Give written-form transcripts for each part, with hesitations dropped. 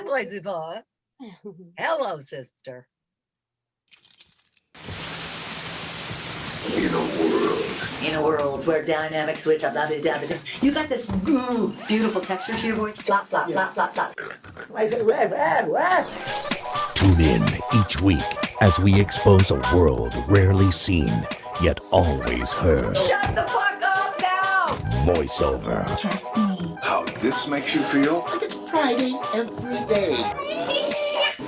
Lazy boy. Hello, sister. In a world where dynamic switch up, blah, blah, blah, blah. You got this beautiful texture to your voice. Flop, flop, flop, flop, flop. Tune in each week as we expose a world rarely seen, yet always heard. Shut the fuck up now! Voiceover. Just me. How this makes you feel? Like it's Friday every day.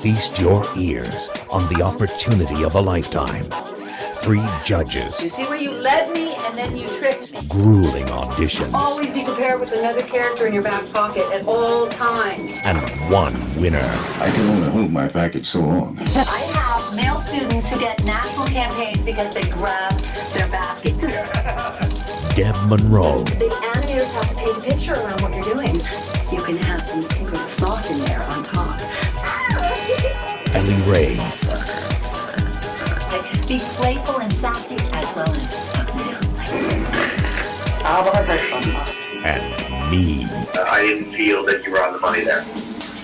Feast your ears on the opportunity of a lifetime. 3 judges. You see where you led me and then you tricked me. Grueling auditions. Always be prepared with another character in your back pocket at all times. And 1 winner. I can only hold my package so long. I have male students who get national campaigns because they grab their basket. Deb Monroe. The animators have to paint a picture around what you're doing. You can have some secret thought in there on top. Ellie Ray. Be playful and sassy as well as And me. I didn't feel that you were on the money there.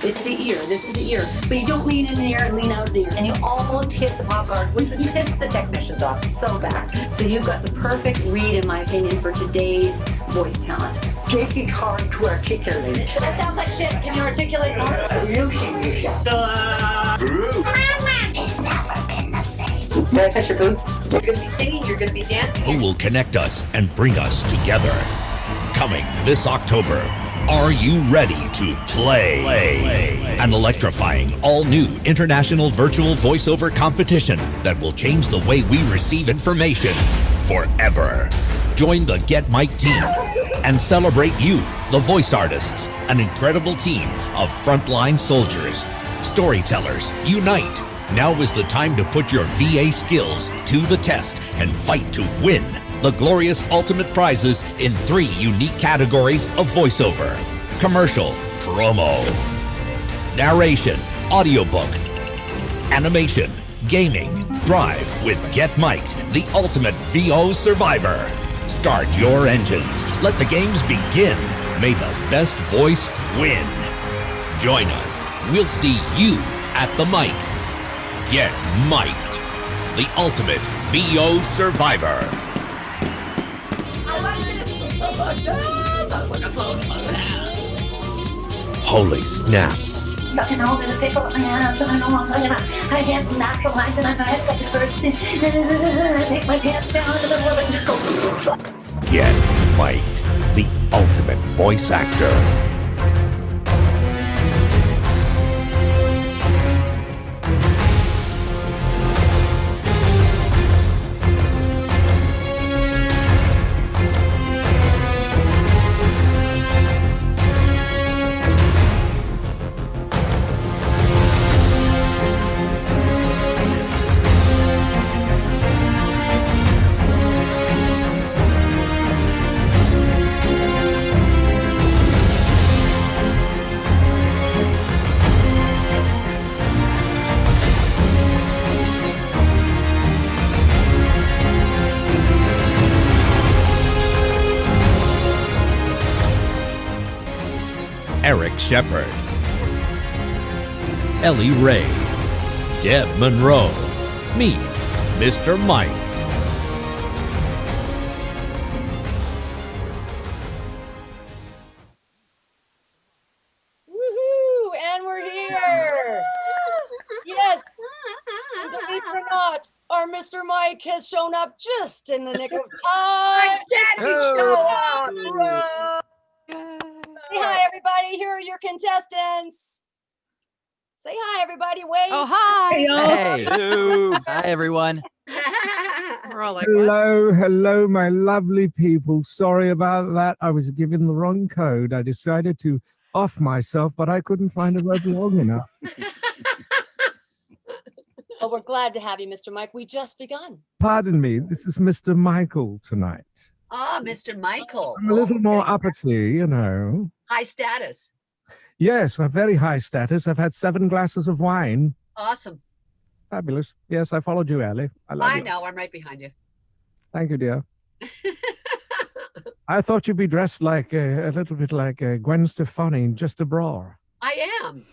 It's the ear. This is the ear. But you don't lean in the ear and lean out of the ear. And you almost hit the pop guard, which would piss the technicians off so bad. So you've got the perfect read, in my opinion, for today's voice talent. Taking hard to articulate. That sounds like shit. Can you articulate more? It's never been the same. Did I touch your boob? You're going to be singing. You're going to be dancing. Who will connect us and bring us together? Coming this October. Are you ready to play? An electrifying, all-new international virtual voiceover competition that will change the way we receive information forever. Join the GetMicd team and celebrate you, the voice artists, an incredible team of frontline soldiers. Storytellers, unite! Now is the time to put your VA skills to the test and fight to win the glorious ultimate prizes in 3 unique categories of voiceover: commercial, promo, narration, audiobook, animation, gaming. Thrive with GetMicd, the ultimate VO survivor. Start your engines. Let the games begin. May the best voice win. Join us. We'll see you at the mic. GetMicd, the ultimate VO survivor. Holy snap. Fucking all gonna pick up my hands and I know I'm gonna I have natural lines and I'm gonna have to first and I take my pants down to the middle and just go. GetMicd, the ultimate voice actor. Eric Shepard, Ellie Ray, Deb Monroe, me, Mr. Mike. Woohoo! And we're here! Yes! Believe it or not, our Mr. Mike has shown up just in the nick of time. Say hi, everybody. Here are your contestants. Say hi, everybody. Wait. Oh, hi. Hey. Hello. Hi, everyone. We're all like, Hello, my lovely people. Sorry about that. I was given the wrong code. I decided to off myself, but I couldn't find a word long enough. Oh, we're glad to have you, Mr. Mike. We just begun. Pardon me. This is Mr. Michael tonight. Ah, Mr. Michael. I'm a little more uppity, you know. High status. Yes, a very high status. I've had 7 glasses of wine. Awesome. Fabulous. Yes, I followed you, Ellie. I know. I'm right behind you. Thank you, dear. I thought you'd be dressed like a little bit like Gwen Stefani in just a bra. I am.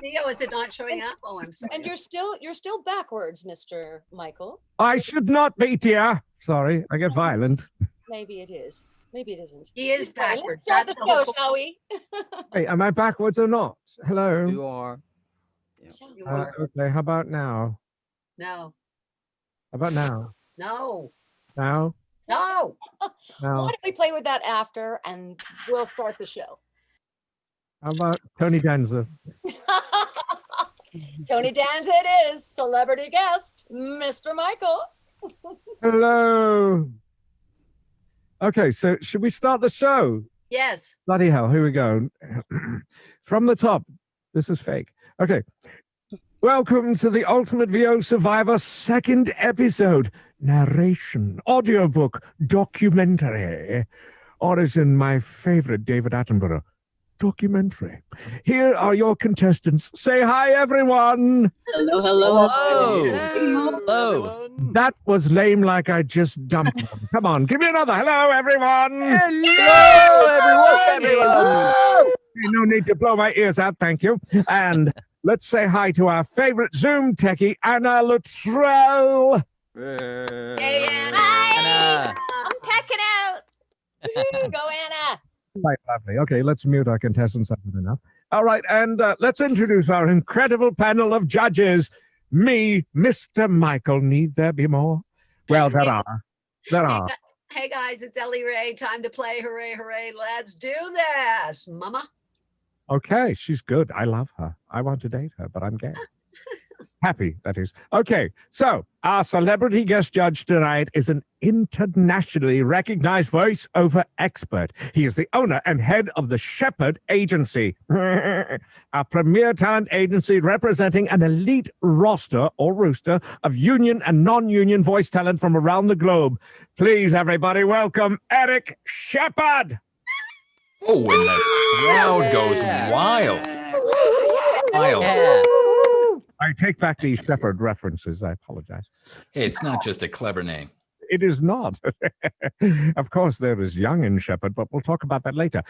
Theo, is it not showing up? Oh, I'm sorry. And you're still backwards, Mr. Michael. I should not be, dear. Sorry, I get violent. Maybe it is. Maybe it isn't. He is Okay, let's backwards. start That's the the whole show, shall we? Wait, am I backwards or not? Hello. You are. You are. Okay, how about now? No, How about now? no, Now? no. Now? Why don't we play with that after, and we'll start the show. How about Tony Danza? Tony Danza it is, celebrity guest, Mr. Michael. Hello. Okay, so should we start the show? Yes. Bloody hell, here we go. From the top. This is fake. Okay. Welcome to the Ultimate VO Survivor second episode. Narration, audiobook, documentary. Or as in my favorite David Attenborough, documentary. Here are your contestants. Say hi, everyone. Hello, hello. Hello. That was lame like I just dumped them. Come on, give me another. Hello, everyone. Hello, everyone. No need to blow my ears out, thank you. And let's say hi to our favorite Zoom techie, Anna Luttrell. Hey, Anna. Anna. I'm packing out. Go, Anna. Quite lovely. Okay, let's mute our contestants. I've had enough. All right, and let's introduce our incredible panel of judges. Me, Mr. Michael. Need there be more? Well, there are. There are. Hey guys, it's Ellie Ray. Time to play. Hooray, hooray. Let's do this, mama. Okay, she's good. I love her. I want to date her, but I'm gay. Happy, that is. Okay, so our celebrity guest judge tonight is an internationally recognized voiceover expert. He is the owner and head of the Shepherd Agency, a premier talent agency representing an elite roster or rooster of union and non-union voice talent from around the globe. Please, everybody, welcome Eric Shepherd. Oh, and the crowd goes wild. Wild. Yeah. I take back these Shepherd references. I apologize. Hey, it's not just a clever name. It is not. Of course, there is Young in Shepherd, but we'll talk about that later.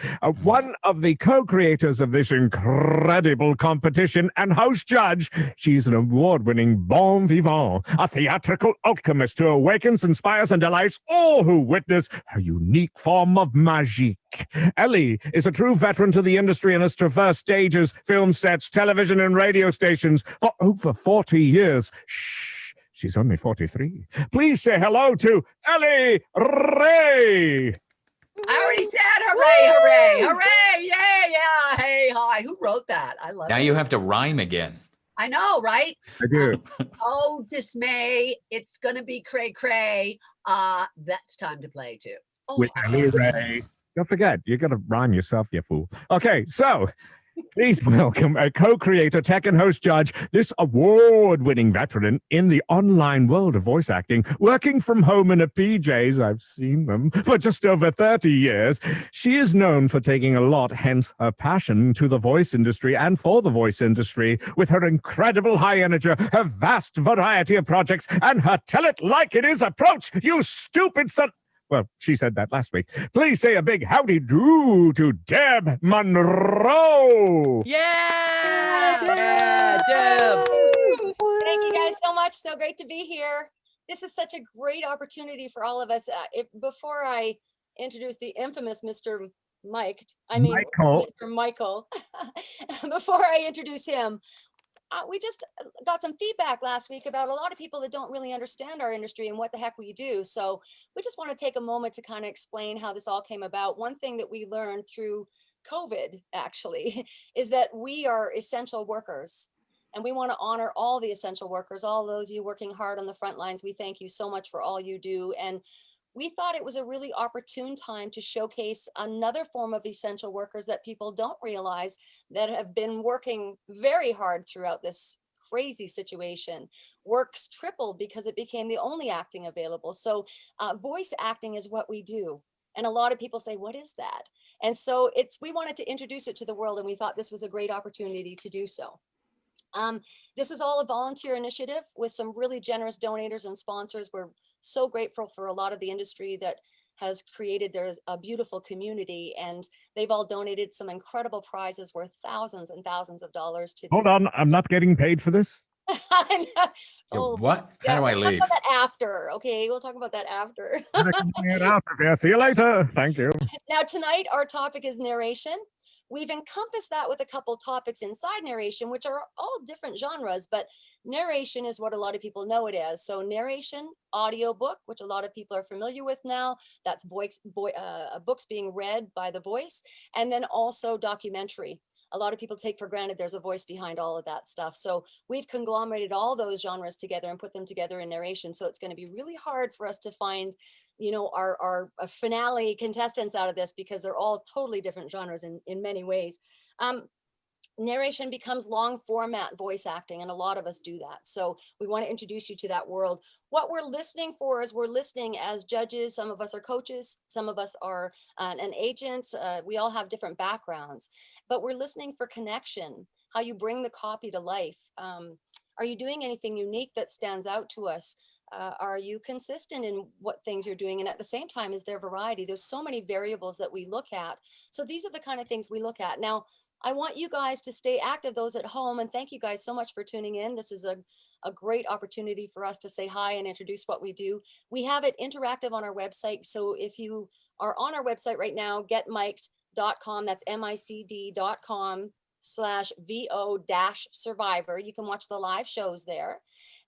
One of the co-creators of this incredible competition and host judge, she's an award-winning bon vivant, a theatrical alchemist who awakens, inspires, and delights all who witness her unique form of magique. Ellie is a true veteran to the industry and has traversed stages, film sets, television, and radio stations for over 40 years. Shh. She's only 43. Please say hello to Ellie Ray. I already said hooray, hooray, hooray. Yeah. Hey, hi. Who wrote that? I love Now it. you have to rhyme again. I know, right? I do. Oh, dismay. It's going to be cray cray. That's time to play too. Oh, With Ellie Ray. Don't forget, you got to rhyme yourself, you fool. Okay, so please welcome a co-creator, tech and host judge, this award-winning veteran in the online world of voice acting, working from home in a PJs, I've seen them, for just over 30 years. She is known for taking a lot, hence her passion, to the voice industry and for the voice industry, with her incredible high energy, her vast variety of projects, and her tell-it-like-it-is approach. You stupid son... Well, she said that last week. Please say a big howdy do to Deb Monroe. Yeah, Deb. Thank you guys so much. So great to be here. This is such a great opportunity for all of us. Before I introduce the infamous Mr. Michael. Mr. Michael, before I introduce him, we just got some feedback last week about a lot of people that don't really understand our industry and what the heck we do. So we just want to take a moment to kind of explain how this all came about. One thing that we learned through COVID actually is that we are essential workers, and we want to honor all the essential workers, all those of you working hard on the front lines. We thank you so much for all you do. And we thought it was a really opportune time to showcase another form of essential workers that people don't realize that have been working very hard throughout this crazy situation. Work's tripled because it became the only acting available. So voice acting is what we do. And a lot of people say, what is that? And so we wanted to introduce it to the world, and we thought this was a great opportunity to do so. This is all a volunteer initiative with some really generous donors and sponsors. We're so grateful for a lot of the industry that has created, there's a beautiful community, and they've all donated some incredible prizes worth thousands and thousands of dollars to Hold this. on, I'm not getting paid for this. Oh, What? How do I we'll talk leave? about that after. Okay, we'll talk about that after. See you later. Thank you. Now, tonight, our topic is narration. We've encompassed that with a couple topics inside narration, which are all different genres, but narration is what a lot of people know it as. So narration, audiobook, which a lot of people are familiar with now, that's books being read by the voice, and then also documentary. A lot of people take for granted there's a voice behind all of that stuff. So we've conglomerated all those genres together and put them together in narration. So it's going to be really hard for us to find, you know, our finale contestants out of this, because they're all totally different genres in many ways. Narration becomes long format voice acting, and a lot of us do that. So we want to introduce you to that world. What we're listening for is we're listening as judges. Some of us are coaches, some of us are an agent. We all have different backgrounds, but we're listening for connection, how you bring the copy to life. Are you doing anything unique that stands out to us? Are you consistent in what things you're doing? And at the same time, is there variety? There's so many variables that we look at. So these are the kind of things we look at. Now, I want you guys to stay active, those at home, and thank you guys so much for tuning in. This is a great opportunity for us to say hi and introduce what we do. We have it interactive on our website. So if you are on our website right now, getmicd.com, that's micd.com/VO-survivor. You can watch the live shows there,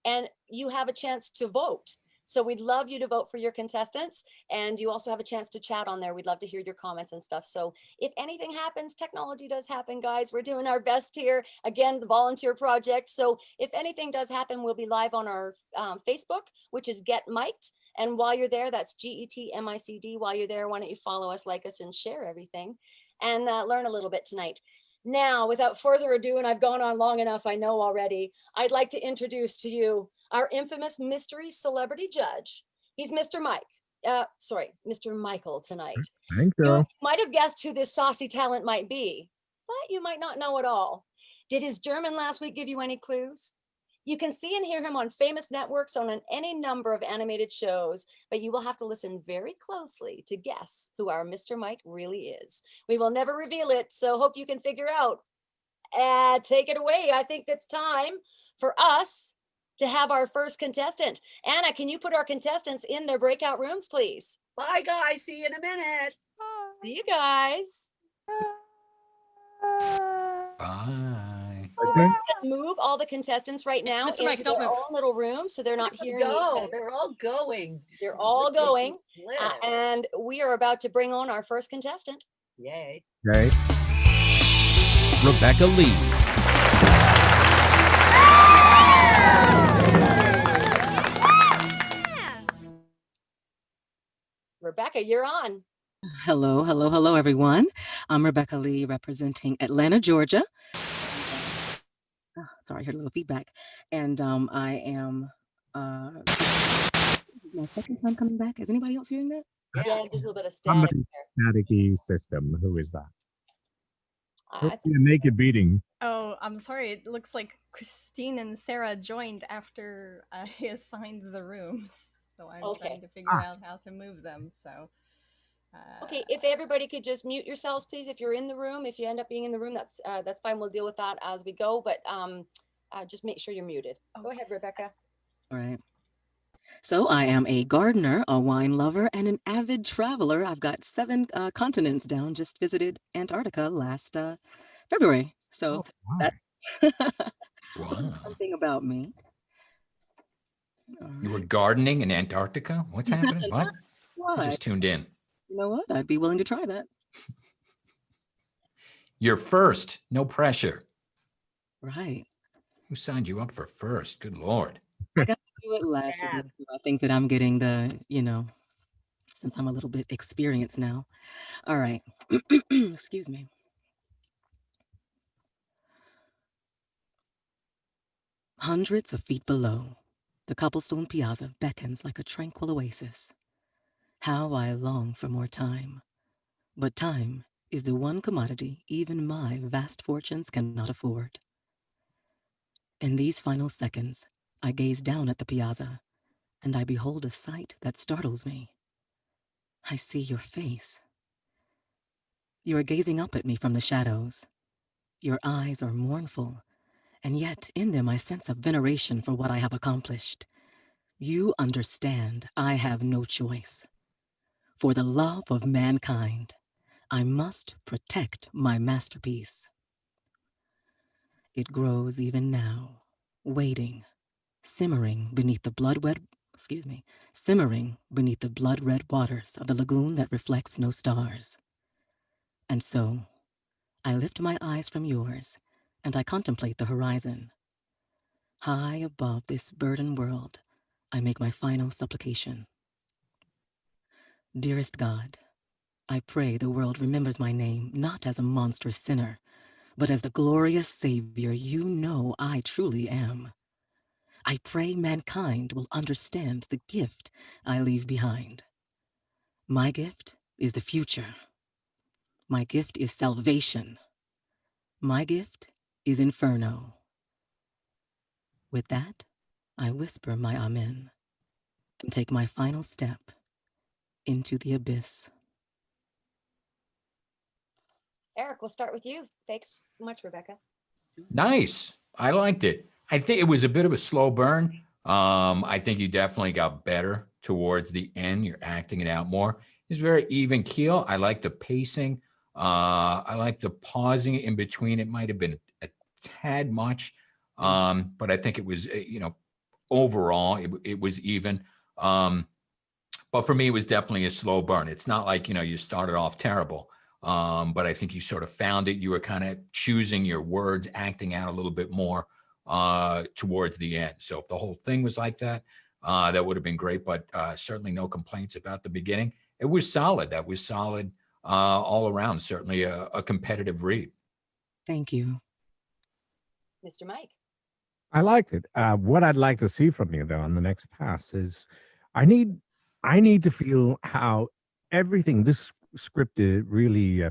and you have a chance to vote. So we'd love you to vote for your contestants, and you also have a chance to chat on there. We'd love to hear your comments and stuff. So if anything happens, technology does happen, guys. We're doing our best here. Again, the volunteer project. So if anything does happen, we'll be live on our Facebook, which is GetMicd. And while you're there, that's GETMICD. While you're there, why don't you follow us, like us, and share everything, and learn a little bit tonight. Now, without further ado, and I've gone on long enough, I know already, I'd like to introduce to you our infamous mystery celebrity judge. He's Mr. Mr. Michael tonight. Thank you. You might have guessed who this saucy talent might be, but you might not know at all. Did his German last week give you any clues? You can see and hear him on famous networks on any number of animated shows, but you will have to listen very closely to guess who our Mr. Mike really is. We will never reveal it, so hope you can figure out. Take it away. I think it's time for us to have our first contestant. Anna, can you put our contestants in their breakout rooms, please? Bye, guys. See you in a minute. See you guys. Bye. We're going to move all the contestants right now Mr. Mike, into don't their move. own little room, so they're not hearing each other. They're all going. They're all going. Split. And we are about to bring on our first contestant. Yay. Okay. Rebecca Lee, Rebecca, you're on. Hello, everyone. I'm Rebecca Lee, representing Atlanta, Georgia. Sorry, I heard a little feedback. And I am my second time coming back. Is anybody else hearing that? Yeah, there's a little bit of I'm static a staticky system. Who is that? there. A naked beating. Oh, I'm sorry. It looks like Christine and Sarah joined after I assigned the rooms. So I'm trying to figure out how to move them. So. Okay, if everybody could just mute yourselves, please. If you're in the room, if you end up being in the room, that's fine. We'll deal with that as we go. But just make sure you're muted. Go ahead, Rebecca. All right. So I am a gardener, a wine lover, and an avid traveler. I've got 7 continents down. Just visited Antarctica last February. So that's something about me. You were gardening in Antarctica? What's happening? What? What? I just tuned in. You know what? I'd be willing to try that. You're first. No pressure. Right. Who signed you up for first? Good Lord. I got to do it last week. I think that I'm getting the, since I'm a little bit experienced now. All right. Excuse me. Hundreds of feet below, the cobblestone piazza beckons like a tranquil oasis. How I long for more time. But time is the one commodity even my vast fortunes cannot afford. In these final seconds, I gaze down at the piazza, and I behold a sight that startles me. I see your face. You are gazing up at me from the shadows. Your eyes are mournful, and yet in them I sense a veneration for what I have accomplished. You understand I have no choice. For the love of mankind, I must protect my masterpiece. It grows even now, waiting, simmering beneath the simmering beneath the blood-red waters of the lagoon that reflects no stars. And so, I lift my eyes from yours, and I contemplate the horizon. High above this burdened world, I make my final supplication. Dearest God, I pray the world remembers my name not as a monstrous sinner, but as the glorious Savior you know I truly am. I pray mankind will understand the gift I leave behind. My gift is the future. My gift is salvation. My gift is inferno. With that, I whisper my amen and take my final step into the abyss. Eric, we'll start with you. Thanks so much, Rebecca. Nice. I liked it. I think it was a bit of a slow burn. I think you definitely got better towards the end. You're acting it out more. It's very even keel. I like the pacing. I like the pausing in between. It might have been a tad much, but I think it was, overall it was even. But for me, it was definitely a slow burn. It's not like, you started off terrible. But I think you sort of found it. You were kind of choosing your words, acting out a little bit more towards the end. So if the whole thing was like that, that would have been great. But certainly no complaints about the beginning. It was solid. That was solid all around. Certainly a competitive read. Thank you. Mr. Mike. I liked it. What I'd like to see from you, though, on the next pass is I need to feel how everything this script really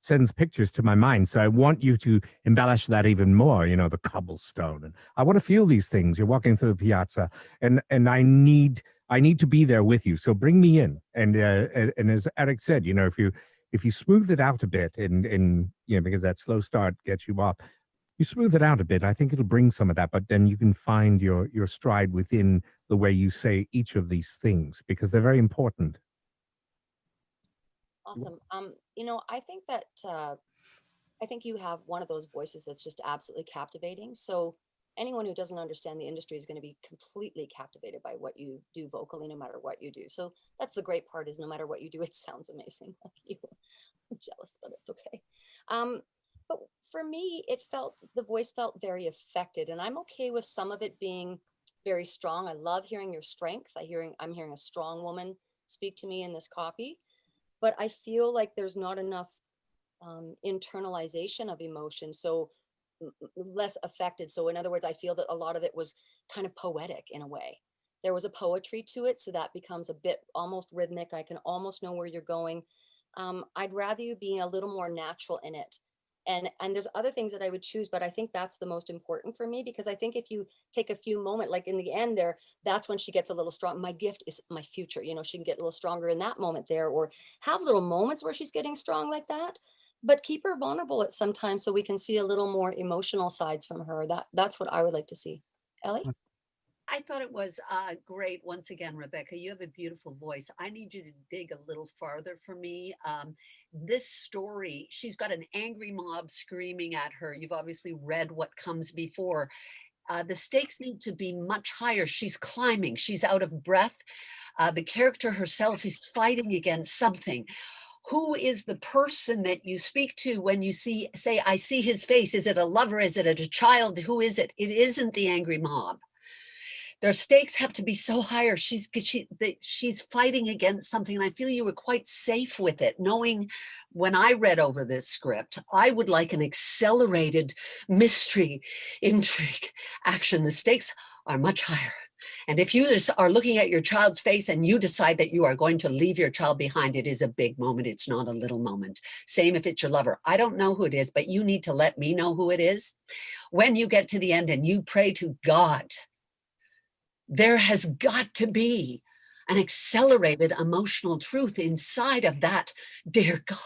sends pictures to my mind. So I want you to embellish that even more, the cobblestone. And I want to feel these things. You're walking through the piazza and I need to be there with you. So bring me in. And as Eric said, if you smooth it out a bit and because that slow start gets you off, you smooth it out a bit, I think it'll bring some of that, but then you can find your stride within the way you say each of these things, because they're very important. Awesome. I think that I think you have one of those voices that's just absolutely captivating. So anyone who doesn't understand the industry is going to be completely captivated by what you do vocally, no matter what you do. So that's the great part, is no matter what you do, it sounds amazing. Like you. I'm jealous, but it's okay. But for me, the voice felt very affected, and I'm okay with some of it being very strong. I love hearing your strength. I'm hearing a strong woman speak to me in this copy, but I feel like there's not enough internalization of emotion, so less affected. So in other words, I feel that a lot of it was kind of poetic in a way. There was a poetry to it, so that becomes a bit almost rhythmic. I can almost know where you're going. I'd rather you being a little more natural in it. And there's other things that I would choose, but I think that's the most important for me, because I think if you take a few moments, like in the end there, that's when she gets a little strong. My gift is my future. She can get a little stronger in that moment there, or have little moments where she's getting strong like that, but keep her vulnerable at some time so we can see a little more emotional sides from her. That's what I would like to see. Ellie? I thought it was great. Once again, Rebecca, you have a beautiful voice. I need you to dig a little farther for me. This story, she's got an angry mob screaming at her. You've obviously read what comes before. The stakes need to be much higher. She's climbing. She's out of breath. The character herself is fighting against something. Who is the person that you speak to when you say, I see his face? Is it a lover? Is it a child? Who is it? It isn't the angry mob. Their stakes have to be so higher. She's fighting against something, and I feel you were quite safe with it, knowing when I read over this script, I would like an accelerated mystery, intrigue, action. The stakes are much higher. And if you are looking at your child's face and you decide that you are going to leave your child behind, it is a big moment. It's not a little moment. Same if it's your lover. I don't know who it is, but you need to let me know who it is. When you get to the end and you pray to God, there has got to be an accelerated emotional truth inside of that, dear God.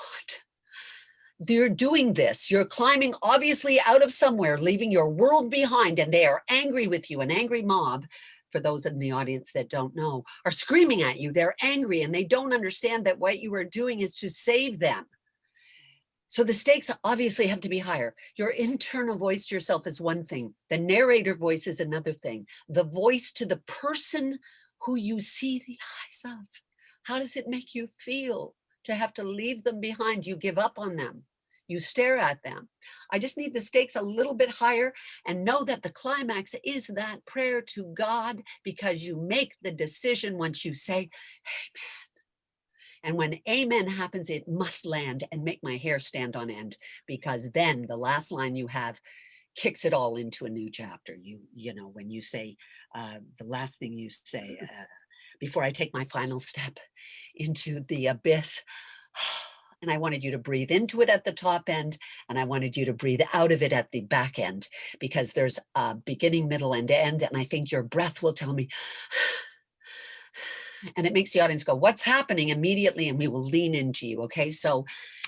You're doing this. You're climbing obviously out of somewhere, leaving your world behind, and they are angry with you. An angry mob, for those in the audience that don't know, are screaming at you. They're angry and they don't understand that what you are doing is to save them. So the stakes obviously have to be higher. Your internal voice to yourself is one thing. The narrator voice is another thing. The voice to the person who you see the eyes of. How does it make you feel to have to leave them behind? You give up on them. You stare at them. I just need the stakes a little bit higher and know that the climax is that prayer to God, because you make the decision once you say, amen. And when amen happens, it must land and make my hair stand on end, because then the last line you have kicks it all into a new chapter. You know, when you say, the last thing you say, before I take my final step into the abyss, and I wanted you to breathe into it at the top end, and I wanted you to breathe out of it at the back end, because there's a beginning, middle, and end, and I think your breath will tell me, and it makes the audience go, what's happening immediately, and we will lean into you, okay? So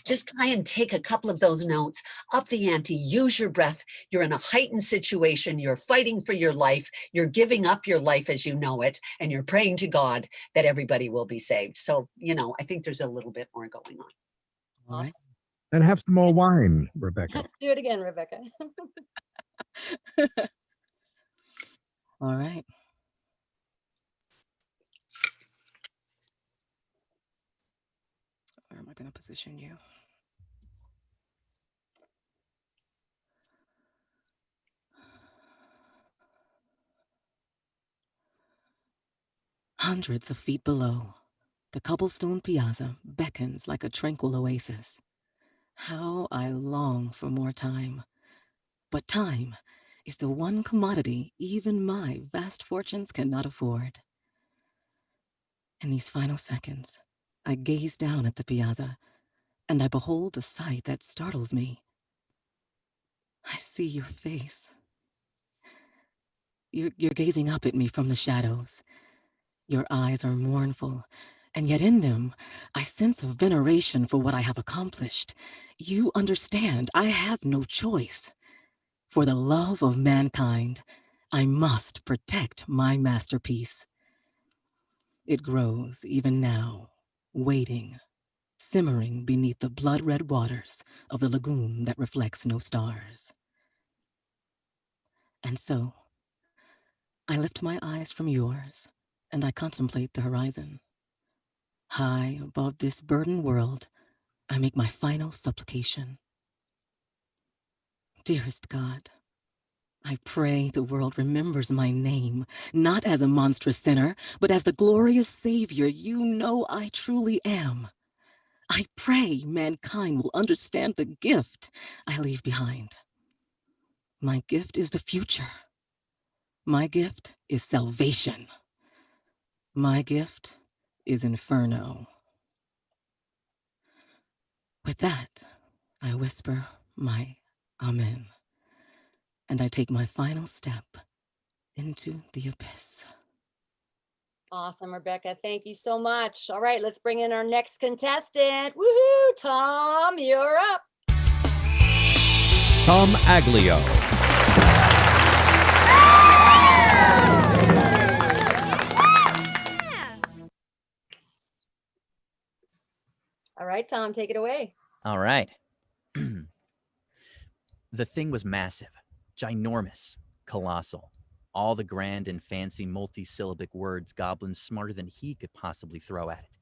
just try and take a couple of those notes, up the ante, use your breath. You're in a heightened situation, you're fighting for your life, you're giving up your life as you know it, and you're praying to God that everybody will be saved. So, you know, I think there's a little bit more going on. All right. And have some more wine, Rebecca. Let's do it again, Rebecca. All right. Where am I going to position you? Hundreds of feet below, the cobblestone piazza beckons like a tranquil oasis. How I long for more time. But time is the one commodity even my vast fortunes cannot afford. In these final seconds, I gaze down at the piazza, and I behold a sight that startles me. I see your face. You're gazing up at me from the shadows. Your eyes are mournful, and yet in them, I sense a veneration for what I have accomplished. You understand, I have no choice. For the love of mankind, I must protect my masterpiece. It grows even now, waiting, simmering beneath the blood-red waters of the lagoon that reflects no stars. And so, I lift my eyes from yours, and I contemplate the horizon. High above this burdened world, I make my final supplication. Dearest God, I pray the world remembers my name, not as a monstrous sinner, but as the glorious Savior you know I truly am. I pray mankind will understand the gift I leave behind. My gift is the future. My gift is salvation. My gift is inferno. With that, I whisper my Amen, and I take my final step into the abyss. Awesome, Rebecca. Thank you so much. All right, let's bring in our next contestant. Woohoo! Tom, you're up. Tom Aglio. All right, Tom, take it away. All right. The thing was massive, ginormous, colossal. All the grand and fancy multi-syllabic words goblins smarter than he could possibly throw at it.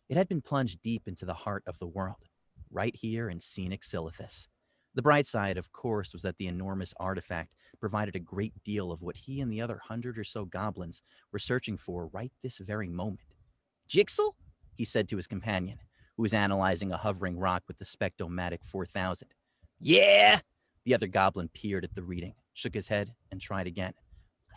It had been plunged deep into the heart of the world, right here in scenic Silithus. The bright side, of course, was that the enormous artifact provided a great deal of what he and the other 100 or so goblins were searching for right this very moment. Jigsaw? He said to his companion, who was analyzing a hovering rock with the Spectomatic 4000. Yeah! The other goblin peered at the reading, shook his head, and tried again.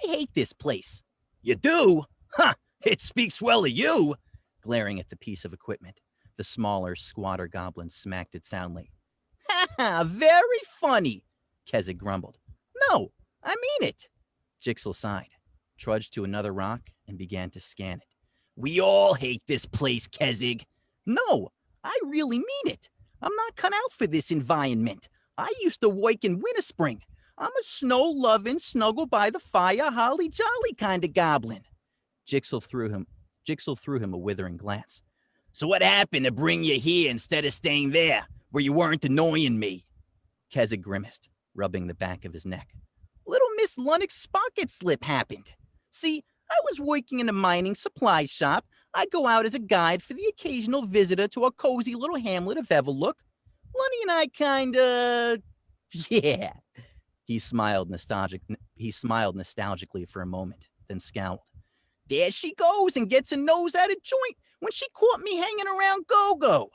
I hate this place. You do? Huh, it speaks well of you. Glaring at the piece of equipment, the smaller, squatter goblin smacked it soundly. Ha ha, very funny, Keswick grumbled. No, I mean it. Jigsaw sighed, trudged to another rock, and began to scan it. We all hate this place, Kezig. No, I really mean it. I'm not cut out for this environment. I used to work in Winter Spring. I'm a snow-loving, snuggle-by-the-fire, holly-jolly kind of goblin. Jigsaw threw him a withering glance. So what happened to bring you here instead of staying there, where you weren't annoying me? Kezig grimaced, rubbing the back of his neck. Little Miss Lunnix pocket slip happened. See, I was working in a mining supply shop. I'd go out as a guide for the occasional visitor to a cozy little hamlet of Everlook. Lunny and I kinda... Yeah. He smiled nostalgically for a moment, then scowled. There she goes and gets her nose out of joint when she caught me hanging around Go-Go.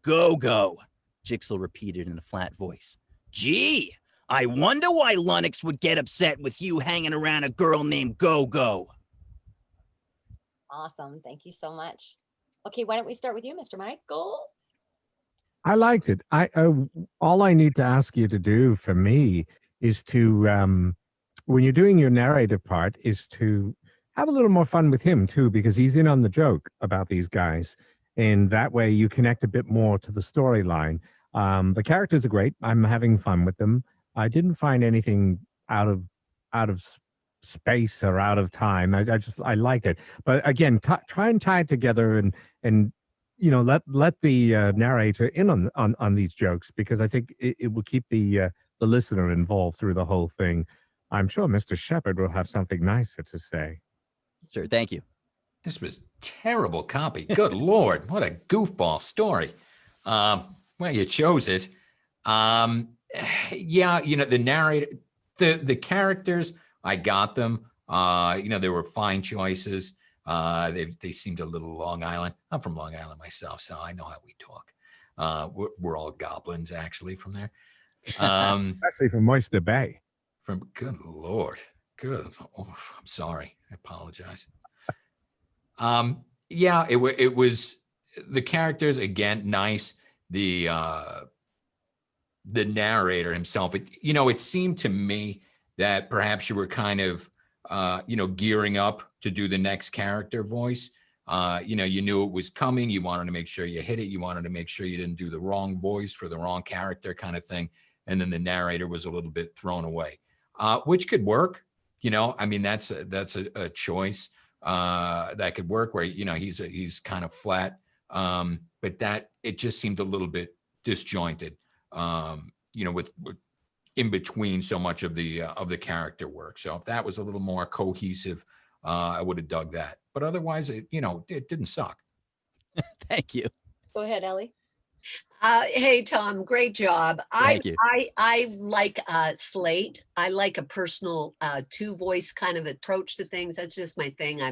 Go-Go, Jigsaw repeated in a flat voice. Gee, I wonder why Lunnix would get upset with you hanging around a girl named Go-Go. Awesome. Thank you so much. Okay, why don't we start with you, Mr. Michael? I liked it. All I need to ask you to do for me is to, when you're doing your narrative part, is to have a little more fun with him too, because he's in on the joke about these guys. And that way you connect a bit more to the storyline. The characters are great. I'm having fun with them. I didn't find anything out of space or out of time. I liked it. But again, try and tie it together and you know, let the narrator in on these jokes, because I think it will keep the listener involved through the whole thing. I'm sure Mr. Shepard will have something nicer to say. Sure, thank you. This was terrible copy. Good Lord, what a goofball story. Well, you chose it. Yeah, you know, the narrator, the characters, I got them. You know, there were fine choices. They seemed a little Long Island. I'm from Long Island myself, so I know how we talk. We're all goblins, actually, from there. Especially from Oyster Bay. Good Lord. Good. Oh, I'm sorry. I apologize. Yeah, it was the characters, again, nice. The narrator himself, it seemed to me that perhaps you were kind of, gearing up to do the next character voice. You knew it was coming. You wanted to make sure you hit it. You wanted to make sure you didn't do the wrong voice for the wrong character kind of thing. And then the narrator was a little bit thrown away, which could work. I mean, that's a choice that could work where, he's kind of flat. But that it just seemed a little bit disjointed, with in between so much of the character work. So if that was a little more cohesive, I would have dug that. But otherwise, it didn't suck. Thank you. Go ahead, Ellie. Hey, Tom, great job. Thank you. I like Slate. I like a personal two-voice kind of approach to things. That's just my thing.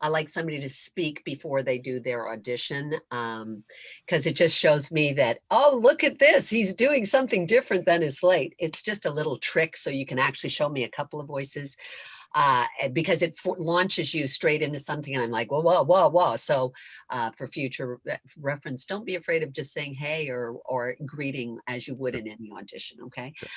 I like somebody to speak before they do their audition, because it just shows me that, oh, look at this. He's doing something different than his Slate. It's just a little trick so you can actually show me a couple of voices. Because it launches you straight into something, and I'm like, whoa. So for future reference, don't be afraid of just saying hey or greeting as you would in any audition, okay? Sure.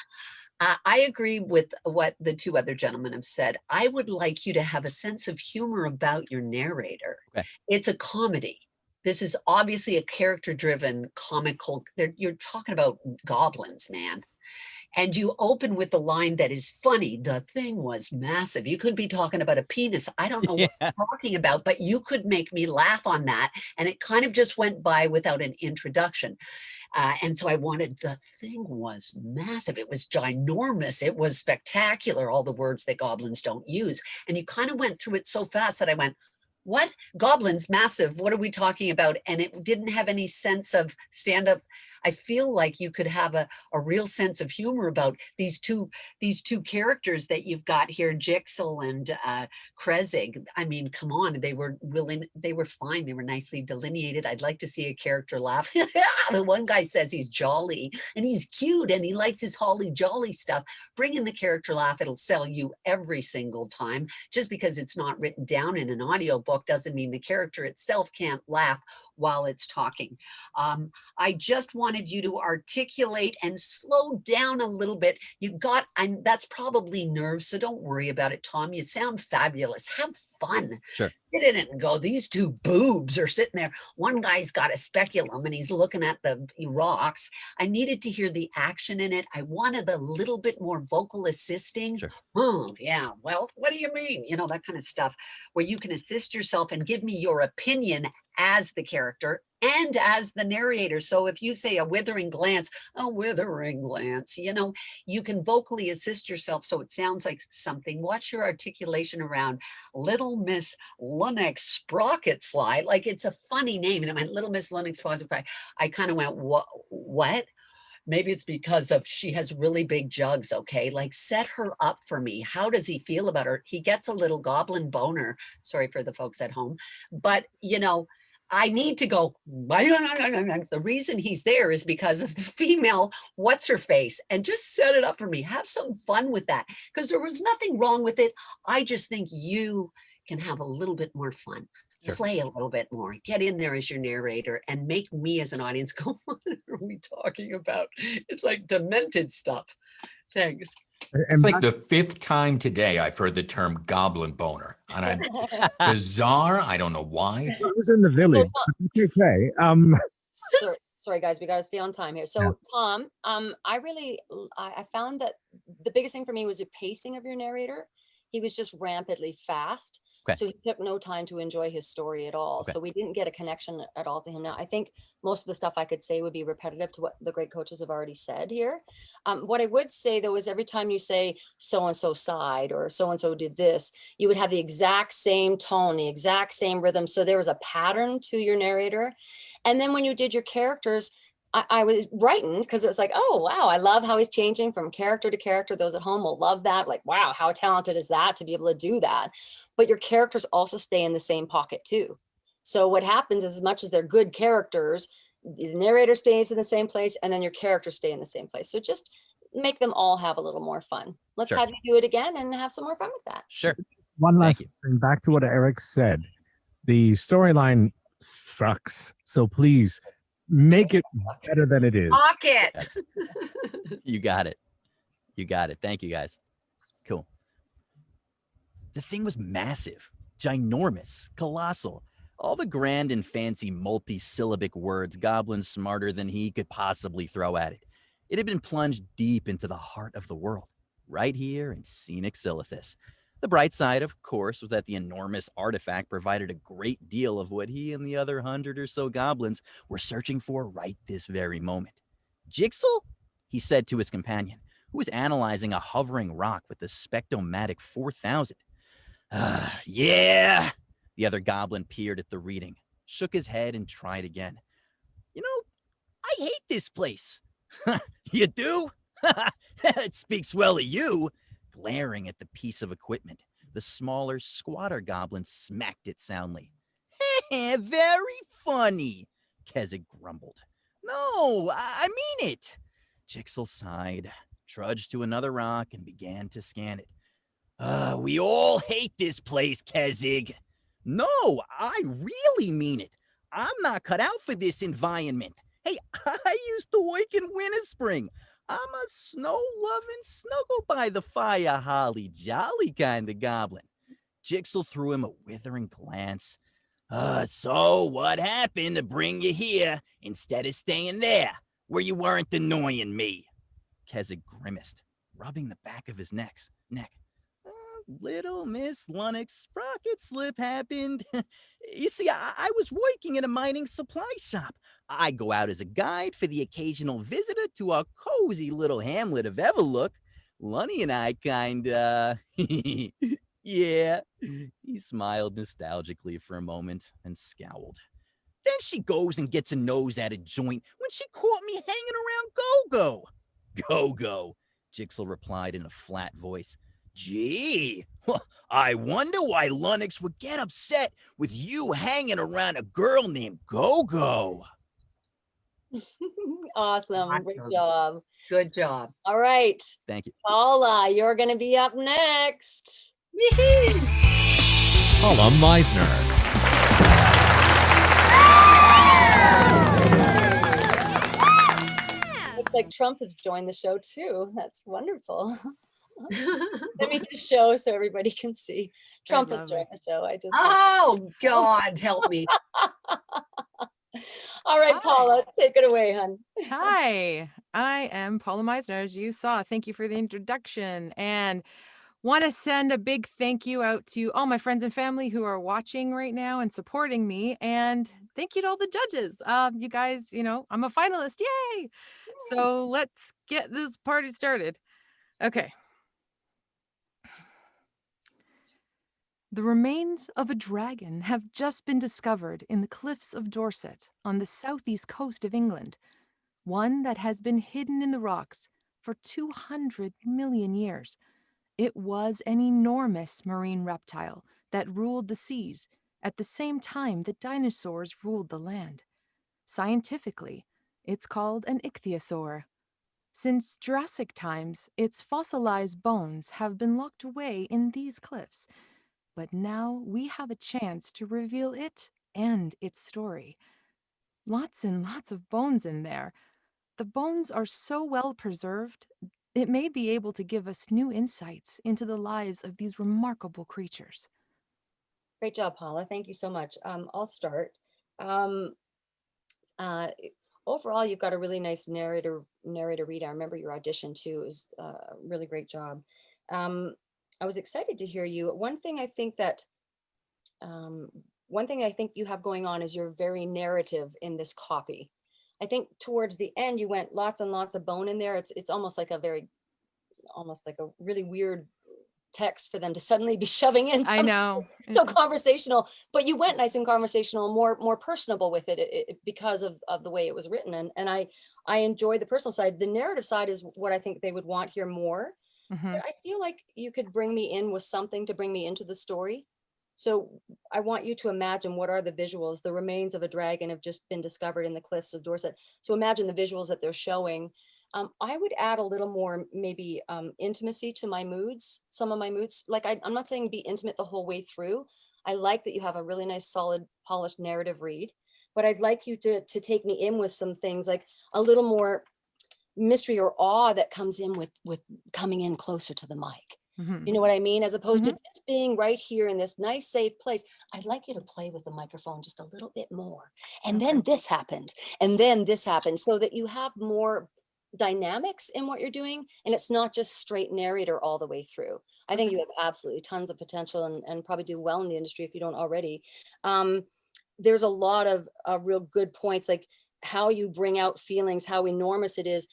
I agree with what the two other gentlemen have said. I would like you to have a sense of humor about your narrator. Okay. It's a comedy. This is obviously a character-driven comical. You're talking about goblins, man. And you open with the line that is funny. The thing was massive. You could be talking about a penis. I don't know what you're talking about, but you could make me laugh on that. And it kind of just went by without an introduction. And so I wanted, the thing was massive. It was ginormous. It was spectacular. All the words that goblins don't use. And you kind of went through it so fast that I went, what? Goblins, massive. What are we talking about? And it didn't have any sense of stand-up. I feel like you could have a real sense of humor about these two characters that you've got here, Jigsaw and Kezig. I mean, come on, they were fine. They were nicely delineated. I'd like to see a character laugh. The one guy says he's jolly and he's cute and he likes his holly jolly stuff. Bring in the character laugh. It'll sell you every single time. Just because it's not written down in an audiobook doesn't mean the character itself can't laugh while it's talking. I just wanted you to articulate and slow down a little bit. And that's probably nerves, so don't worry about it, Tom. You sound fabulous. Have fun. Sure. Sit in it and go, these two boobs are sitting there. One guy's got a speculum and he's looking at the rocks. I needed to hear the action in it. I wanted a little bit more vocal assisting. Sure. Oh, yeah. Well, what do you mean? You know, that kind of stuff where you can assist yourself and give me your opinion as the character and as the narrator. So if you say a withering glance, you know, you can vocally assist yourself so it sounds like something. Watch your articulation around Little Miss Lunix Sprocket Slide. Like, it's a funny name. And I went, Little Miss Lunix Sprocket Slide. I kind of went, what? Maybe it's because she has really big jugs, okay? Like, set her up for me. How does he feel about her? He gets a little goblin boner. Sorry for the folks at home. But, you know, I need to go, the reason he's there is because of the female, what's her face, and just set it up for me. Have some fun with that, because there was nothing wrong with it. I just think you can have a little bit more fun. Sure. Play a little bit more, get in there as your narrator and make me as an audience go, what are we talking about? It's like demented stuff. Thanks. It's like the 5th time today I've heard the term goblin boner. And it's bizarre. I don't know why. It was in the village. It's okay. Sorry, guys, we got to stay on time here. So, yeah. Tom, I found that the biggest thing for me was the pacing of your narrator. He was just rampantly fast. Okay. So he took no time to enjoy his story at all. Okay. So we didn't get a connection at all to him. Now, I think most of the stuff I could say would be repetitive to what the great coaches have already said here. What I would say, though, is every time you say so-and-so sighed or so-and-so did this, you would have the exact same tone, the exact same rhythm. So there was a pattern to your narrator. And then when you did your characters, I was frightened because it's like, oh, wow, I love how he's changing from character to character. Those at home will love that. Like, wow, how talented is that to be able to do that? But your characters also stay in the same pocket too. So what happens is, as much as they're good characters, the narrator stays in the same place and then your characters stay in the same place. So just make them all have a little more fun. Let's Sure. have you do it again and have some more fun with that. Sure. One last thing, back to what Eric said. The storyline sucks. So please make it better than it is. Talk it. You got it. You got it. Thank you, guys. Cool. The thing was massive, ginormous, colossal. All the grand and fancy multi-syllabic words goblins smarter than he could possibly throw at it. It had been plunged deep into the heart of the world, right here in scenic Silithus. The bright side, of course, was that the enormous artifact provided a great deal of what he and the other 100 or so goblins were searching for right this very moment. Jigsaw? He said to his companion, who was analyzing a hovering rock with the Spectomatic 4000. Yeah. The other goblin peered at the reading, shook his head, and tried again. You know, I hate this place. You do? It speaks well of you. Glaring at the piece of equipment, the smaller, squatter goblin smacked it soundly. Very funny, Keswick grumbled. No, I mean it. Jigsaw sighed, trudged to another rock, and began to scan it. We all hate this place, Keswick. No, I really mean it. I'm not cut out for this environment. Hey, I used to work in Winter Spring. I'm a snow-loving, snuggle-by-the-fire, holly-jolly kind of goblin. Jigsaw threw him a withering glance. So what happened to bring you here instead of staying there, where you weren't annoying me? Keswick grimaced, rubbing the back of his neck. Little Miss Lunix Sprocket slip happened. You see, I was working in a mining supply shop. I go out as a guide for the occasional visitor to our cozy little hamlet of Everlook. Lunny and I yeah. He smiled nostalgically for a moment and scowled. Then she goes and gets a nose at a joint when she caught me hanging around Go-Go. Go-Go, Jigsaw replied in a flat voice. Gee, I wonder why Lunix would get upset with you hanging around a girl named Go-Go. Awesome. Great job. Good job. All right. Thank you. Paula, you're going to be up next. Paula Meisner. Looks like Trump has joined the show too. That's wonderful. Let me just show so everybody can see. Trump has joined the show. I just. Oh, God, help me. All right, Paula, take it away, hon. Hi, I am Paula Meisner, as you saw. Thank you for the introduction, and want to send a big thank you out to all my friends and family who are watching right now and supporting me, and thank you to all the judges. You guys, I'm a finalist, yay! So let's get this party started. Okay. The remains of a dragon have just been discovered in the cliffs of Dorset on the southeast coast of England, one that has been hidden in the rocks for 200 million years. It was an enormous marine reptile that ruled the seas at the same time that dinosaurs ruled the land. Scientifically, it's called an Ichthyosaur. Since Jurassic times, its fossilized bones have been locked away in these cliffs. But now we have a chance to reveal it and its story. Lots and lots of bones in there. The bones are so well preserved, it may be able to give us new insights into the lives of these remarkable creatures. Great job, Paula. Thank you so much. I'll start. Overall, you've got a really nice narrator read. I remember your audition too. It was a really great job. I was excited to hear you. One thing I think you have going on is you're very narrative in this copy. I think towards the end you went lots and lots of bone in there. It's almost like a really weird text for them to suddenly be shoving in. I know. So conversational, but you went nice and conversational, more personable with it because of the way it was written. And I enjoyed the personal side. The narrative side is what I think they would want here more. But I feel like you could bring me in with something to bring me into the story. So I want you to imagine, what are the visuals? The remains of a dragon have just been discovered in the cliffs of Dorset. So imagine the visuals that they're showing. I would add a little more maybe intimacy to my moods, some of my moods. Like I'm not saying be intimate the whole way through. I like that you have a really nice, solid, polished narrative read, but I'd like you to take me in with some things, like a little more mystery or awe that comes in with coming in closer to the mic. You know what I mean? As opposed to just being right here in this nice, safe place. I'd like you to play with the microphone just a little bit more. And then this happened. And then this happened, so that you have more dynamics in what you're doing. And it's not just straight narrator all the way through. I think you have absolutely tons of potential and probably do well in the industry if you don't already. There's a lot of real good points, like how you bring out feelings, how enormous it is.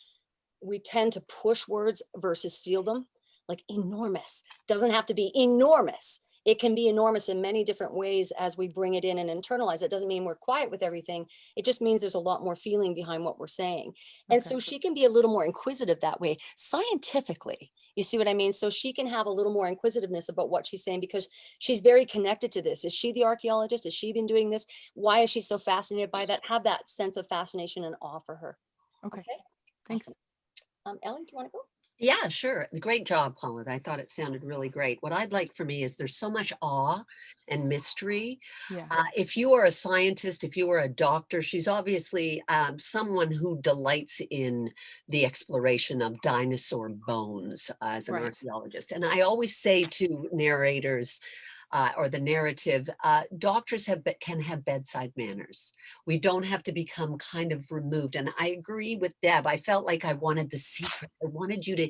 We tend to push words versus feel them. Like enormous doesn't have to be enormous. It can be enormous in many different ways as we bring it in and internalize. It doesn't mean we're quiet with everything. It just means there's a lot more feeling behind what we're saying. And so she can be a little more inquisitive that way, scientifically. You see what I mean? So she can have a little more inquisitiveness about what she's saying, because she's very connected to this. Is she the archaeologist? Has she been doing this? Why is she so fascinated by that? Have that sense of fascination and awe for her. Okay. Thanks. Awesome. Ellie, do you want to go? Yeah, sure. Great job, Paula. I thought it sounded really great. What I'd like for me is there's so much awe and mystery. Yeah. If you are a scientist, if you are a doctor, she's obviously someone who delights in the exploration of dinosaur bones as an archaeologist. And I always say to narrators, or the narrative, doctors can have bedside manners. We don't have to become kind of removed. And I agree with Deb. I felt like I wanted the secret. I wanted you to,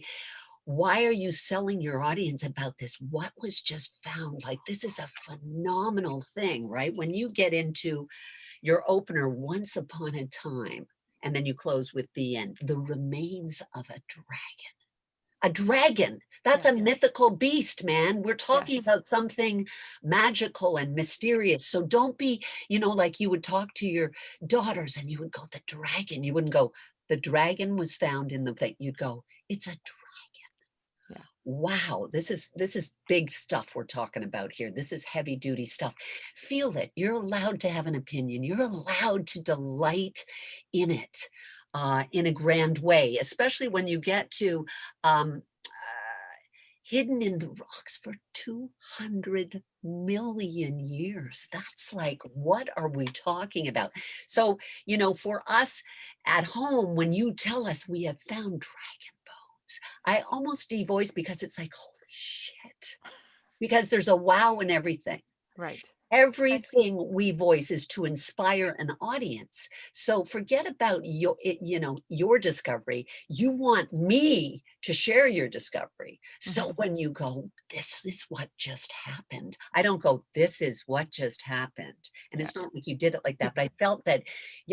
why are you selling your audience about this? What was just found? Like, this is a phenomenal thing, right? When you get into your opener, once upon a time, and then you close with the end, the remains of a dragon. A dragon, that's a mythical beast, man. We're talking about something magical and mysterious. So don't be, like you would talk to your daughters and you would go, the dragon. You wouldn't go, the dragon was found in the thing. You'd go, it's a dragon. Yeah. Wow, this is big stuff we're talking about here. This is heavy duty stuff. Feel it. You're allowed to have an opinion. You're allowed to delight in it. In a grand way, especially when you get to hidden in the rocks for 200 million years. That's like, what are we talking about? So, for us at home, when you tell us we have found dragon bones, I almost devoice because it's like, holy shit, because there's a wow in everything. Right. Everything we voice is to inspire an audience. So forget about your discovery. You want me to share your discovery. So when you go, this is what just happened, I don't go, this is what just happened. And it's not like you did it like that, but I felt that,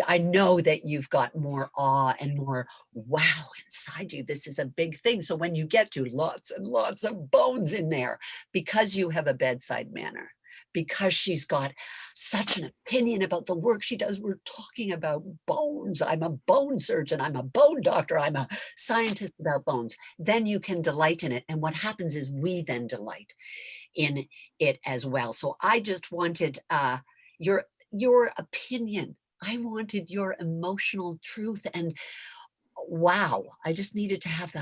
I know that you've got more awe and more wow inside you. This is a big thing. So when you get to lots and lots of bones in there, because you have a bedside manner, because she's got such an opinion about the work she does. We're talking about bones. I'm a bone surgeon. I'm a bone doctor. I'm a scientist about bones. Then you can delight in it. And what happens is we then delight in it as well. So I just wanted your opinion. I wanted your emotional truth. And wow, I just needed to have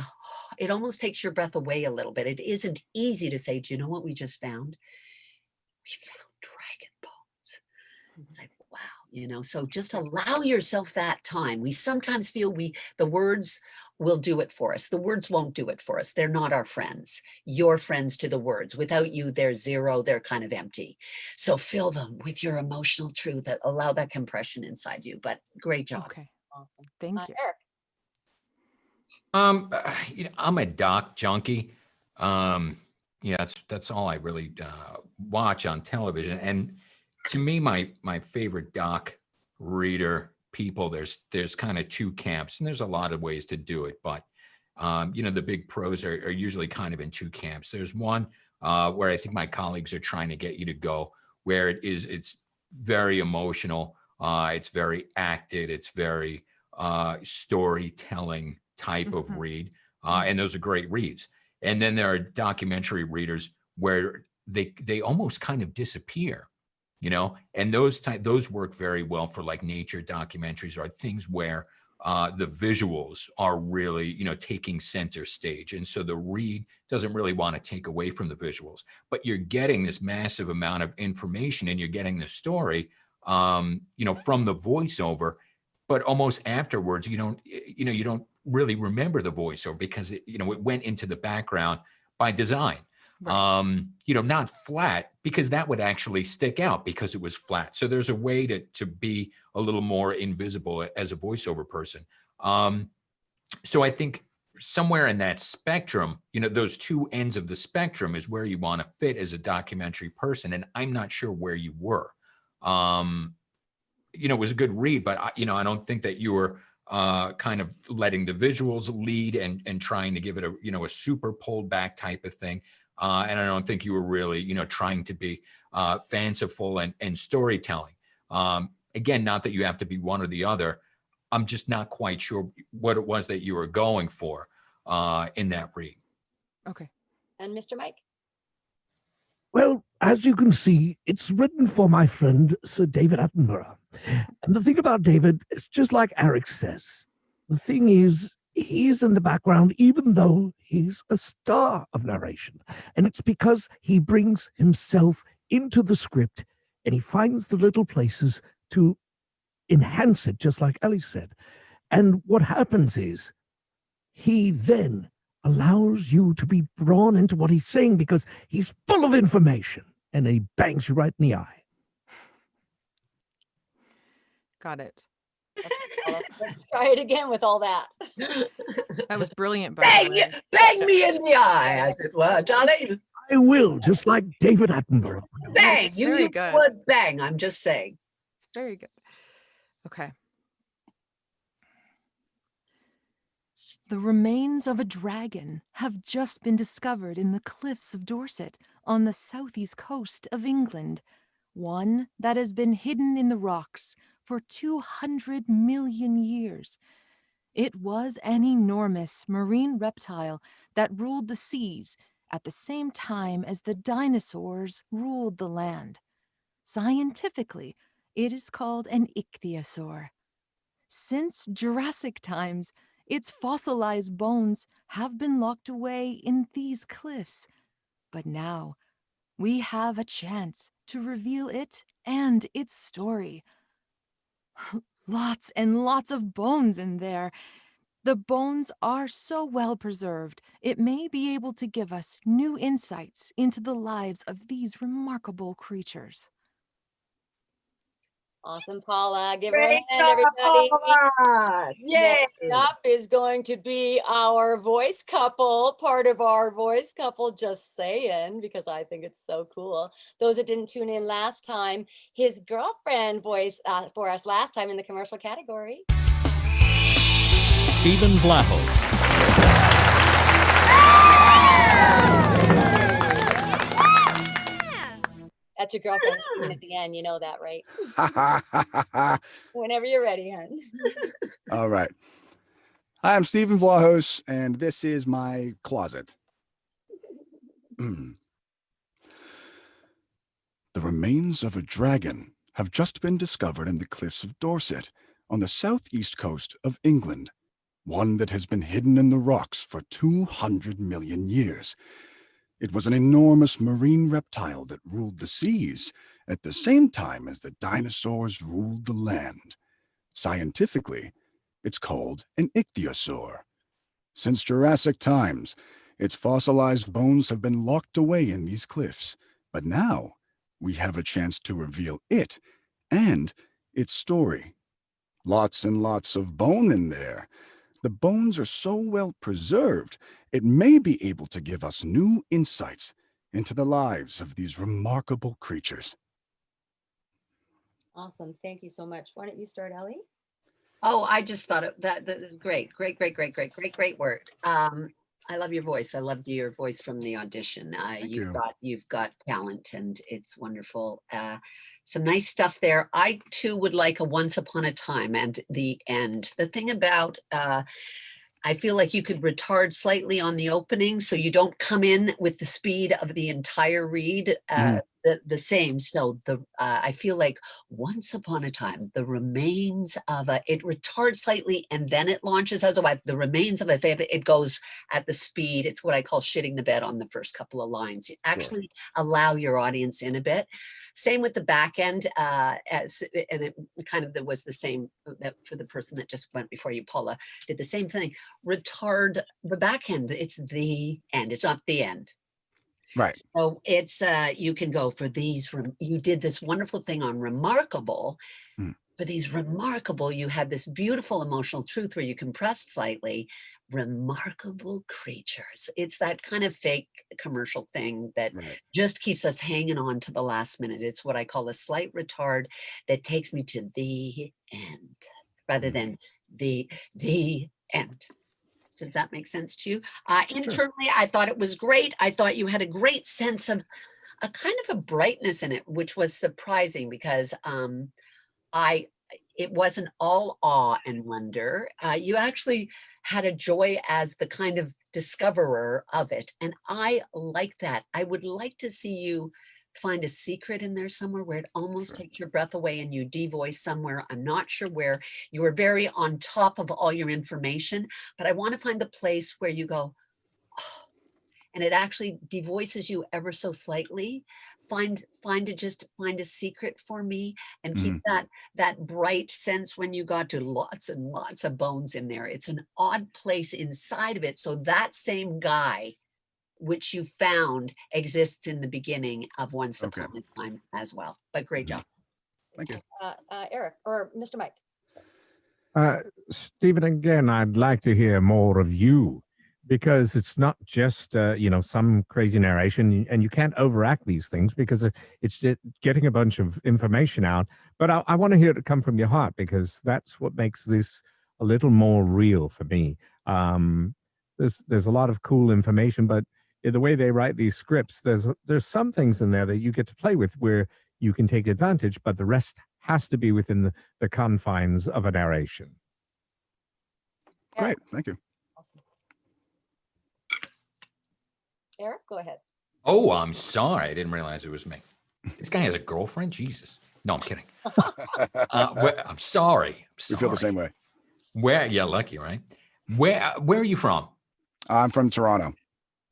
it almost takes your breath away a little bit. It isn't easy to say, do you know what we just found? We found dragon bones. It's like, wow, so just allow yourself that time. We sometimes feel the words will do it for us. The words won't do it for us. They're not our friends. You're friends to the words. Without you, they're zero. They're kind of empty. So fill them with your emotional truth. That allow that compression inside you. But great job. Okay. Awesome. Thank you. Eric. I'm a doc junkie. That's all I really watch on television. And to me, my favorite doc reader people, there's kind of two camps, and there's a lot of ways to do it. But the big pros are usually kind of in two camps. There's one where I think my colleagues are trying to get you to go, where it's very emotional, it's very acted, it's very storytelling type of read, and those are great reads. And then there are documentary readers where they almost kind of disappear, and those work very well for like nature documentaries, or things where the visuals are really, taking center stage. And so the read doesn't really want to take away from the visuals, but you're getting this massive amount of information, and you're getting the story, from the voiceover, but almost afterwards, you don't really remember the voiceover because it went into the background by design. Right. Not flat, because that would actually stick out because it was flat. So there's a way to be a little more invisible as a voiceover person. So I think somewhere in that spectrum, those two ends of the spectrum is where you want to fit as a documentary person. And I'm not sure where you were. It was a good read, but I don't think that you were kind of letting the visuals lead and trying to give it a super pulled back type of thing. And I don't think you were really, trying to be fanciful and storytelling. Again, not that you have to be one or the other. I'm just not quite sure what it was that you were going for in that read. Okay. And Mr. Mike? Well, as you can see, it's written for my friend, Sir David Attenborough. And the thing about David, it's just like Eric says. The thing is, he's in the background, even though he's a star of narration. And it's because he brings himself into the script, and he finds the little places to enhance it, just like Ellie said. And what happens is, he then allows you to be drawn into what he's saying because he's full of information, and he bangs you right in the eye. Got it. Let's try it again with all that. That was brilliant, by the way. Bang me in the eye, as it were, darling. I will, just like David Attenborough. Bang! You Very use the good. word bang, I'm just saying. It's very good. Okay. The remains of a dragon have just been discovered in the cliffs of Dorset on the southeast coast of England, one that has been hidden in the rocks for 200 million years. It was an enormous marine reptile that ruled the seas at the same time as the dinosaurs ruled the land. Scientifically, it is called an Ichthyosaur. Since Jurassic times, its fossilized bones have been locked away in these cliffs. But now we have a chance to reveal it and its story. Lots and lots of bones in there. The bones are so well preserved, it may be able to give us new insights into the lives of these remarkable creatures. Awesome, Paula. Give her a Great hand, job, everybody. Paula. Yay. Next up is going to be our voice couple, part of our voice couple, just saying, because I think it's so cool. Those that didn't tune in last time, his girlfriend voiced for us last time in the commercial category. Stephen Vlahos. That's your girlfriend screaming at the end. You know that, right? Whenever you're ready, hon. All right. Hi, I'm Stephen Vlahos, and this is my closet. The remains of a dragon have just been discovered in the cliffs of Dorset on the southeast coast of England, one that has been hidden in the rocks for 200 million years. It was an enormous marine reptile that ruled the seas at the same time as the dinosaurs ruled the land. Scientifically, it's called an Ichthyosaur. Since Jurassic times, its fossilized bones have been locked away in these cliffs, but now we have a chance to reveal it and its story. Lots and lots of bone in there. The bones are so well preserved, it may be able to give us new insights into the lives of these remarkable creatures. Awesome. Thank you so much. Why don't you start, Ellie? Oh, I just thought that great word. I love your voice. I loved your voice from the audition. You've got talent, and it's wonderful. Some nice stuff there. I too would like a once upon a time and the end. The thing about I feel like you could retard slightly on the opening so you don't come in with the speed of the entire read the same. So I feel like once upon a time, the remains of it retards slightly and then it launches as a wife. The remains of it goes at the speed. It's what I call shitting the bed on the first couple of lines. You actually allow your audience in a bit. Same with the back end, and it kind of was the same that for the person that just went before you, Paula, did the same thing. Retard the back end. It's the end. It's not the end. Right. So it's you can go for these. You did this wonderful thing on remarkable. For these remarkable, you had this beautiful emotional truth where you compressed slightly. Remarkable creatures. It's that kind of fake commercial thing that just keeps us hanging on to the last minute. It's what I call a slight retard that takes me to the end rather than the end. Does that make sense to you? Internally, I thought it was great. I thought you had a great sense of a kind of a brightness in it, which was surprising because it wasn't all awe and wonder. You actually had a joy as the kind of discoverer of it. And I like that. I would like to see you find a secret in there somewhere where it almost takes your breath away and you devoice somewhere. I'm not sure where. You were very on top of all your information, but I want to find the place where you go, oh, and it actually devoices you ever so slightly. Find a secret for me and keep that bright sense when you got to lots and lots of bones in there. It's an odd place inside of it. So that same guy which you found exists in the beginning of Once Upon a Time as well. But great job. Thank you. Eric or Mr. Mike. Stephen, again, I'd like to hear more of you because it's not just, some crazy narration and you can't overact these things because it's just getting a bunch of information out. But I want to hear it come from your heart because that's what makes this a little more real for me. There's a lot of cool information, but in the way they write these scripts, there's some things in there that you get to play with where you can take advantage, but the rest has to be within the confines of a narration. Great, thank you. Awesome. Eric, go ahead. Oh, I'm sorry. I didn't realize it was me. This guy has a girlfriend? Jesus. No, I'm kidding. I'm sorry. We feel the same way. Yeah, lucky, right? Where are you from? I'm from Toronto.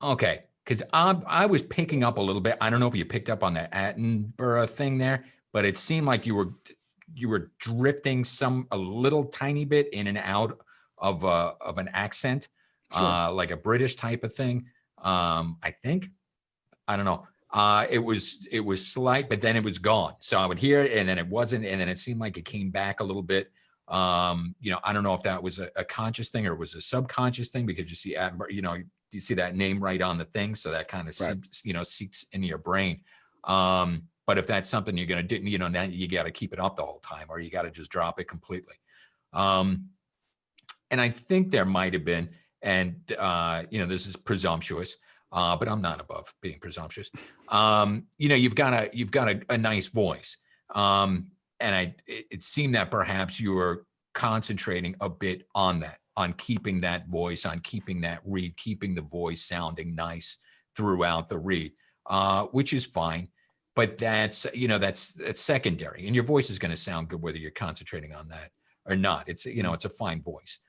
Okay, because I was picking up a little bit. I don't know if you picked up on the Attenborough thing there, but it seemed like you were drifting a little tiny bit in and out of an accent, like a British type of thing. I think. I don't know. It was slight, but then it was gone. So I would hear it, and then it wasn't, and then it seemed like it came back a little bit. I don't know if that was a conscious thing or it was a subconscious thing, because you see Attenborough, you see that name right on the thing, so that kind of seeps into your brain. But if that's something you're going to do, now you got to keep it up the whole time, or you got to just drop it completely. And I think there might have been, and this is presumptuous, but I'm not above being presumptuous. You've got a nice voice, and it seemed that perhaps you were concentrating a bit on that, on keeping that voice, on keeping that read, keeping the voice sounding nice throughout the read, which is fine. But that's secondary, and your voice is going to sound good whether you're concentrating on that or not. It's a fine voice.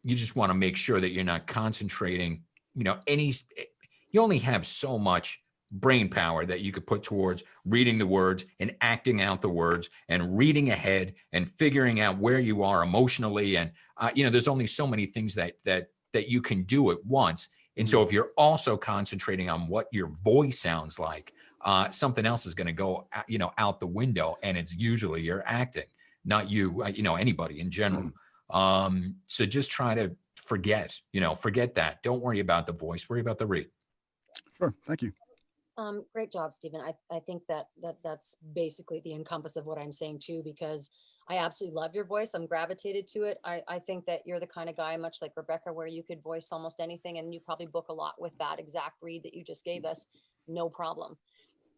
You just want to make sure that you're not concentrating. You only have so much brain power that you could put towards reading the words and acting out the words and reading ahead and figuring out where you are emotionally. And there's only so many things that you can do at once. And so if you're also concentrating on what your voice sounds like, something else is going to go, out the window, and it's usually your acting, not you, anybody in general. So just try to forget that. Don't worry about the voice, worry about the read. Sure. Thank you. Great job, Stephen. I think that's basically the encompass of what I'm saying too, because I absolutely love your voice. I'm gravitated to it. I think that you're the kind of guy, much like Rebecca, where you could voice almost anything, and you probably book a lot with that exact read that you just gave us. No problem.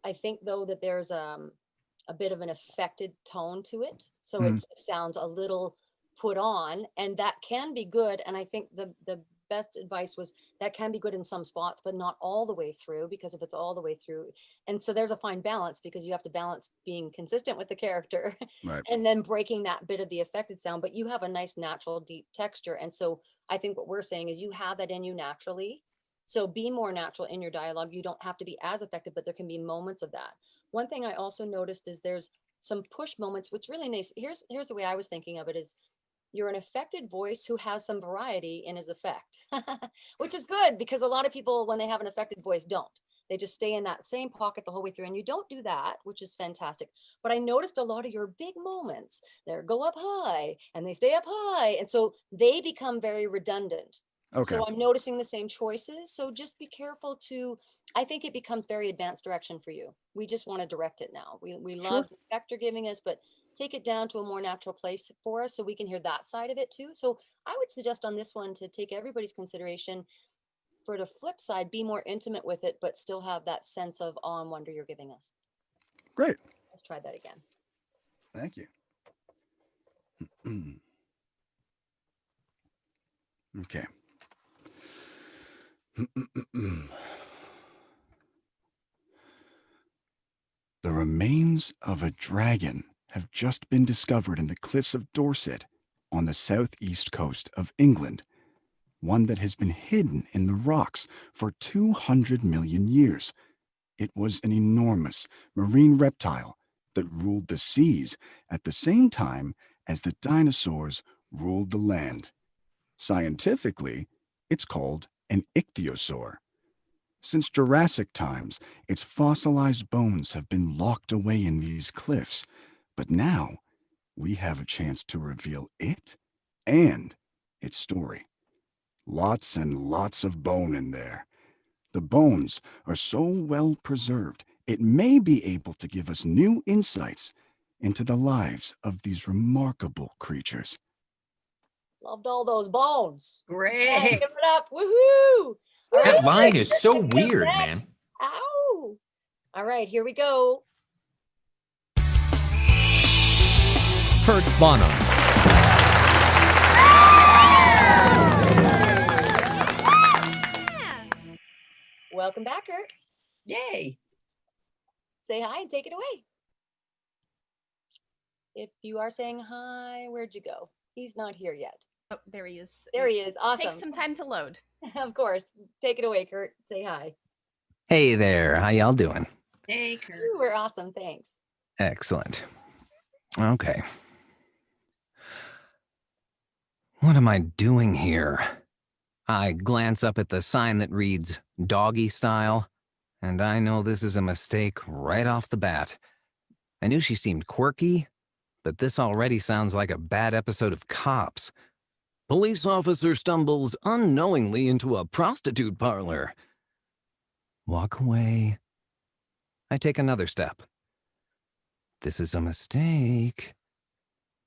I think though that there's a bit of an affected tone to it. So it sounds a little put on, and that can be good. And I think the best advice was that can be good in some spots, but not all the way through, because if it's all the way through, and so there's a fine balance, because you have to balance being consistent with the character and then breaking that bit of the affected sound. But you have a nice natural deep texture, and so I think what we're saying is you have that in you naturally. So be more natural in your dialogue. You don't have to be as effective, but there can be moments of that. One thing I also noticed is there's some push moments, which really nice. Here's the way I was thinking of it is, you're an affected voice who has some variety in his effect, which is good, because a lot of people, when they have an affected voice, don't. They just stay in that same pocket the whole way through, and you don't do that, which is fantastic. But I noticed a lot of your big moments, they go up high and they stay up high. And so they become very redundant. Okay. So I'm noticing the same choices. So just be careful I think it becomes very advanced direction for you. We just want to direct it now. We love the effect you're giving us, but take it down to a more natural place for us so we can hear that side of it too. So I would suggest on this one to take everybody's consideration. For the flip side, be more intimate with it, but still have that sense of awe and wonder you're giving us. Great. Let's try that again. Thank you. Okay. The remains of a dragon have just been discovered in the cliffs of Dorset on the southeast coast of England, one that has been hidden in the rocks for 200 million years. It was an enormous marine reptile that ruled the seas at the same time as the dinosaurs ruled the land. Scientifically, it's called an Ichthyosaur. Since Jurassic times, its fossilized bones have been locked away in these cliffs, but now we have a chance to reveal it and its story. Lots and lots of bone in there. The bones are so well preserved, it may be able to give us new insights into the lives of these remarkable creatures. Loved all those bones. Great. Yeah, give it up. Woohoo. All That right, line is so let's weird, go man. next. Ow. All right, here we go. Kurt Bonham. Welcome back, Kurt. Yay. Say hi and take it away. If you are saying hi, where'd you go? He's not here yet. Oh, there he is. There he is. Awesome. Takes some time to load. Of course. Take it away, Kurt. Say hi. Hey there, how y'all doing? Hey, Kurt. Ooh, we're awesome. Thanks. Excellent. Okay. What am I doing here? I glance up at the sign that reads doggy style, and I know this is a mistake right off the bat. I knew she seemed quirky, but this already sounds like a bad episode of Cops. Police officer stumbles unknowingly into a prostitute parlor. Walk away. I take another step. This is a mistake.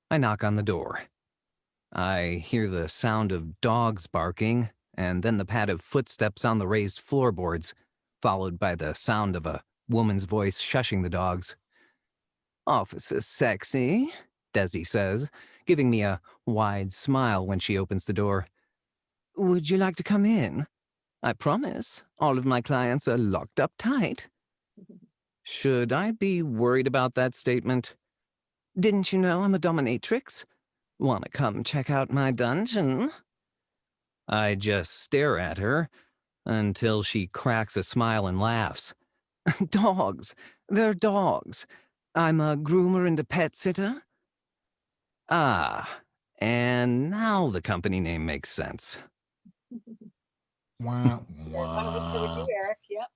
I knock on the door. I hear the sound of dogs barking, and then the pad of footsteps on the raised floorboards, followed by the sound of a woman's voice shushing the dogs. "Officer Sexy," Desi says, giving me a wide smile when she opens the door. "Would you like to come in? I promise, all of my clients are locked up tight." Should I be worried about that statement? Didn't you know I'm a dominatrix? Want to come check out my dungeon? I just stare at her until she cracks a smile and laughs. Dogs. They're dogs. I'm a groomer and a pet sitter. Ah, and now the company name makes sense. Wow, Eric. Yep.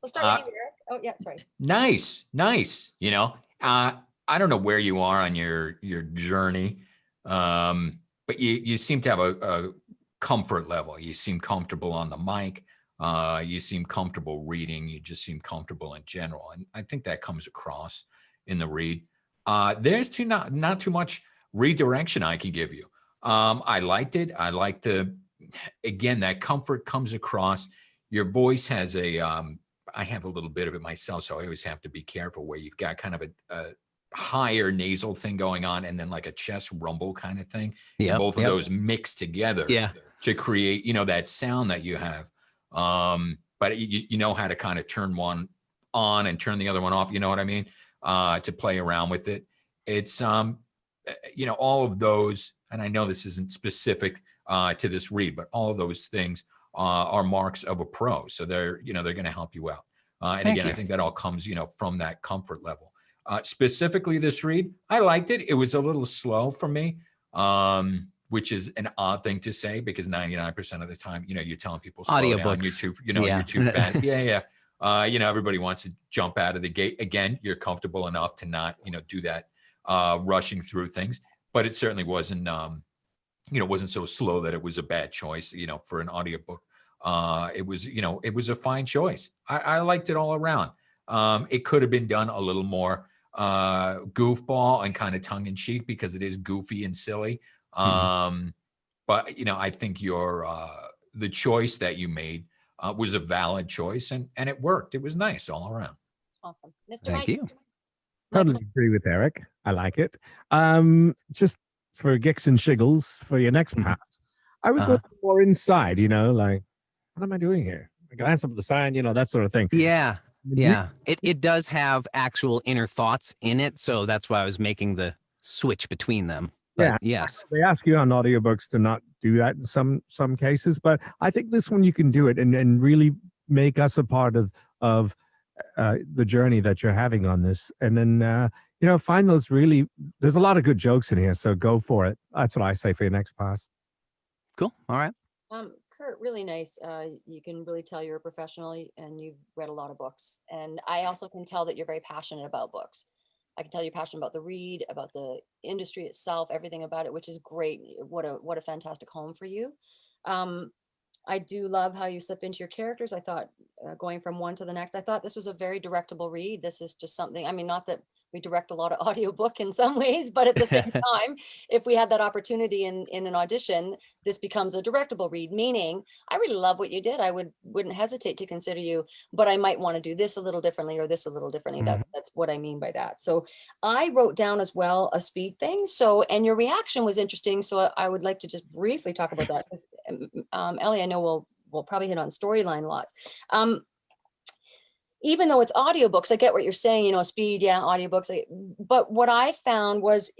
We'll start with you, Eric. Oh, yeah, sorry. Nice. You know, I don't know where you are on your journey, but you seem to have a comfort level. You seem comfortable on the mic. You seem comfortable reading. You just seem comfortable in general, and I think that comes across in the read. There's not too much redirection I can give you. I liked it. I like again, that comfort comes across. Your voice has I have a little bit of it myself, so I always have to be careful where you've got kind of a higher nasal thing going on and then like a chest rumble kind of thing. Yep, and both of those mix together to create, that sound that you have. But you know how to kind of turn one on and turn the other one off, you know what I mean? To play around with it. It's, all of those, and I know this isn't specific to this read, but all of those things are marks of a pro. So they're going to help you out. And Thank again, you. I think that all comes, from that comfort level. Specifically this read, I liked it. It was a little slow for me, which is an odd thing to say because 99% of the time, you're telling people slow down, Audiobooks. you're too fast. Yeah. Everybody wants to jump out of the gate. Again, you're comfortable enough to not, do that rushing through things, but it certainly wasn't, wasn't so slow that it was a bad choice, for an audiobook. It was a fine choice. I liked it all around. It could have been done a little more goofball and kind of tongue in cheek because it is goofy and silly. But I think the choice that you made was a valid choice and it worked. It was nice all around. Awesome. Mr. Thank Mike. you. Totally agree with Eric. I like it. Just for Gicks and Shiggles for your next pass, I would go more inside, like, what am I doing here? I glance up at the sign, that sort of thing. Yeah. It does have actual inner thoughts in it, so that's why I was making the switch between them. But yes. They ask you on audiobooks to not do that in some cases, but I think this one you can do it and really make us a part of the journey that you're having on this. And then, find those there's a lot of good jokes in here, so go for it. That's what I say for your next pass. Cool. All right. Kurt, really nice. You can really tell you're a professional and you've read a lot of books. And I also can tell that you're very passionate about books. I can tell you're passionate about the read, about the industry itself, everything about it, which is great. What a fantastic home for you. I do love how you slip into your characters. I thought going from one to the next, I thought this was a very directable read. This is just something, not that we direct a lot of audiobook in some ways, but at the same time, if we had that opportunity in an audition, this becomes a directable read, meaning I really love what you did. I wouldn't hesitate to consider you, but I might want to do this a little differently or this a little differently. That's what I mean by that. So I wrote down as well a speed thing. So, and your reaction was interesting. So I would like to just briefly talk about that because Ellie, I know we'll probably hit on storyline lots. even though it's audiobooks, I get what you're saying, you know, speed, yeah, audiobooks. But what I found was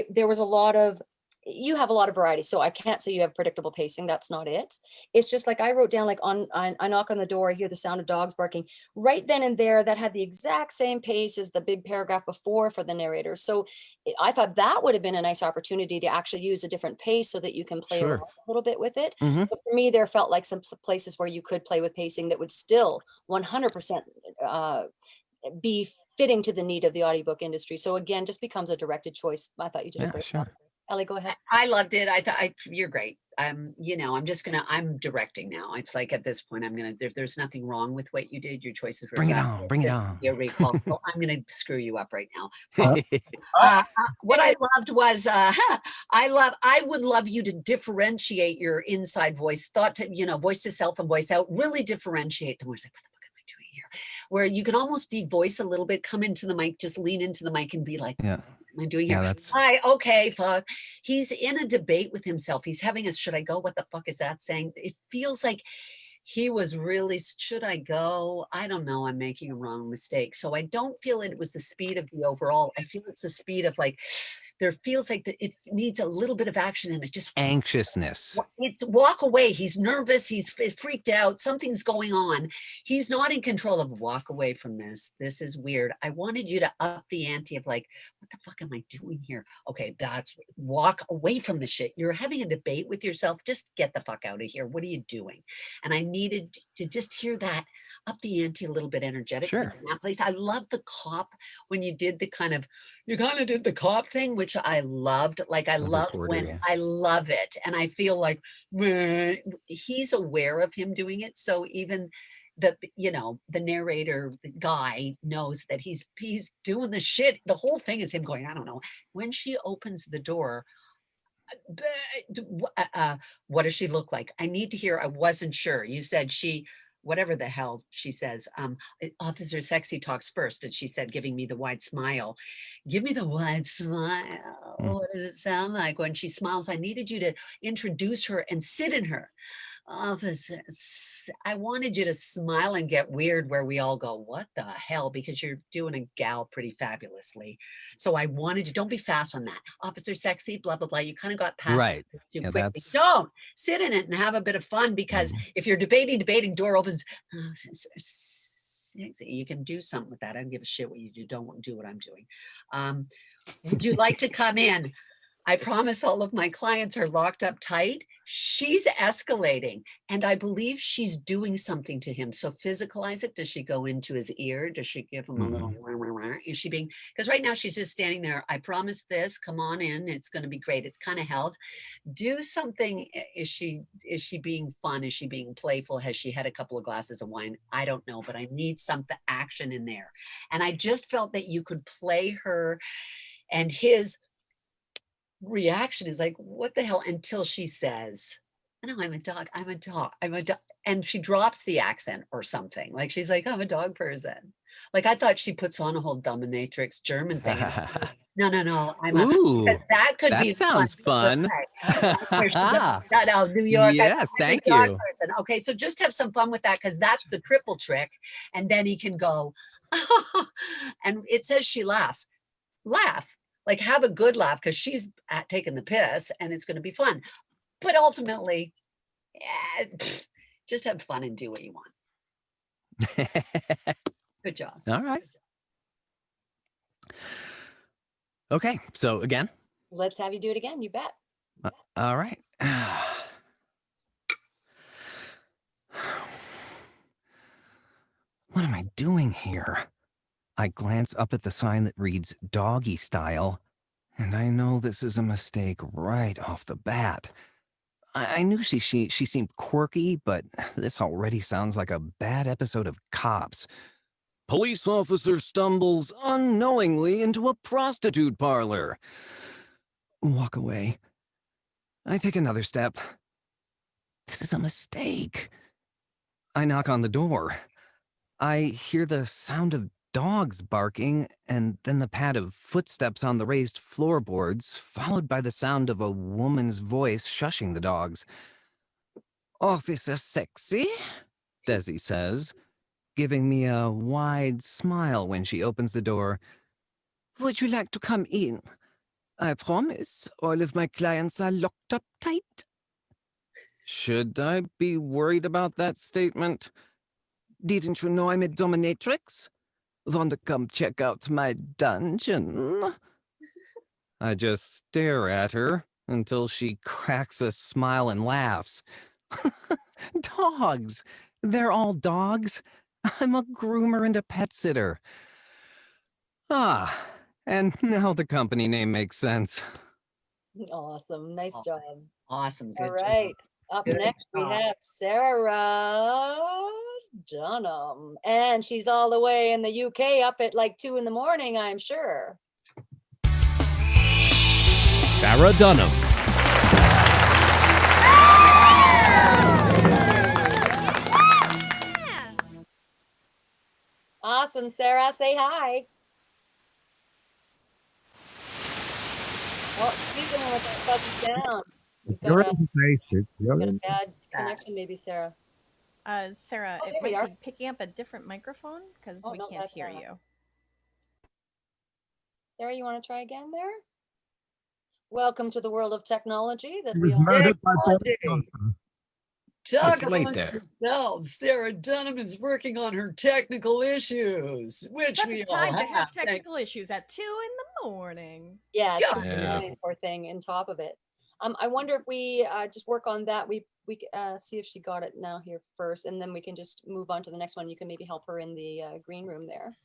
there was a lot of, you have a lot of variety. So I can't say you have predictable pacing. That's not it. It's just like I wrote down, like I knock on the door, I hear the sound of dogs barking right then and there. That had the exact same pace as the big paragraph before for the narrator. So I thought that would have been a nice opportunity to actually use a different pace so that you can play around a little bit with it. Mhm. But for me, there felt like some places where you could play with pacing that would still 100% be fitting to the need of the audiobook industry. So again, just becomes a directed choice. I thought you did a great job. Ellie, go ahead. I loved it. I thought you're great. You know, I'm directing now. It's like at this point, there's nothing wrong with what you did. Your choices were Bring it fabulous. on, bring it on. Your recall. So I'm going to screw you up right now. What I loved was, I would love you to differentiate your inside voice, voice to self and voice out, really differentiate them. It's like, what the fuck am I doing here? Where you can almost de-voice a little bit, come into the mic, just lean into the mic and be like, yeah. Am I doing here? That's Hi, okay, fuck. He's in a debate with himself. He's having a, should I go? What the fuck is that saying? It feels like he was really, should I go? I don't know. I'm making a wrong mistake. So I don't feel it was the speed of the overall. I feel it's the speed of like, there feels like it needs a little bit of action and it's just anxiousness. It's walk away. He's nervous. He's freaked out. Something's going on. He's not in control of walk away from this. This is weird. I wanted you to up the ante of like, what the fuck am I doing here? Okay, that's walk away from the shit. You're having a debate with yourself. Just get the fuck out of here. What are you doing? And I needed to just hear that, up the ante a little bit energetic. Sure. In that place. I love the cop when you did the you kind of did the cop thing, which I loved. Like I love when yeah. I love it. And I feel like he's aware of him doing it. So even the narrator, the guy knows that he's doing the shit. The whole thing is him going, I don't know. When she opens the door, what does she look like? I need to hear. I wasn't sure. You said whatever the hell she says, Officer Sexy talks first. And she said, giving me the wide smile. Give me the wide smile. What does it sound like when she smiles? I needed you to introduce her and sit in her. Officer, I wanted you to smile and get weird where we all go, what the hell? Because you're doing a gal pretty fabulously. So I wanted you, don't be fast on that. Officer Sexy, blah, blah, blah. You kind of got past right. too Yeah, quickly. Don't sit in it and have a bit of fun because if you're debating, door opens, you can do something with that. I don't give a shit what you do. Don't do what I'm doing. Would you like to come in? I promise all of my clients are locked up tight. She's escalating and I believe she's doing something to him. So physicalize it. Does she go into his ear? Does she give him a little, is she being, because right now she's just standing there. I promise this, come on in. It's going to be great. It's kind of held. Do something. Is she being fun? Is she being playful? Has she had a couple of glasses of wine? I don't know, but I need some action in there. And I just felt that you could play her and his reaction is like, what the hell? Until she says, no, I'm a dog. And she drops the accent or something. Like she's like, I'm a dog person. Like I thought she puts on a whole dominatrix German thing. No. Because that could be sounds fun. No, New York. Yes, thank you. Person. Okay, so just have some fun with that because that's the triple trick. And then he can go, and it says she laughs. Laugh. Like have a good laugh because she's taking the piss and it's going to be fun. But ultimately, just have fun and do what you want. Good job. All right. Okay. So again. Let's have you do it again. You bet. All right. What am I doing here? I glance up at the sign that reads doggy style, and I know this is a mistake right off the bat. I knew she seemed quirky, but this already sounds like a bad episode of Cops. Police officer stumbles unknowingly into a prostitute parlor. Walk away. I take another step. This is a mistake. I knock on the door. I hear the sound of dogs barking, and then the pad of footsteps on the raised floorboards, followed by the sound of a woman's voice shushing the dogs. Officer Sexy, Desi says. giving me a wide smile when she opens the door. Would you like to come in? I promise all of my clients are locked up tight. Should I be worried about that statement? Didn't you know I'm a dominatrix? Want to come check out my dungeon? I just stare at her until she cracks a smile and laughs. Dogs! They're all dogs. I'm a groomer and a pet sitter. Ah, and now the company name makes sense. Awesome. Nice job. Awesome. All Good right. job. Up Good next, we job. have Sarah Dunham. And she's all the way in the UK up at like 2 in the morning, I'm sure. Sarah Dunham. Awesome, Sarah. Say hi. Oh, she's the one with that fuzzy sound. You're in place. Got a bad connection, maybe, Sarah. Sarah, Oh, it there we are. might be picking up a different microphone because Oh, we no, can't that's hear not. you. Sarah, you want to try again there? Welcome to the world of technology that He we was all murdered by Bob Technology. Johnson. Talk It's late amongst there. yourselves. Sarah Dunham is working on her technical issues, which we Perfect all time to have. have technical issues at 2 in the morning. Yeah, Go. it's a poor thing in top of it. I wonder if we just work on that. We see if she got it now here first, and then we can just move on to the next one. You can maybe help her in the green room there.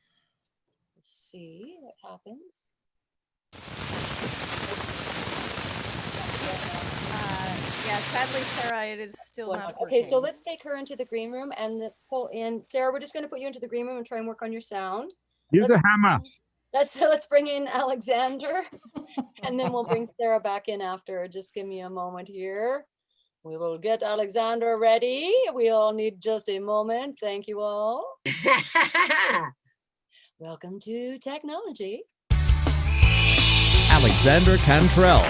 Let's see what happens. Yeah, sadly, Sarah, it is still not Okay, so working. let's take her into the green room and let's pull in Sarah. We're just going to put you into the green room and try and work on your sound. Use a hammer. Let's bring in Alexander, and then we'll bring Sarah back in after. Just give me a moment here. We will get Alexander ready. We all need just a moment. Thank you all. Welcome to technology. Alexander Cantrell.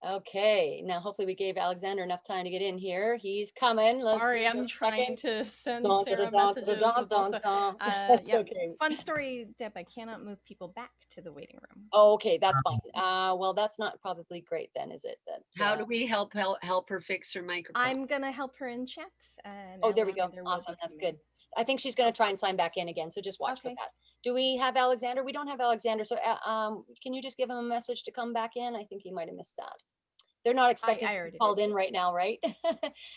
Okay, now hopefully we gave Alexander enough time to get in here. He's coming. Let's Sorry, I'm trying to send Sarah messages. Also, That's yeah, okay. fun story, Deb. I cannot move people back to the waiting room. Oh, okay, that's fine. Well, that's not probably great then, is it? That How do we help her fix her microphone? I'm gonna help her in chat. And Oh, there we go. Alexander will Awesome. be That's coming good. I think she's going to try and sign back in again. So just watch for Okay. that. Do we have Alexander? We don't have Alexander. So can you just give him a message to come back in? I think he might have missed that. They're not expecting I to be already called in right now, right?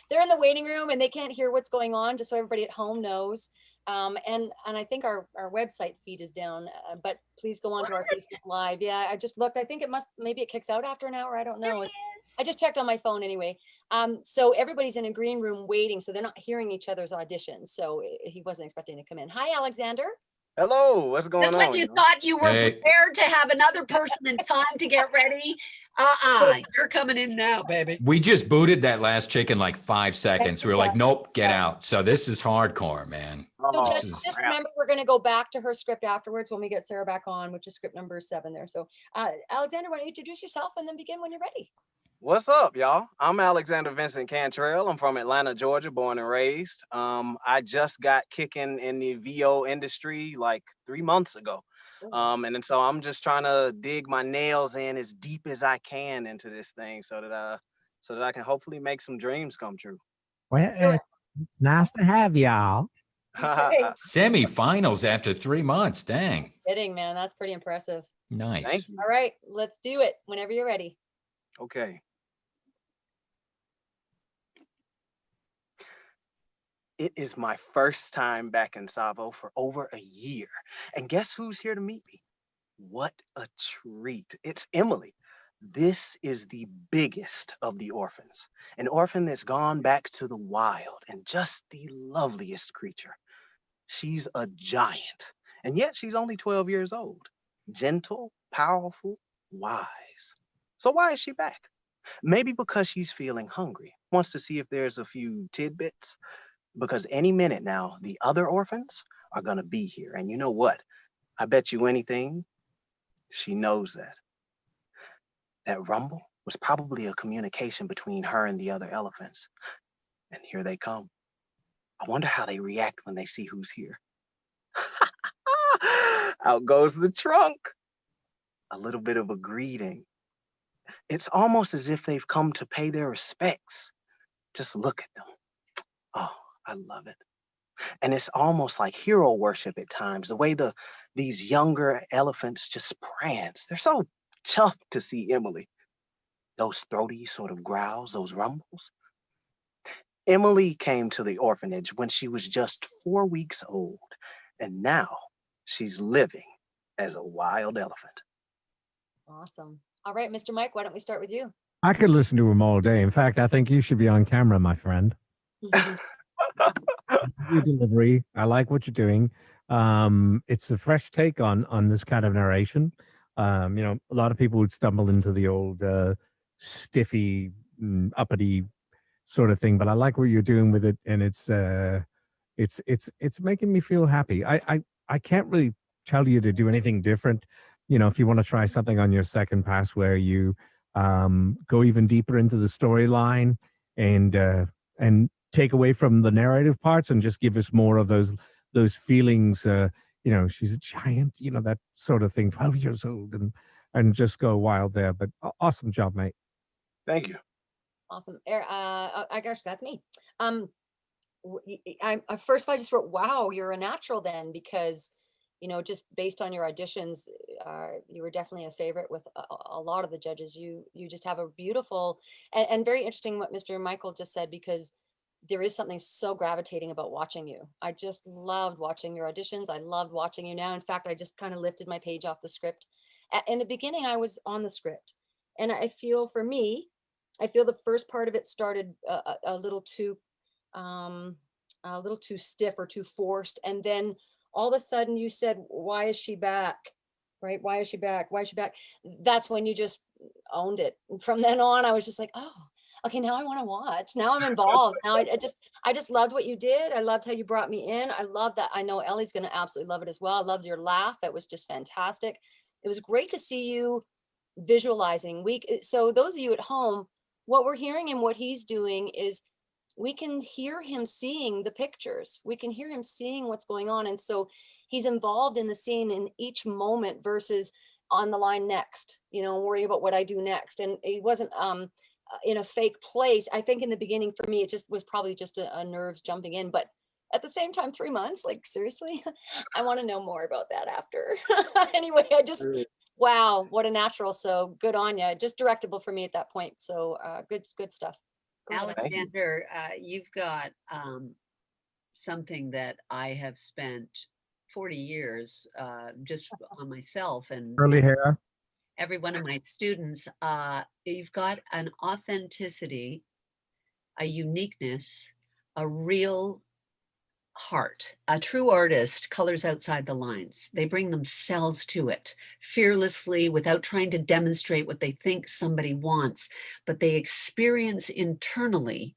They're in the waiting room and they can't hear what's going on, just so everybody at home knows. And I think our website feed is down, but please go on to our Facebook Live. Yeah, I just looked. I think maybe it kicks out after an hour. I don't know. I just checked on my phone anyway. So everybody's in a green room waiting, so they're not hearing each other's auditions. So he wasn't expecting to come in. Hi, Alexander. Hello, what's going Just on? when you thought you were Hey. prepared to have another person in time to get ready, you're coming in now, baby. We just booted that last chick in like 5 seconds. We were like, nope, get out. So this is hardcore, man. So This just is- remember, we're going to go back to her script afterwards when we get Sarah back on, which is script number 7 there. So Alexander, why don't you introduce yourself and then begin when you're ready? What's up, y'all? I'm Alexander Vincent Cantrell. I'm from Atlanta, Georgia, born and raised. I just got kicking in the VO industry like 3 months ago. And then so I'm just trying to dig my nails in as deep as I can into this thing so that I can hopefully make some dreams come true. Well, nice to have y'all. Semi-finals after 3 months. Dang. Kidding, man. That's pretty impressive. Nice. Thank you. All right, let's do it whenever you're ready. Okay. It is my first time back in Savo for over a year. And guess who's here to meet me? What a treat. It's Emily. This is the biggest of the orphans. An orphan that's gone back to the wild and just the loveliest creature. She's a giant, and yet she's only 12 years old. Gentle, powerful, wise. So why is she back? Maybe because she's feeling hungry, wants to see if there's a few tidbits. Because any minute now, the other orphans are gonna be here. And you know what? I bet you anything, she knows that. That rumble, was probably a communication between her and the other elephants. And here they come. I wonder how they react when they see who's here. Out goes the trunk. A little bit of a greeting. It's almost as if they've come to pay their respects. Just look at them. Oh, I love it. And it's almost like hero worship at times, the way these younger elephants just prance. They're so chuffed to see Emily. Those throaty sort of growls, those rumbles. Emily came to the orphanage when she was just 4 weeks old, and now she's living as a wild elephant. Awesome. All right, Mr. Mike, why don't we start with you? I could listen to him all day. In fact, I think you should be on camera, my friend. Your delivery. I like what you're doing. It's a fresh take on this kind of narration. A lot of people would stumble into the old stiffy, uppity sort of thing, but I like what you're doing with it, and it's making me feel happy. I can't really tell you to do anything different. If you want to try something on your second pass where you go even deeper into the storyline and take away from the narrative parts and just give us more of those feelings. She's a giant, that sort of thing, 12 years old, and just go wild there. But awesome job, mate. Thank you. Awesome. I guess that's me. First of all, I just wrote, wow, you're a natural then, because, just based on your auditions, you were definitely a favorite with a lot of the judges. You just have a beautiful and very interesting what Mr. Michael just said, because there is something so gravitating about watching you. I just loved watching your auditions. I loved watching you now. In fact, I just kind of lifted my page off the script. In the beginning, I was on the script, and I feel the first part of it started a little too stiff or too forced. And then all of a sudden you said, why is she back? Right? Why is she back? Why is she back? That's when you just owned it. And from then on, I was just like, oh, okay, now I want to watch. Now I'm involved. Now I just loved what you did. I loved how you brought me in. I love that. I know Ellie's going to absolutely love it as well. I loved your laugh. That was just fantastic. It was great to see you visualizing. So those of you at home, what we're hearing and what he's doing is we can hear him seeing the pictures. We can hear him seeing what's going on. And so he's involved in the scene in each moment versus on the line next, worrying about what I do next. And he wasn't in a fake place. I think in the beginning for me, it just was probably just a nerves jumping in. But at the same time, 3 months, like seriously, I want to know more about that after. Anyway, wow, what a natural. So good on you. Just directable for me at that point. So good stuff. Alexander, you've got something that I have spent 40 years just on myself and curly hair. Every one of my students. You've got an authenticity, a uniqueness, a real heart. A true artist colors outside the lines. They bring themselves to it fearlessly without trying to demonstrate what they think somebody wants, but they experience internally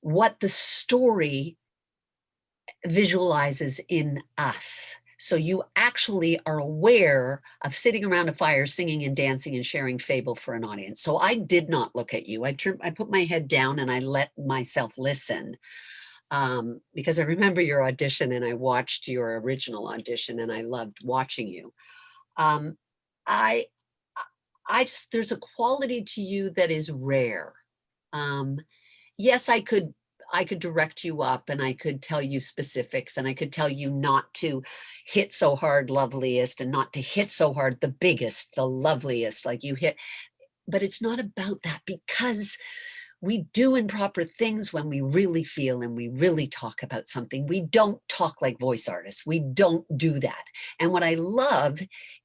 what the story visualizes in us. So you actually are aware of sitting around a fire, singing and dancing and sharing fable for an audience. So I did not look at you. I put my head down and I let myself listen. Because I remember your audition and I watched your original audition and I loved watching you. There's a quality to you that is rare. Yes, I could direct you up and I could tell you specifics and I could tell you not to hit so hard loveliest and not to hit so hard the biggest, the loveliest, like you hit. But it's not about that, because we do improper things when we really feel and we really talk about something. We don't talk like voice artists. We don't do that. And what I love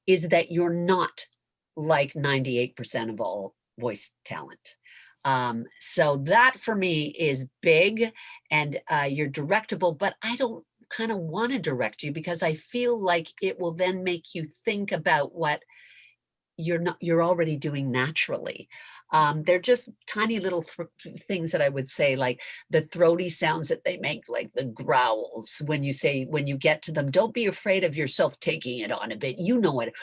is that you're not like 98% of all voice talent. So that for me is big, and you're directable, but I don't kind of want to direct you because I feel like it will then make you think about what you're already doing naturally. They're just tiny little things that I would say, like the throaty sounds that they make, like the growls when you get to them. Don't be afraid of yourself taking it on a bit. You know it.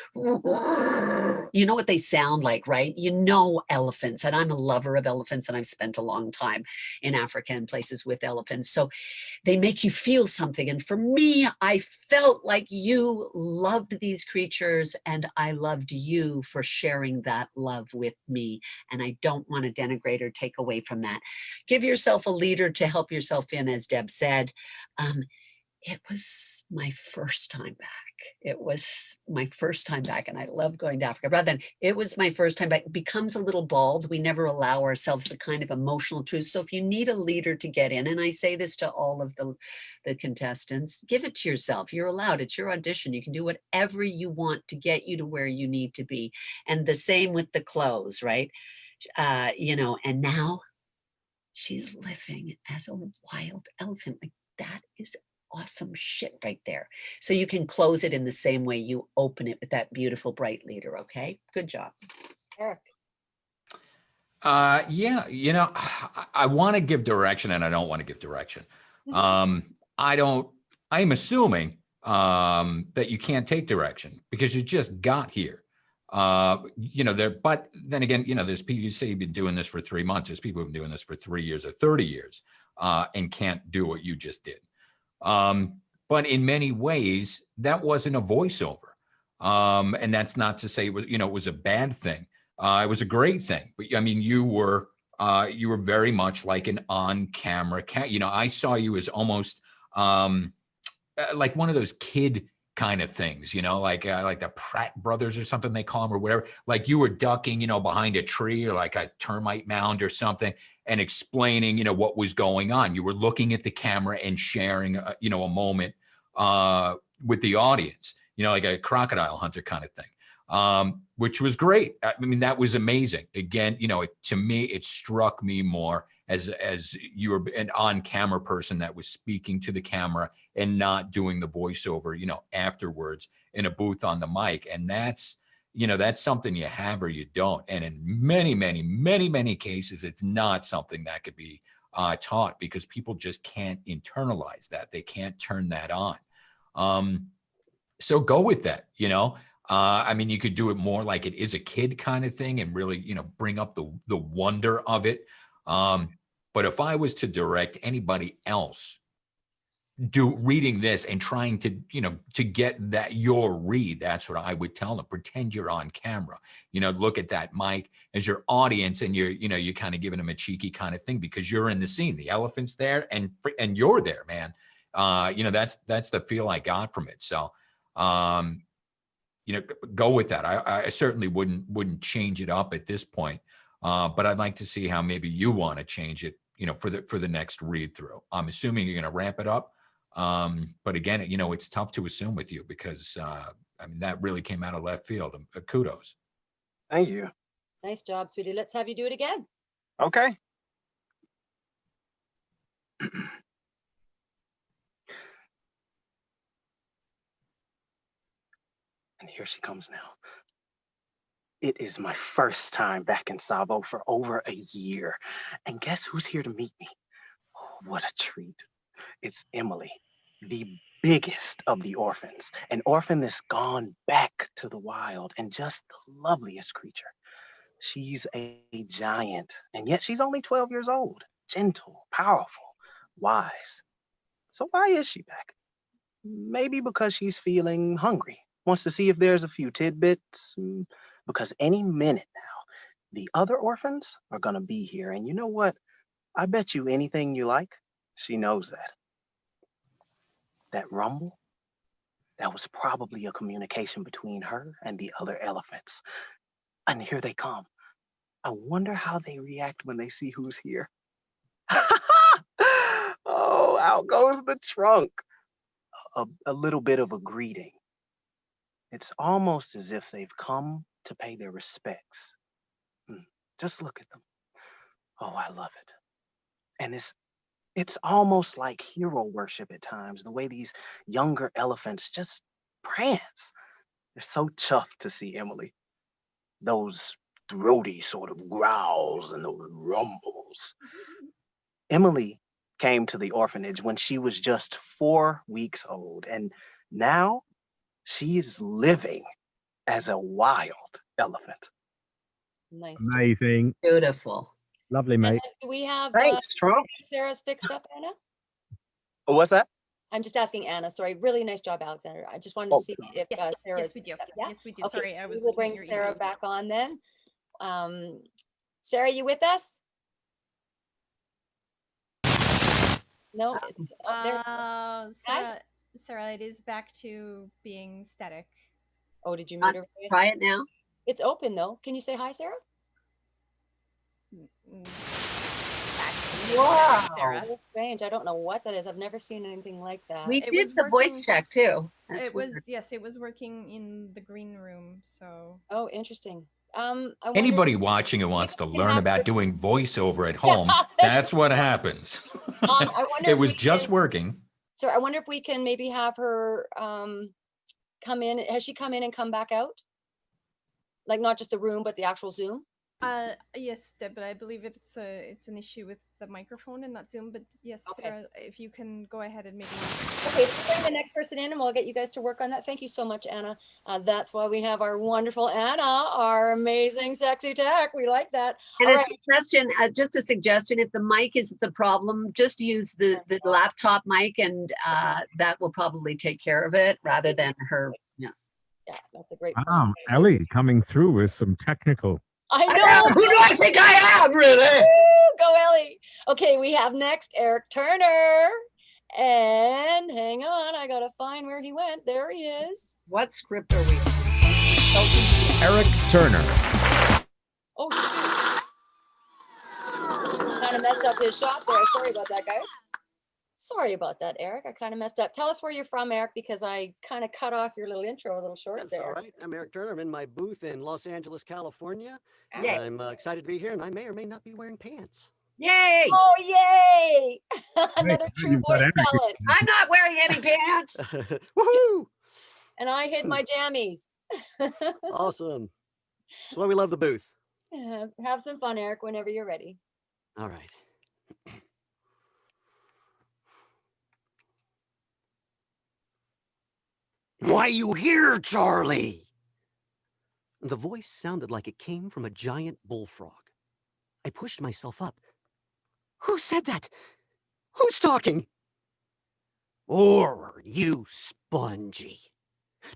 You know what they sound like, right? You know elephants, and I'm a lover of elephants, and I've spent a long time in Africa and places with elephants. So they make you feel something. And for me, I felt like you loved these creatures, and I loved you for sharing that love with me. And I don't want to denigrate or take away from that. Give yourself a leader to help yourself in, as Deb said. It was my first time back. It was my first time back, and I love going to Africa. Rather than it was my first time back, it becomes a little bald. We never allow ourselves the kind of emotional truth. So if you need a leader to get in, and I say this to all of the contestants, give it to yourself. You're allowed. It's your audition. You can do whatever you want to get you to where you need to be. And the same with the clothes, right? And now she's living as a wild elephant. Like, that is awesome shit right there. So you can close it in the same way you open it with that beautiful bright leader. Okay, good job, Eric. Yeah, I want to give direction and I don't want to give direction. I'm assuming that you can't take direction because you just got here. But then again, there's people, you say you've been doing this for 3 months. There's people who've been doing this for 3 years or 30 years and can't do what you just did. But in many ways, that wasn't a voiceover. And that's not to say it was a bad thing. It was a great thing. But I mean, you were very much like an on-camera I saw you as almost like one of those kid kind of things, like the Pratt brothers or something they call them or whatever. Like you were ducking, behind a tree or like a termite mound or something and explaining, what was going on. You were looking at the camera and sharing, a moment with the audience, like a crocodile hunter kind of thing, which was great. I mean, that was amazing. Again, to me, it struck me more as you were an on-camera person that was speaking to the camera and not doing the voiceover, afterwards in a booth on the mic. And that's something you have or you don't. And in many, many, many, many cases, it's not something that could be taught because people just can't internalize that. They can't turn that on. So go with that, I mean, you could do it more like it is a kid kind of thing and really, bring up the wonder of it. But if I was to direct anybody else reading this and trying to, to get that your read, that's what I would tell them. Pretend you're on camera, look at that mic as your audience and you're kind of giving them a cheeky kind of thing because you're in the scene. The elephant's there and you're there, man. That's the feel I got from it. So, go with that. I certainly wouldn't change it up at this point. But I'd like to see how maybe you want to change it, for the next read through. I'm assuming you're going to ramp it up. But again, it's tough to assume with you because, I mean, that really came out of left field. Kudos. Thank you. Nice job, sweetie. Let's have you do it again. Okay. And here she comes now. It is my first time back in Savo for over a year. And guess who's here to meet me? Oh, what a treat. It's Emily, the biggest of the orphans, an orphan that's gone back to the wild and just the loveliest creature. She's a giant, and yet she's only 12 years old, gentle, powerful, wise. So why is she back? Maybe because she's feeling hungry, wants to see if there's a few tidbits, because any minute now, the other orphans are gonna be here. And you know what? I bet you anything you like, she knows that. That rumble, that was probably a communication between her and the other elephants. And here they come. I wonder how they react when they see who's here. Oh, out goes the trunk. A little bit of a greeting. It's almost as if they've come to pay their respects. Just look at them. Oh, I love it. And it's almost like hero worship at times, the way these younger elephants just prance. They're so chuffed to see Emily. those throaty sort of growls and those rumbles. Emily came to the orphanage when she was just 4 weeks old, and now she is living as a wild elephant. Nice. Amazing. Beautiful. Lovely, mate. Do we have Thanks, Trump. Sarah's fixed up, Anna? What's that? I'm just asking Anna. Sorry, really nice job, Alexander. I just wanted to see if Yes, Sarah's yes, we do. Yeah? Yes, we do. Okay, Sorry, I was we will looking at bring your Sarah email. back on then. Sarah, you with us? No. Sarah, it is back to being static. Oh, did you mute her? Try it now. It's open though. Can you say hi, Sarah? Wow. Sarah. That's strange. I don't know what that is. I've never seen anything like that. We did the voice check too. That's It was weird. yes, it was working in the green room. So. Oh, interesting. I wonder- Anybody watching who wants to learn about doing voiceover at home, that's what happens. I wonder It if was we just can- working. So I wonder if we can maybe have her come in. Has she come in and come back out? Like not just the room, but the actual Zoom? Yes, but I believe it's an issue with the microphone and not Zoom. But yes, Sarah, if you can go ahead and maybe. Okay, so bring the next person in and we'll get you guys to work on that. Thank you so much, Anna. That's why we have our wonderful Anna, our amazing sexy tech. We like that. And All a right. suggestion, just a suggestion, if the mic is the problem, just use the laptop mic and that will probably take care of it rather than her. Yeah. Yeah, that's a great Wow, Ellie coming through with some technical. I know. Who do I think I am, really? Woo, go Ellie. Okay, we have next Eric Turner. And hang on, I gotta find where he went. There he is. What script are we? Eric Turner. Oh, kind of messed up his shot there. Sorry about that, guys. Sorry about that, Eric. I kind of messed up. Tell us where you're from, Eric, because I kind of cut off your little intro a little short That's there. all right. I'm Eric Turner. I'm in my booth in Los Angeles, California. Yay. I'm excited to be here, and I may or may not be wearing pants. Yay! Oh, yay! Another true you've got voice energy. talent. I'm not wearing any pants. Woohoo! And I hid my jammies. Awesome. That's why we love the booth. Have some fun, Eric, whenever you're ready. All right. Why you here, Charlie? The voice sounded like it came from a giant bullfrog. I pushed myself up. Who said that? Who's talking? Or you spongy.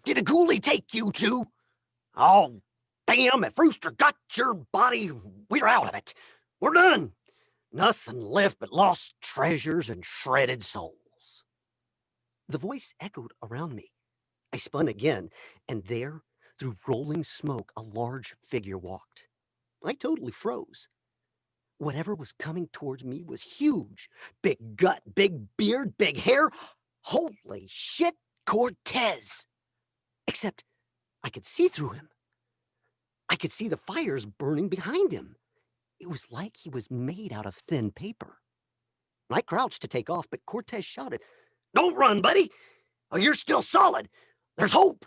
Did a ghoulie take you too? Oh, damn, if Rooster got your body, we're out of it. We're done. Nothing left but lost treasures and shredded souls. The voice echoed around me. I spun again, and there, through rolling smoke, a large figure walked. I totally froze. Whatever was coming towards me was huge. Big gut, big beard, big hair. Holy shit, Cortez! Except I could see through him. I could see the fires burning behind him. It was like he was made out of thin paper. I crouched to take off, but Cortez shouted, "Don't run, buddy! Oh, you're still solid. There's hope.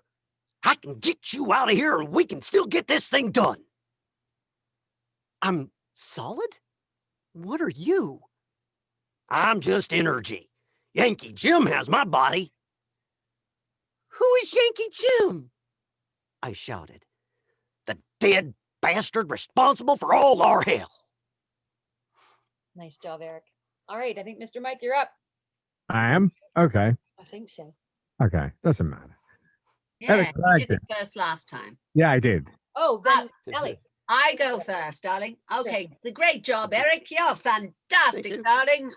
I can get you out of here and we can still get this thing done." I'm solid? What are you? I'm just energy. Yankee Jim has my body. Who is Yankee Jim? I shouted. The dead bastard responsible for all our hell. Nice job, Eric. All right, I think Mr. Mike, you're up. I am? Okay. I think so. Okay. Doesn't matter. Yeah, Eric you liked did it. it first last time. Yeah, I did. Oh, then Ellie. I go first, darling. Okay, the great job, Eric. You're fantastic, darling.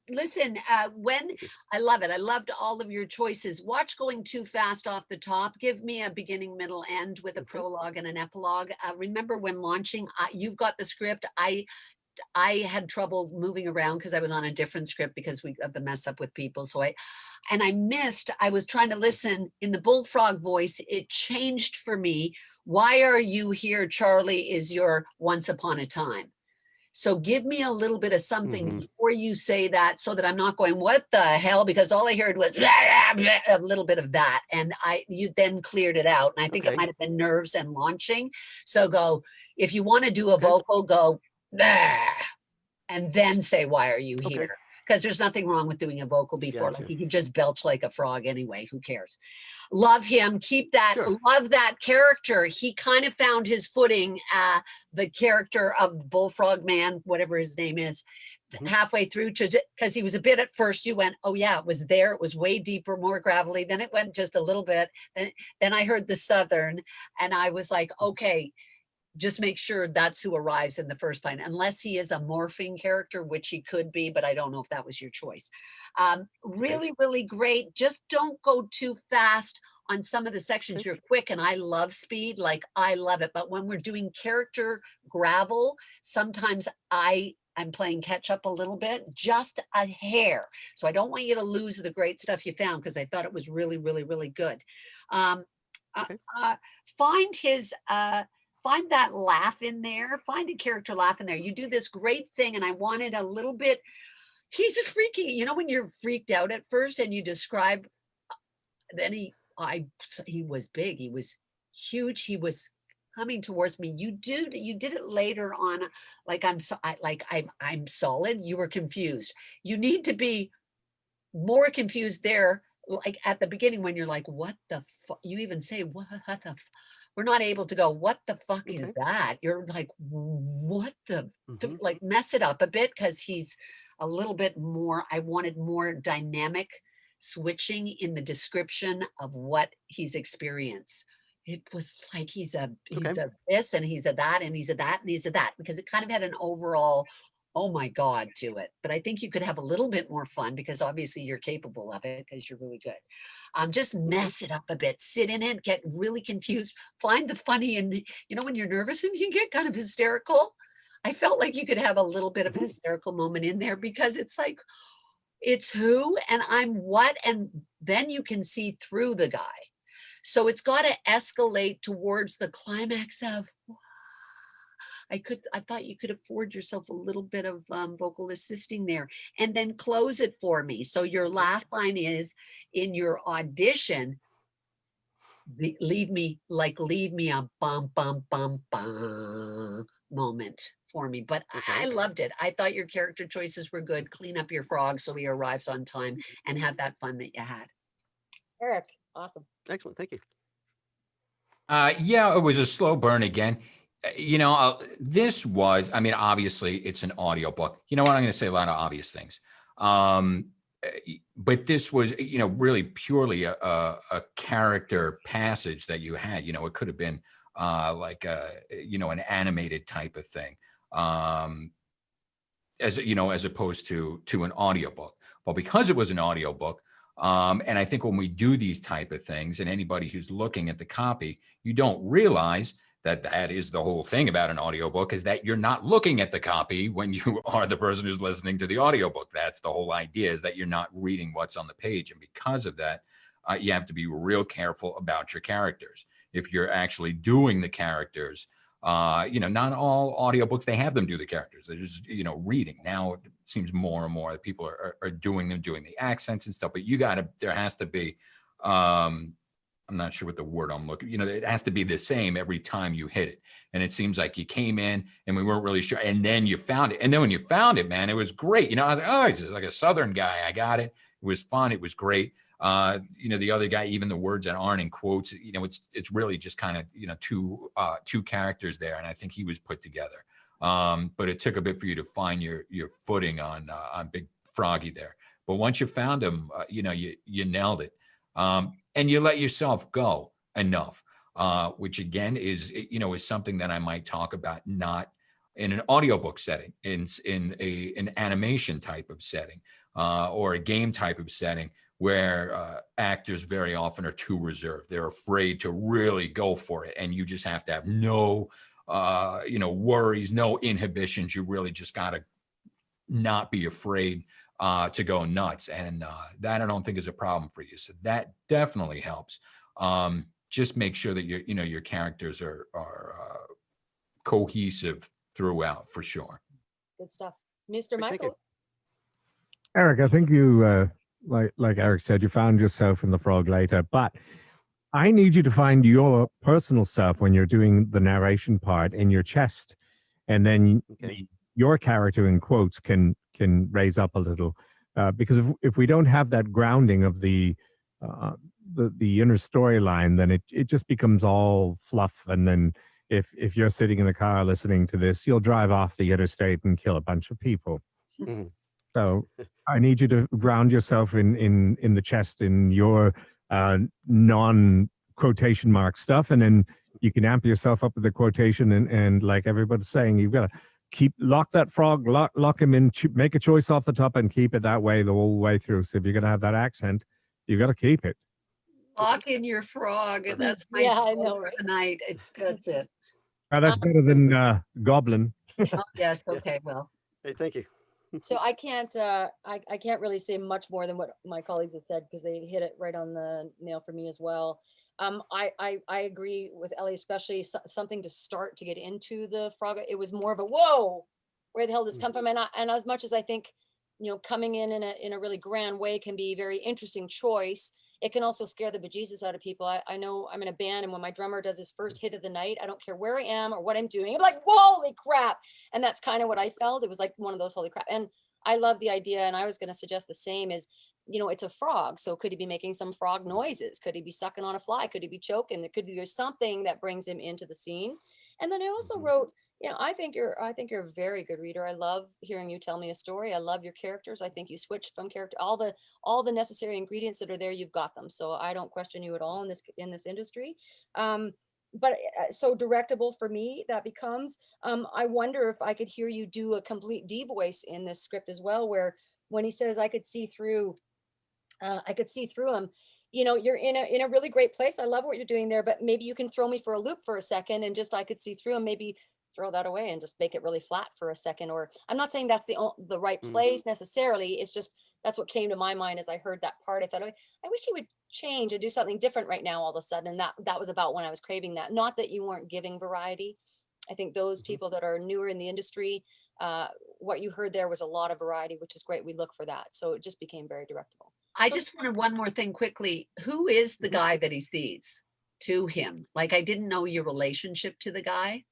Listen, when I love it, I loved all of your choices. Watch going too fast off the top. Give me a beginning, middle, end with a prologue and an epilogue. Remember when launching, you've got the script. I had trouble moving around because I was on a different script because we got the mess up with people. So I was trying to listen in the bullfrog voice. It changed for me. Why are you here, Charlie? Is your once upon a time. So give me a little bit of something Mhm. before you say that, so that I'm not going, what the hell? Because all I heard was a little bit of that. And you then cleared it out. And I think it Okay. might have been nerves and launching. So go, if you want to do a Okay. vocal, go, and then say, why are you Okay. here? Because there's nothing wrong with doing a vocal before. Gotcha. Like, he could just belch like a frog anyway. Who cares? Love him. Keep that. Sure. Love that character. He kind of found his footing. The character of Bullfrog Man, whatever his name is, halfway through, because he was a bit at first. You went, oh yeah, it was there. It was way deeper, more gravelly. Then it went just a little bit. Then I heard the Southern, and I was like, okay, just make sure that's who arrives in the first plane, unless he is a morphing character, which he could be, but I don't know if that was your choice. Really, really great. Just don't go too fast on some of the sections. You're quick, and I love speed, like I love it. But when we're doing character gravel, sometimes I'm playing catch up a little bit, just a hair. So I don't want you to lose the great stuff you found, because I thought it was really, really, really good. Find his, find that laugh in there, find a character laugh in there. You do this great thing, and I wanted a little bit, he's freaky, you know, when you're freaked out at first and you describe, then he was big, he was huge, he was coming towards me. You did it later on, like I'm solid. You were confused. You need to be more confused there, like at the beginning when you're like, what the fuck? You even say, what the we're not able to go, what the fuck is that? You're like, what the, like mess it up a bit, because he's a little bit more, I wanted more dynamic switching in the description of what he's experienced. It was like he's a this, and he's a that, and he's a that, and he's a that, because it kind of had an overall, oh my God, to it. But I think you could have a little bit more fun, because obviously you're capable of it, because you're really good. Just mess it up a bit, sit in it, get really confused, find the funny, and you know, when you're nervous and you get kind of hysterical, I felt like you could have a little bit of a hysterical moment in there, because it's like, it's who and I'm what, and then you can see through the guy. So it's got to escalate towards the climax of, I thought you could afford yourself a little bit of vocal assisting there, and then close it for me. So your last line is, in your audition, leave me a bum, bum, bum, bum moment for me. But I loved it. I thought your character choices were good. Clean up your frog so he arrives on time, and have that fun that you had. Eric, awesome. Excellent. Thank you. Yeah, it was a slow burn again. You know, this was, I mean, obviously it's an audiobook. You know what? I'm going to say a lot of obvious things. But this was, you know, really purely a character passage that you had. You know, it could have been like you know, an animated type of thing, as you know, as opposed to an audiobook. Well, because it was an audiobook, and I think when we do these type of things, and anybody who's looking at the copy, you don't realize that that is the whole thing about an audiobook, is that you're not looking at the copy when you are the person who's listening to the audiobook. That's the whole idea, is that you're not reading what's on the page. And because of that, you have to be real careful about your characters. If you're actually doing the characters, you know, not all audiobooks, they have them do the characters. They're just, you know, reading. Now it seems more and more that people are doing them, doing the accents and stuff, but there has to be, I'm not sure what the word I'm looking, you know, it has to be the same every time you hit it. And it seems like you came in and we weren't really sure. And then you found it. And then when you found it, man, it was great. You know, I was like, oh, he's like a Southern guy. I got it. It was fun. It was great. You know, the other guy, even the words that aren't in quotes, you know, it's really just kind of, you know, two characters there. And I think he was put together. But it took a bit for you to find your footing on Big Froggy there. But once you found him, you know, you nailed it. And you let yourself go enough, which again is, you know, is something that I might talk about, not in an audiobook setting, in an animation type of setting, or a game type of setting, where actors very often are too reserved. They're afraid to really go for it. And you just have to have no, you know, worries, no inhibitions. You really just got to not be afraid to go nuts. And that I don't think is a problem for you. So that definitely helps. Just make sure that your characters are cohesive throughout, for sure. Good stuff. Mr. Thank you. Michael? Eric, I think you, like Eric said, you found yourself in the frog later, but I need you to find your personal self when you're doing the narration part in your chest, and then your character in quotes can raise up a little, because if we don't have that grounding of the inner storyline, then it just becomes all fluff. And then if you're sitting in the car listening to this, you'll drive off the interstate and kill a bunch of people. So I need you to ground yourself in the chest, in your non-quotation mark stuff, and then you can amp yourself up with the quotation, and like everybody's saying, you've got to lock that frog, lock him in, make a choice off the top and keep it that way the whole way through. So if you're going to have that accent, you've got to keep it. Lock in your frog. That's my I goal know, for right? the night. That's it. That's better than goblin. Oh, yes. Okay. Well. Hey, thank you. So I can't really say much more than what my colleagues have said, because they hit it right on the nail for me as well. I agree with Ellie, especially something to start to get into the frog. It was more of a whoa, where the hell did this come from? And as much as I think, coming in a really grand way can be a very interesting choice, it can also scare the bejesus out of people. I know I'm in a band, and when my drummer does his first hit of the night, I don't care where I am or what I'm doing. I'm like, holy crap. And that's kind of what I felt. It was like one of those holy crap. And I love the idea. And I was going to suggest the same is, it's a frog. So could he be making some frog noises? Could he be sucking on a fly? Could he be choking? There could be something that brings him into the scene. And then I also wrote, I think you're a very good reader. I love hearing you tell me a story. I love your characters. I think you switched from character, all the necessary ingredients that are there, you've got them. So I don't question you at all in this industry. But so directable for me that becomes, I wonder if I could hear you do a complete D voice in this script as well, where when he says, I could see through him, you're in a really great place. I love what you're doing there, but maybe you can throw me for a loop for a second and just, I could see through him, maybe throw that away and just make it really flat for a second. Or I'm not saying that's the right place necessarily. It's just, that's what came to my mind as I heard that part. I thought, I wish he would change and do something different right now all of a sudden. And that was about when I was craving that. Not that you weren't giving variety. I think those people that are newer in the industry, what you heard there was a lot of variety, which is great. We look for that. So it just became very directable. I just wanted one more thing quickly. Who is the guy that he sees to him? Like, I didn't know your relationship to the guy.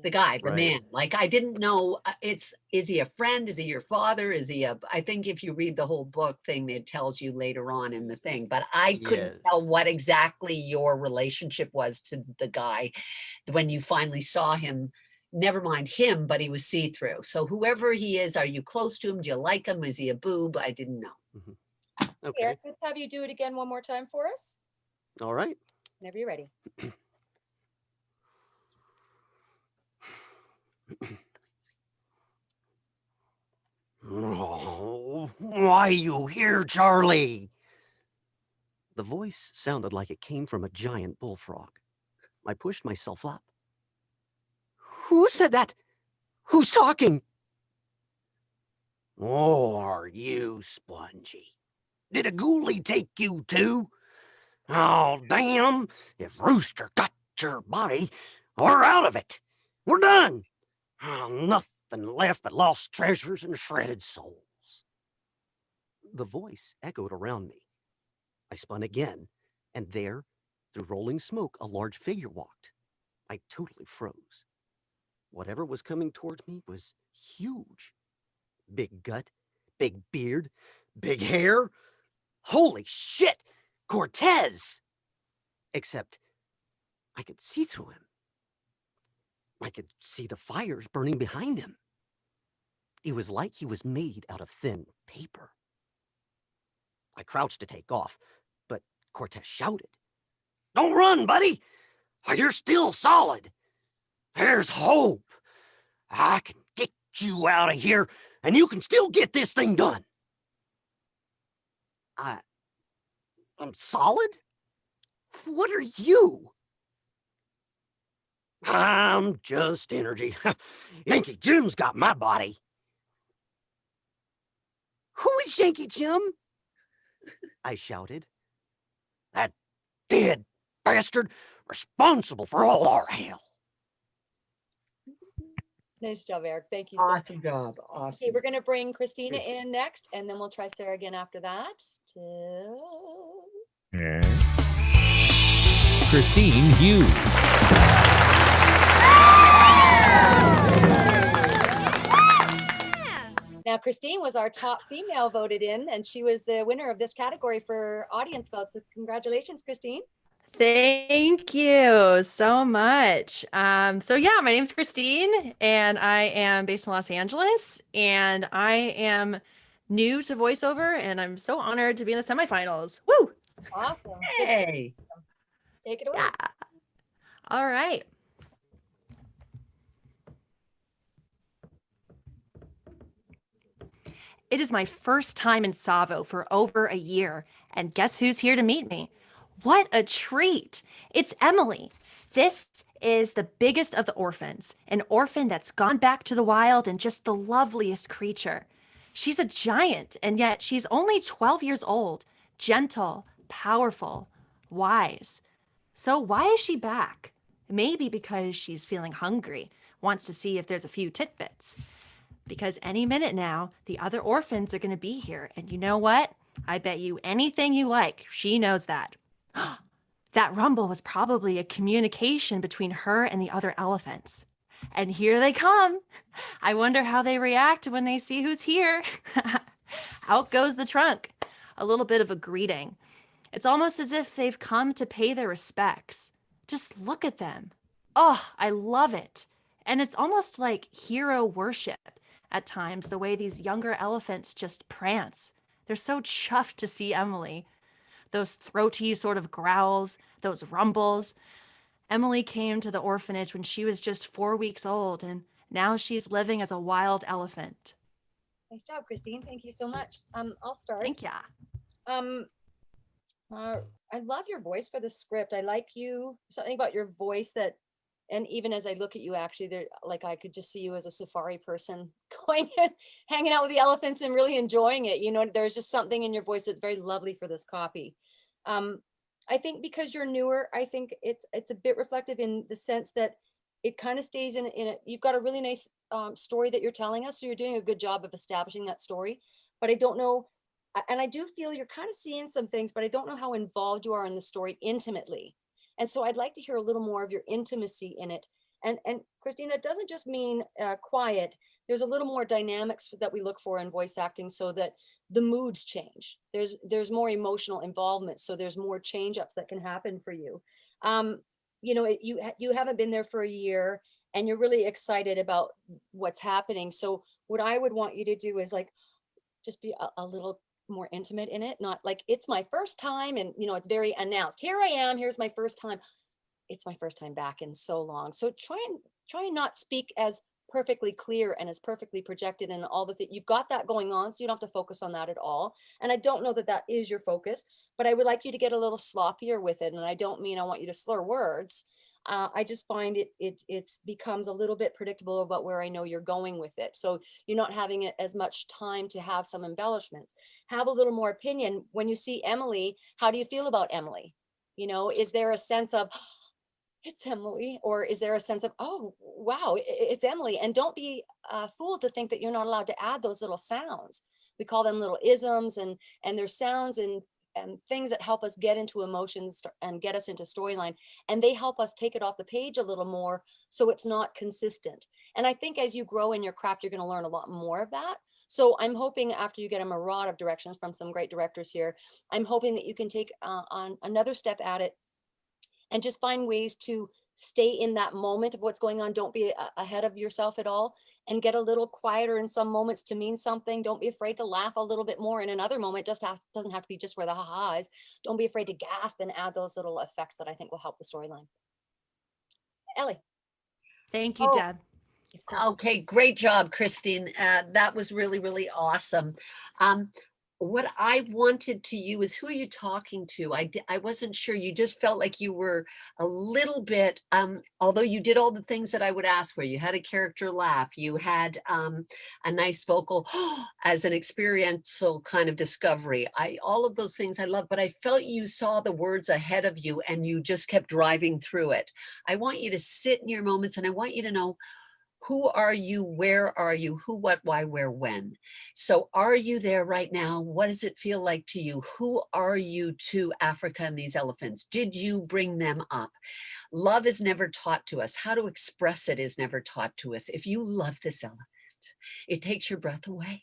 The man, like, I didn't know, is he a friend? Is he your father? Is he I think if you read the whole book thing, it tells you later on in the thing, but I couldn't tell what exactly your relationship was to the guy when you finally saw him. Never mind him, but he was see-through. So whoever he is, are you close to him? Do you like him? Is he a boob? I didn't know. Okay. Eric, let's have you do it again one more time for us. All right. Whenever you're ready. Oh, why are you here, Charlie? The voice sounded like it came from a giant bullfrog. I pushed myself up. Who said that? Who's talking? Oh, are you, Spongy? Did a ghoulie take you too? Oh, damn. If Rooster got your body, we're out of it. We're done. Oh, nothing left but lost treasures and shredded souls. The voice echoed around me. I spun again, and there, through rolling smoke, a large figure walked. I totally froze. Whatever was coming toward me was huge. Big gut, big beard, big hair. Holy shit! Cortez! Except I could see through him. I could see the fires burning behind him. It was like he was made out of thin paper. I crouched to take off, but Cortez shouted, "Don't run, buddy! You're still solid. There's hope. I can get you out of here, and you can still get this thing done." I'm solid? What are you? I'm just energy. Yankee Jim's got my body. Who is Yankee Jim? I shouted. That dead bastard responsible for all our hell. Nice job, Eric. Thank you so much. Awesome job. Okay, Awesome. we're gonna bring Christina in next, and then we'll try Sarah again after that. Yeah. Christine Hughes. Now, Christine was our top female voted in, and she was the winner of this category for audience votes. So congratulations, Christine. Thank you so much. So yeah, my name's Christine and I am based in Los Angeles and I am new to voiceover and I'm so honored to be in the semifinals. Woo! Awesome. Hey. Take it away. Yeah. All right. It is my first time in Savo for over a year, and guess who's here to meet me? What a treat! It's Emily. This is the biggest of the orphans, an orphan that's gone back to the wild and just the loveliest creature. She's a giant, and yet she's only 12 years old, gentle, powerful, wise. So why is she back? Maybe because she's feeling hungry, wants to see if there's a few tidbits. Because any minute now, the other orphans are going to be here. And you know what? I bet you anything you like, she knows that. That rumble was probably a communication between her and the other elephants. And here they come. I wonder how they react when they see who's here. Out goes the trunk. A little bit of a greeting. It's almost as if they've come to pay their respects. Just look at them. Oh, I love it. And it's almost like hero worship at times, the way these younger elephants just prance. They're so chuffed to see Emily. Those throaty sort of growls, those rumbles. Emily came to the orphanage when she was just 4 weeks old, and now she's living as a wild elephant. Nice job, Christine. Thank you so much. I'll start. Thank ya. I love your voice for the script. I like something about your voice that, and even as I look at you, actually, there, like I could just see you as a safari person going and hanging out with the elephants and really enjoying it. You know, there's just something in your voice that's very lovely for this copy. I think because you're newer, I think it's a bit reflective in the sense that it kind of stays in it. You've got a really nice story that you're telling us, so you're doing a good job of establishing that story. But I don't know, and I do feel you're kind of seeing some things, but I don't know how involved you are in the story intimately. And so I'd like to hear a little more of your intimacy in it. And Christine, that doesn't just mean quiet. There's a little more dynamics that we look for in voice acting so that the moods change. There's more emotional involvement. So there's more change ups that can happen for you. You know, you haven't been there for a year and you're really excited about what's happening. So what I would want you to do is like, just be a little more intimate in it, not like it's my first time and you know it's very announced, here I am, here's my first time, it's my first time back in so long. So try and not speak as perfectly clear and as perfectly projected and all the things. You've got that going on, so you don't have to focus on that at all. And I don't know that that is your focus, but I would like you to get a little sloppier with it. And I don't mean I want you to slur words. I just find it becomes a little bit predictable about where I know you're going with it. So you're not having it as much time to have some embellishments. Have a little more opinion. When you see Emily, how do you feel about Emily? You know, is there a sense of, it's Emily, or is there a sense of, oh, wow, it's Emily? And don't be fooled to think that you're not allowed to add those little sounds. We call them little isms, and there's sounds and things that help us get into emotions and get us into storyline. And they help us take it off the page a little more so it's not consistent. And I think as you grow in your craft, you're going to learn a lot more of that. So I'm hoping after you get a mirage of directions from some great directors here, I'm hoping that you can take on another step at it and just find ways to stay in that moment of what's going on. Don't be ahead of yourself at all, and get a little quieter in some moments to mean something. Don't be afraid to laugh a little bit more in another moment. Doesn't have to be just where the ha-ha is. Don't be afraid to gasp and add those little effects that I think will help the storyline. Ellie. Thank you, Deb. Okay, great job, Christine. That was really, really awesome. What I wanted to you is, who are you talking to? I wasn't sure. You just felt like you were a little bit, although you did all the things that I would ask for. You had a character laugh. You had a nice vocal as an experiential kind of discovery. All of those things I love, but I felt you saw the words ahead of you and you just kept driving through it. I want you to sit in your moments and I want you to know, Who are you? Where are you? Who, what, why, where, when? So are you there right now? What does it feel like to you? Who are you to Africa and these elephants? Did you bring them up? Love is never taught to us. How to express it is never taught to us. If you love this elephant, it takes your breath away.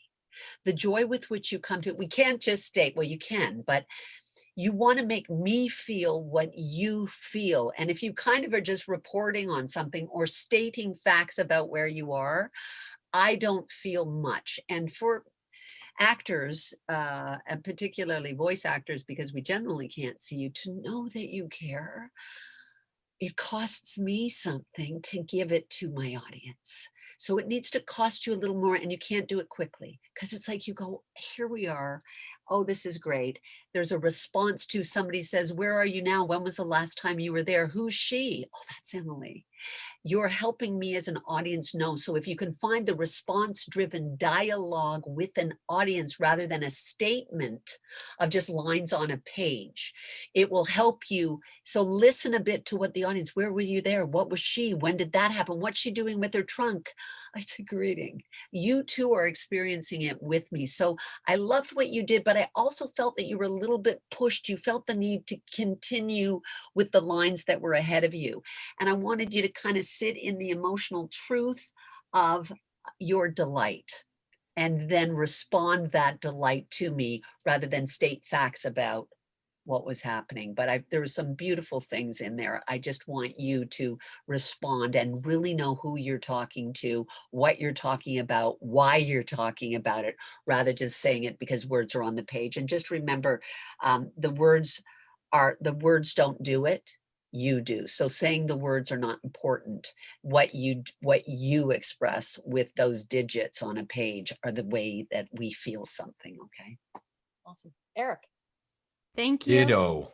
The joy with which you come to it, we can't just state, well, you can, but you want to make me feel what you feel. And if you kind of are just reporting on something or stating facts about where you are, I don't feel much. And for actors, and particularly voice actors, because we generally can't see you, to know that you care, it costs me something to give it to my audience. So it needs to cost you a little more, and you can't do it quickly, because it's like you go, here we are. Oh, this is great. There's a response to somebody says, where are you now? When was the last time you were there? Who's she? Oh, that's Emily. You're helping me as an audience know. So if you can find the response-driven dialogue with an audience rather than a statement of just lines on a page, it will help you. So listen a bit to what the audience, where were you there? What was she? When did that happen? What's she doing with her trunk? It's a greeting. You too are experiencing it with me. So I loved what you did, but I also felt that you were a little bit pushed. You felt the need to continue with the lines that were ahead of you. And I wanted you to kind of sit in the emotional truth of your delight and then respond that delight to me rather than state facts about what was happening. But there were some beautiful things in there. I just want you to respond and really know who you're talking to, what you're talking about, why you're talking about it, rather just saying it because words are on the page. And just remember, the words don't do it. You do. So saying the words are not important. What you express with those digits on a page are the way that we feel something. Okay. Awesome. Eric. Thank you. Ditto.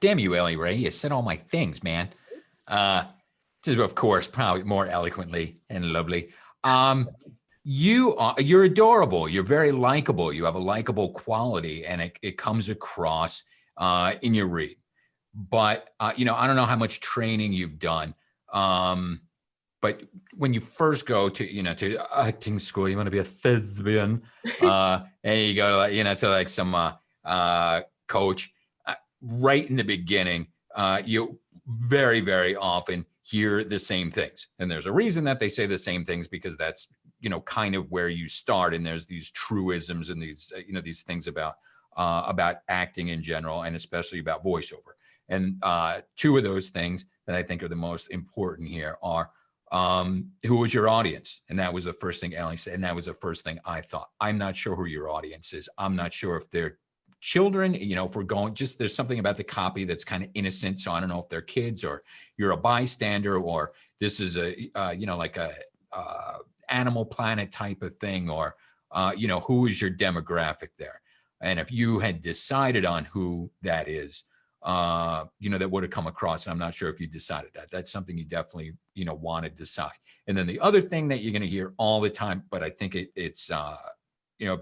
Damn you, Ellie Ray. You said all my things, man. Just of course, probably more eloquently and lovely. You're adorable. You're very likable. You have a likable quality, and it comes across in your read. But I don't know how much training you've done. But when you first go to acting school, you want to be a thespian, and you go to like some coach. Right in the beginning, you very, very often hear the same things, and there's a reason that they say the same things, because that's kind of where you start. And there's these truisms and these these things about acting in general, and especially about voiceover. And two of those things that I think are the most important here are who was your audience? And that was the first thing Ellie said. And that was the first thing I thought. I'm not sure who your audience is. I'm not sure if they're children, if we're going, just there's something about the copy that's kind of innocent. So I don't know if they're kids, or you're a bystander, or this is like a Animal Planet type of thing, or who is your demographic there? And if you had decided on who that is, that would have come across. And I'm not sure if you decided that. That's something you definitely, want to decide. And then the other thing that you're going to hear all the time, but I think it's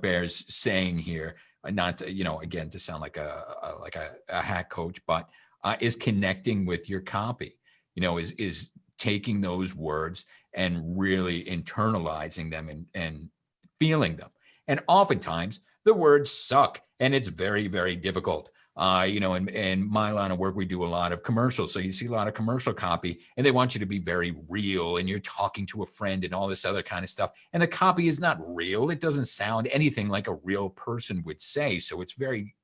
bears saying here, not to, again, to sound like a hack coach, but is connecting with your copy, is taking those words and really internalizing them and feeling them. And oftentimes the words suck, and it's very, very difficult. In my line of work, we do a lot of commercials. So you see a lot of commercial copy, and they want you to be very real, and you're talking to a friend and all this other kind of stuff. And the copy is not real. It doesn't sound anything like a real person would say. So it's very,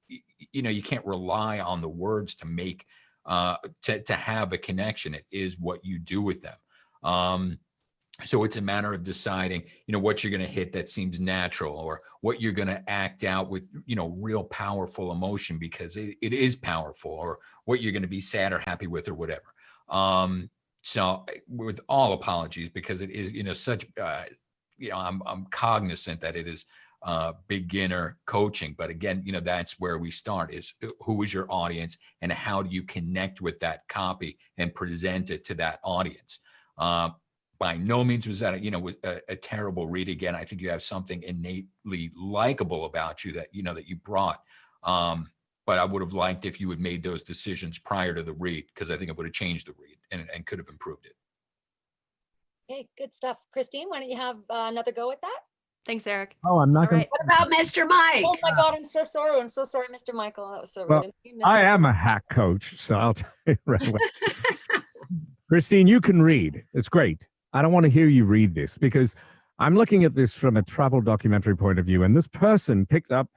you can't rely on the words to make, to have a connection. It is what you do with them. So it's a matter of deciding, what you're going to hit that seems natural, or what you're going to act out with, real powerful emotion, because it is powerful, or what you're going to be sad or happy with, or whatever. So with all apologies, because it is, such, I'm cognizant that it is beginner coaching, but again, that's where we start, is who is your audience, and how do you connect with that copy and present it to that audience. By no means was that a terrible read. Again, I think you have something innately likable about you that that you brought. But I would have liked if you had made those decisions prior to the read, because I think it would have changed the read and could have improved it. Okay, good stuff. Christine, why don't you have another go at that? Thanks, Eric. Oh, I'm not All going right. What about Mr. Mike? Oh my God, I'm so sorry. I'm so sorry, Mr. Michael. That was so Well, rude. of me, I Mr. am a hack coach, so I'll tell you right away. Christine, you can read. It's great. I don't want to hear you read this because I'm looking at this from a travel documentary point of view, and this person picked up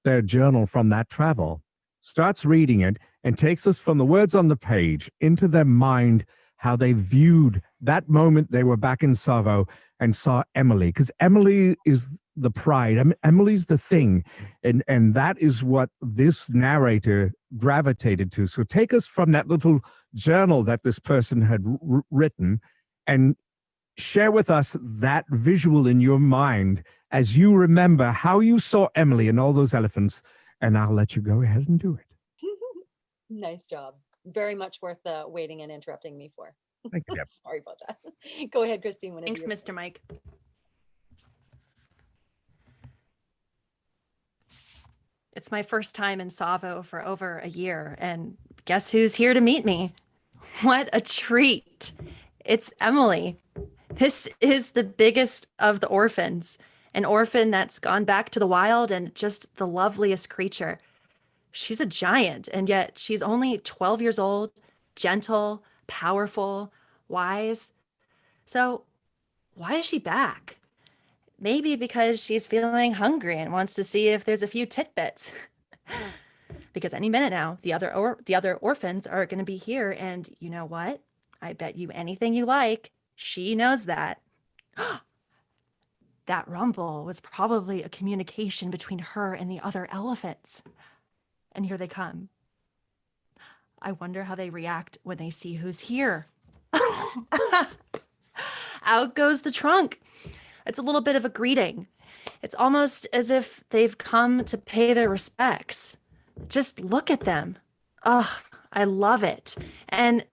their journal from that travel, starts reading it, and takes us from the words on the page into their mind, how they viewed that moment they were back in Savo and saw Emily, because Emily is the pride. Emily's the thing, and that is what this narrator gravitated to. So take us from that little journal that this person had written and share with us that visual in your mind as you remember how you saw Emily and all those elephants, and I'll let you go ahead and do it. Nice job. Very much worth waiting and interrupting me for. Thank you. Sorry about that. Go ahead, Christine. Thanks, Mr. Mike. It's my first time in Savo for over a year, and guess who's here to meet me? What a treat. It's Emily. This is the biggest of the orphans, an orphan that's gone back to the wild and just the loveliest creature. She's a giant, and yet she's only 12 years old, gentle, powerful, wise. So why is she back? Maybe because she's feeling hungry and wants to see if there's a few tidbits. Because any minute now, the other orphans are going to be here, and you know what? I bet you anything you like, she knows that. That rumble was probably a communication between her and the other elephants. And here they come. I wonder how they react when they see who's here. Out goes the trunk. It's a little bit of a greeting. It's almost as if they've come to pay their respects. Just look at them. Oh, I love it. And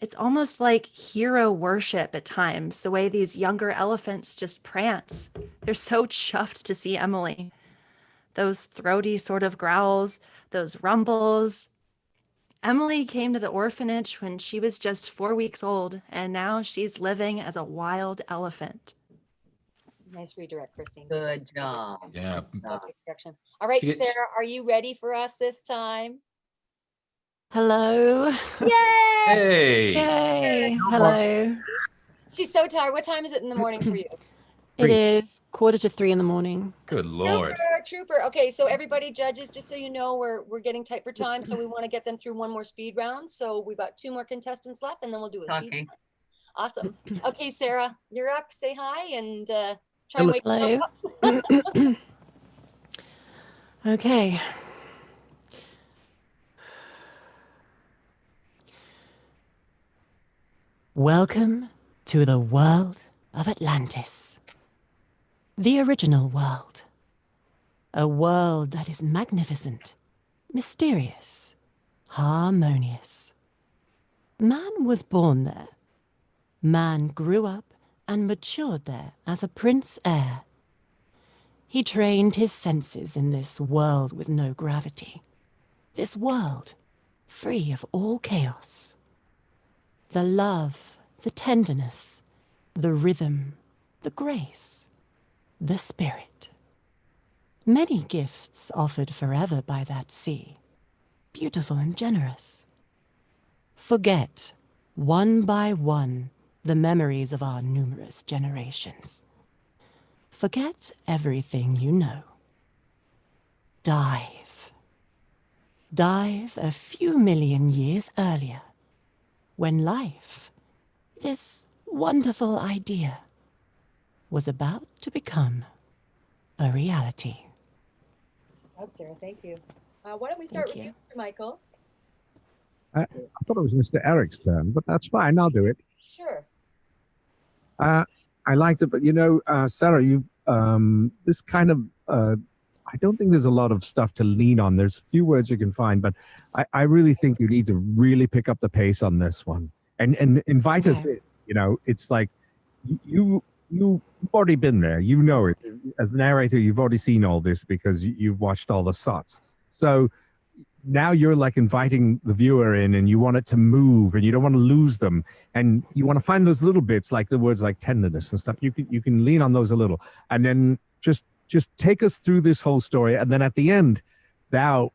it's almost like hero worship at times, the way these younger elephants just prance. They're so chuffed to see Emily. Those throaty sort of growls, those rumbles. Emily came to the orphanage when she was just 4 weeks old, and now she's living as a wild elephant. Nice redirect, Christine. Good job. Yeah. Perfect direction. All right, She gets- Sarah, are you ready for us this time? Hello. Yay! Hey. Yay. Hello. She's so tired. What time is it in the morning for you? It is 2:45 in the morning. Good Lord. Trooper. Okay, so everybody judges, just so you know, we're getting tight for time, so we want to get them through one more speed round. So we've got 2 more contestants left, and then we'll do a speed round. Awesome. Okay, Sarah, you're up. Say hi and try and wake Hello. up. Okay. Welcome to the world of Atlantis. The original world. A world that is magnificent, mysterious, harmonious. Man was born there. Man grew up and matured there as a prince heir. He trained his senses in this world with no gravity. This world free of all chaos. The love, the tenderness, the rhythm, the grace, the spirit. Many gifts offered forever by that sea, beautiful and generous. Forget, one by one, the memories of our numerous generations. Forget everything you know. Dive. Dive a few million years earlier, when life, this wonderful idea, was about to become a reality. Oh, Sarah, thank you. Why don't we start with you, Mr. Michael? I thought it was Mr. Eric's turn, but that's fine. I'll do it. Sure. I liked it, but you know, Sarah, you've this kind of I don't think there's a lot of stuff to lean on. There's a few words you can find, but I really think you need to really pick up the pace on this one and invite us in. You know, it's like you've already been there. You know it. As the narrator, you've already seen all this because you've watched all the shots. So now you're like inviting the viewer in, and you want it to move, and you don't want to lose them, and you want to find those little bits, like the words like tenderness and stuff. You can lean on those a little, and then just take us through this whole story, and then at the end, now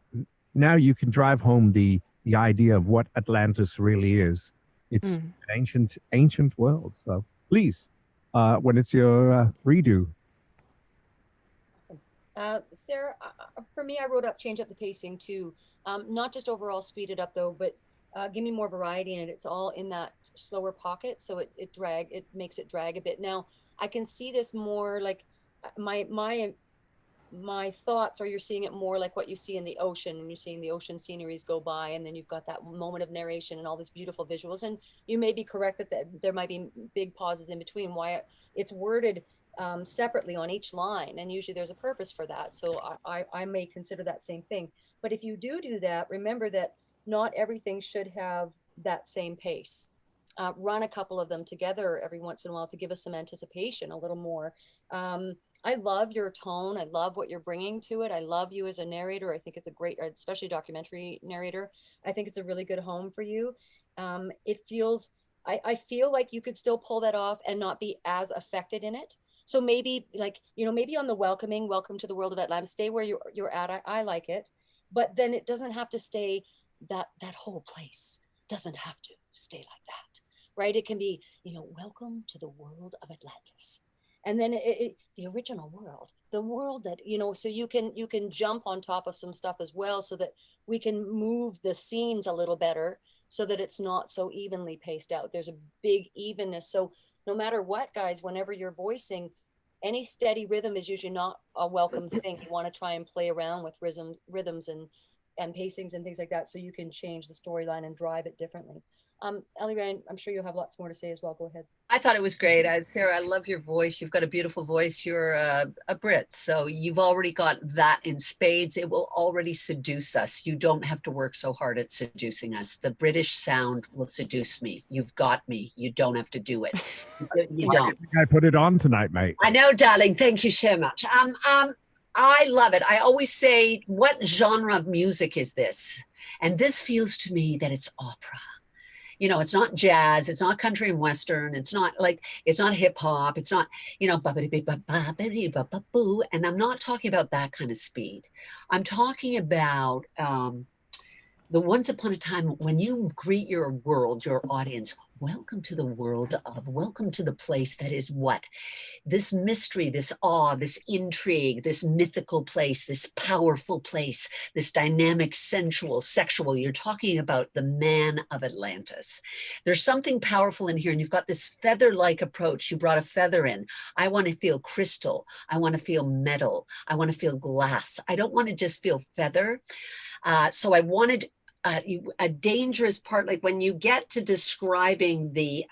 you can drive home the idea of what Atlantis really is. It's an ancient world. So please, when it's your redo. Sarah, for me, I wrote up change up the pacing too. Not just overall speed it up though, but give me more variety in it. It's all in that slower pocket, so it makes it drag a bit. Now I can see this more like my thoughts, or you're seeing it more like what you see in the ocean when you're seeing the ocean sceneries go by, and then you've got that moment of narration and all these beautiful visuals. And you may be correct that there might be big pauses in between. Why it's worded separately on each line, and usually there's a purpose for that. So I may consider that same thing. But if you do that, remember that not everything should have that same pace. Run a couple of them together every once in a while to give us some anticipation, a little more. I love your tone. I love what you're bringing to it. I love you as a narrator. I think it's a great, especially documentary narrator. I think it's a really good home for you. It feels, I feel like you could still pull that off and not be as affected in it. So maybe maybe on the welcome to the world of Atlantis, stay where you're at. I like it, but then it doesn't have to stay, that whole place doesn't have to stay like that, right? It can be, welcome to the world of Atlantis. And then the original world, the world that, so you can jump on top of some stuff as well, so that we can move the scenes a little better, so that it's not so evenly paced out. There's a big evenness. So no matter what, guys, whenever you're voicing, any steady rhythm is usually not a welcome thing. You want to try and play around with rhythms and pacings and things like that, so you can change the storyline and drive it differently. Ellie Ryan, I'm sure you'll have lots more to say as well. Go ahead. I thought it was great. Sarah, I love your voice. You've got a beautiful voice. You're a Brit, so you've already got that in spades. It will already seduce us. You don't have to work so hard at seducing us. The British sound will seduce me. You've got me. You don't have to do it. You don't. I put it on tonight, mate. I know, darling. Thank you so much. I love it. I always say, what genre of music is this? And this feels to me that it's opera. It's not jazz, it's not country and western, it's not hip hop, it's not, and I'm not talking about that kind of speed. I'm talking about the once upon a time when you greet your world, your audience, welcome to the world of, welcome to the place that is what? This mystery, this awe, this intrigue, this mythical place, this powerful place, this dynamic, sensual, sexual. You're talking about the man of Atlantis. There's something powerful in here, and you've got this feather-like approach. You brought a feather in. I want to feel crystal. I want to feel metal. I want to feel glass. I don't want to just feel feather. So I wanted a dangerous part, like when you get to describing the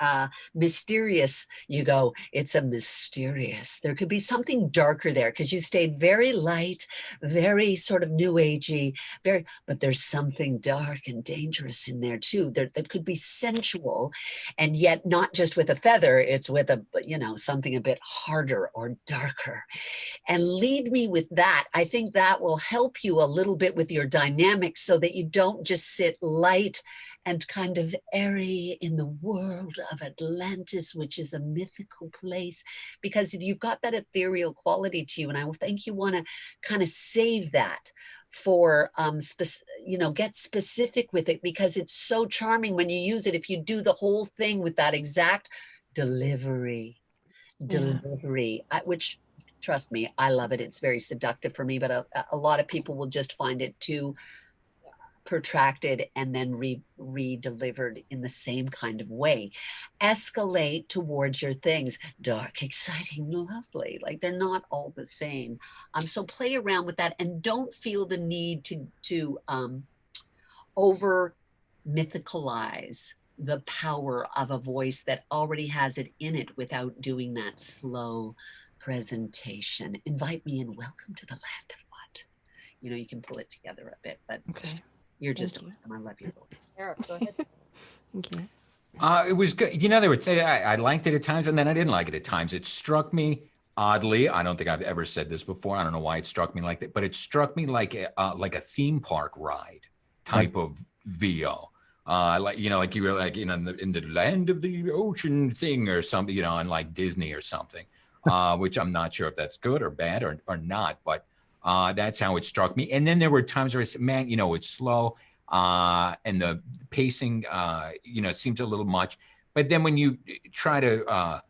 mysterious, you go, it's a mysterious. There could be something darker there, because you stayed very light, very sort of new agey, but there's something dark and dangerous in there too. That could be sensual, and yet not just with a feather. It's with a something a bit harder or darker. And lead me with that. I think that will help you a little bit with your dynamics, so that you don't just sit light and kind of airy in the world of Atlantis, which is a mythical place, because you've got that ethereal quality to you. And I think you want to kind of save that for, get specific with it, because it's so charming when you use it. If you do the whole thing with that exact delivery, which, trust me, I love it. It's very seductive for me, but a lot of people will just find it too protracted and then re-delivered in the same kind of way. Escalate towards your things. Dark, exciting, lovely. Like, they're not all the same. So play around with that, and don't feel the need to over mythicalize the power of a voice that already has it in it, without doing that slow presentation. Invite me in. Welcome to the land of what? You can pull it together a bit, but okay. You're just awesome. I love you. Eric, go ahead. Thank you. It was good. They would say I liked it at times, and then I didn't like it at times. It struck me oddly. I don't think I've ever said this before. I don't know why it struck me like that, but it struck me like a theme park ride. type of VO. Like you were like in the land of the ocean thing or something, on like Disney or something, which I'm not sure if that's good or bad or not, but that's how it struck me. And then there were times where I said, man, it's slow and the pacing, seems a little much. But then when you try to